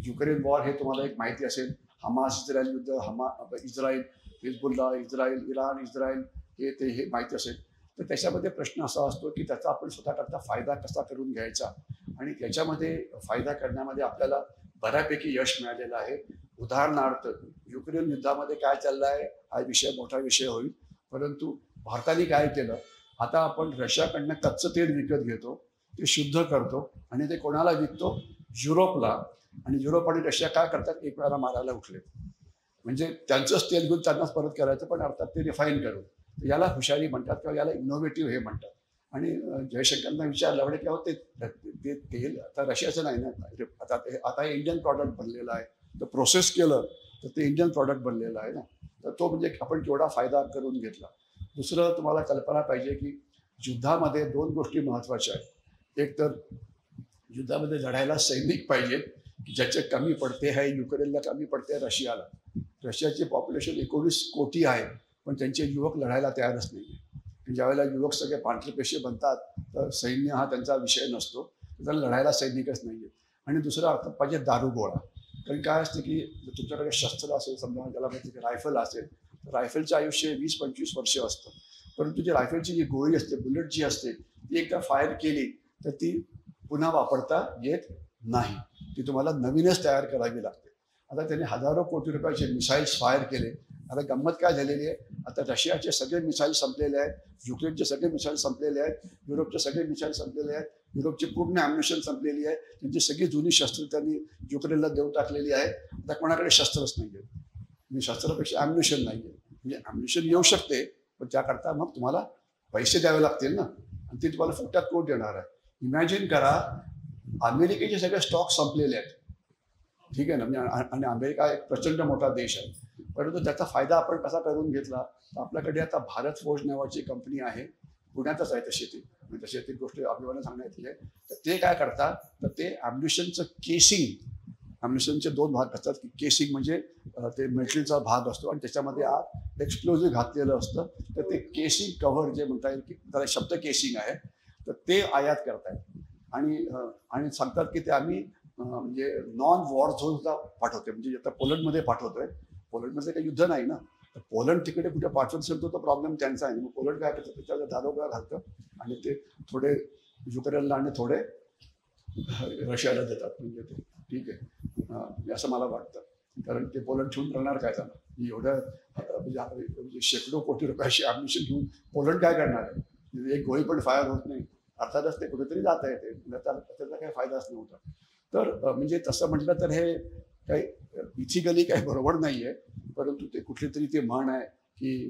युक्रेन वॉर हे तुम्हाला एक माहिती असेल, हमास इस्रायल युद्ध, Israel Hezbollah, Israel Iran, Israel हे माहिती असेल. तर त्याच्यामध्ये प्रश्न असा असतो की त्याचा आपण स्वतःकरता फायदा कसा करून घ्यायचा आणि त्याच्यामध्ये फायदा करण्यामध्ये आपल्याला बऱ्यापैकी यश मिळालेलं आहे. उदाहरणार्थ युक्रेन युद्धामध्ये काय चाललं आहे हा विषय मोठा विषय होईल, परंतु भारताने काय केलं, आता आपण रशियाकडनं कच्चं तेल विकत घेतो, ते शुद्ध करतो आणि ते कोणाला विकतो, युरोपला. आणि युरोप आणि रशिया काय करतात, एक वेळाला मारायला उठले, म्हणजे त्यांचंच तेल घेऊन त्यांनाच परत करायचं, पण अर्थात ते रिफाईन करून. याला हुशारी म्हणतात किंवा याला इनोव्हेटिव्ह हे म्हणतात. आणि जयशंकरांना विचारलं म्हणजे काय होते ते तेल आता रशियाचं नाही ना, आता हे इंडियन प्रॉडक्ट बनलेलं आहे, तर प्रोसेस केलं तर ते इंडियन प्रॉडक्ट बनलेलं आहे ना. तर तो म्हणजे आपण केवढा फायदा करून घेतला. दुसरं तुम्हाला कल्पना पाहिजे की युद्धामध्ये 2 गोष्टी महत्त्वाच्या आहेत. एक तर युद्धामध्ये लढायला सैनिक पाहिजेत की ज्याचे कमी पडते आहे, युक्रेनला कमी पडते रशियाला. रशियाची पॉप्युलेशन 19 कोटी आहे, पण त्यांचे युवक लढायला तयारच नाही. ज्यावेळेला युवक सगळे पांढरे पेशे बनतात तर सैन्य हा त्यांचा विषय नसतो, त्यांना लढायला सैनिकच नाही आहेत. आणि दुसरा अर्थ पाहिजे दारुगोळा. कारण काय असतं की तुमच्याकडे शस्त्र असेल, समजा त्याला माहिती की रायफल असेल, तर रायफलचं आयुष्य 20-25 वर्ष असतं. परंतु जी रायफलची जी गोळी असते, बुलेट जी असते, ती एकदा फायर केली तर ती पुन्हा वापरता येत नाही, ती तुम्हाला नवीनच तयार करावी लागते. आता त्यांनी हजारो कोटी रुपयाचे मिसाईल्स फायर केले. आता गंमत काय झालेली आहे, आता रशियाचे सगळे मिसाईल संपलेले आहेत, युक्रेनचे सगळे मिसाईल संपलेले आहेत, युरोपचे सगळे मिसाईल संपलेले आहेत, युरोपची पूर्ण ॲम्युनिशन संपलेली आहे, त्यांची सगळी जुनी शस्त्र त्यांनी युक्रेनला देऊन टाकलेली आहेत. आता कोणाकडे शस्त्रच नाही आहे, म्हणजे शस्त्रापेक्षा ॲम्युनिशन नाही आहे. म्हणजे ॲम्युनिशन येऊ शकते, पण त्याकरता मग तुम्हाला पैसे द्यावे लागतील ना, आणि ते तुम्हाला फुकटात कोण देणार आहे. इमॅजिन करा, अमेरिकेचे सगळे स्टॉक संपलेले आहेत, ठीक आहे ना, म्हणजे आणि अमेरिका एक प्रचंड मोठा देश आहे, परंतु त्याचा फायदा आपण कसा करून घेतला. तर आपल्याकडे आता भारत फोर्ज नावाची कंपनी आहे, पुण्यातच आहे तशी ती, म्हणजे तशी ती गोष्ट अभिमानाने सांगण्यात येते. तर ते काय करतात, तर ते ॲम्युनिशनचं केसिंग, ॲम्युनिशनचे 2 भाग असतात की केसिंग म्हणजे ते मेटलचा भाग असतो आणि त्याच्यामध्ये आत एक्सप्लोजिव्ह घातलेलं असतं, तर ते केसिंग कव्हर जे म्हणता येईल की त्याला शब्द केसिंग आहे, तर ते आयात करतायत. आणि सांगतात की ते आम्ही म्हणजे नॉन वॉर झोनला पाठवतोय, म्हणजे आता पोलंडमध्ये पाठवतोय. पोलंडमध्ये काही युद्ध नाही ना, तर पोलंड तिकडे कुठे पाठवत असेल तो प्रॉब्लेम त्यांचा आहे. मग पोलंड काय करतं, त्याच्यावर दारोगोळा घालतं आणि ते थोडे युक्रेनला आणि थोडे रशियाला देतात. म्हणजे ते ठीक आहे असं मला वाटतं, कारण ते पोलंड ठेवून करणार काय त्यांना एवढं, म्हणजे शेकडो कोटी रुपयाची ॲम्युनिशन घेऊन पोलंड काय करणार आहे. म्हणजे एक गोळी पण फायर होत नाही, अर्थातच ते कुठेतरी जात आहे, ते त्याचा काही फायदाच नव्हता. तर म्हणजे तसं म्हटलं तर हे काही इथिकली काही बरोबर नाही आहे, परंतु ते कुठली तरी ते म्हण आहे की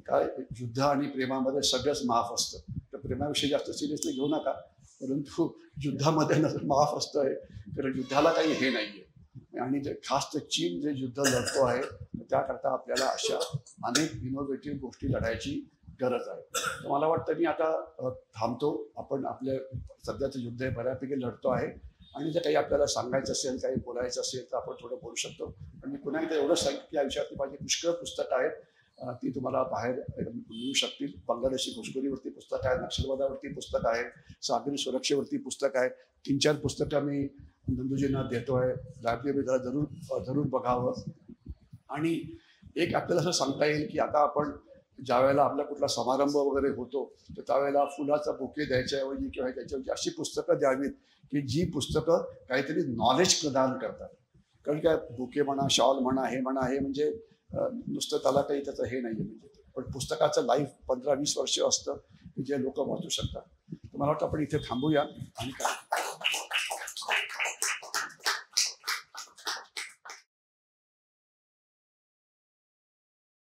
काय युद्ध आणि प्रेमामध्ये सगळंच माफ असतं. तर प्रेमाविषयी जास्त सिरियसली घेऊ नका, परंतु युद्धामध्ये माफ असतं आहे, कारण युद्धाला काही हे नाही आहे. आणि ते खास तर चीन जे युद्ध लढतो आहे, त्याकरता आपल्याला अशा अनेक इनोव्हेटिव्ह गोष्टी लढायची गरज आहे. तर मला वाटतं मी आता थांबतो. आपण आपल्या सध्याचं युद्ध हे बऱ्यापैकी लढतो आहे, आणि जर काही आपल्याला सांगायचं असेल, काही बोलायचं असेल तर आपण थोडं बोलू शकतो. पण मी पुन्हा एकदा एवढं सांगितलं की या विषयातली माझी पुष्कळ पुस्तकं आहेत, ती तुम्हाला बाहेर मिळू शकतील. बांगलादेशी घुसखोरीवरती पुस्तक आहे, नक्षलवादावरती पुस्तक आहे, सागरी सुरक्षेवरती पुस्तक आहे. 3-4 पुस्तकं मी नंदूजींना देतो आहे, लायब्ररी जरा जरूर बघावं. आणि एक आपल्याला असं सांगता येईल की आता आपण ज्या वेळेला आपला कुठला समारंभ वगैरे होतो, तर त्यावेळेला फुलाचा बुके द्यायच्याऐवजी किंवा त्याच्याऐवजी अशी पुस्तकं द्यावीत की जी पुस्तकं काहीतरी नॉलेज प्रदान करतात. कारण काय बुके म्हणा, शॉल म्हणा, हे म्हणा, हे म्हणजे नुसतं त्याला काही त्याचं हे नाही आहे. म्हणजे पण पुस्तकाचं लाईफ 15-20 वर्ष असतं की जे लोक वाचू शकतात. तर मला वाटतं आपण इथे थांबूया. आणि काय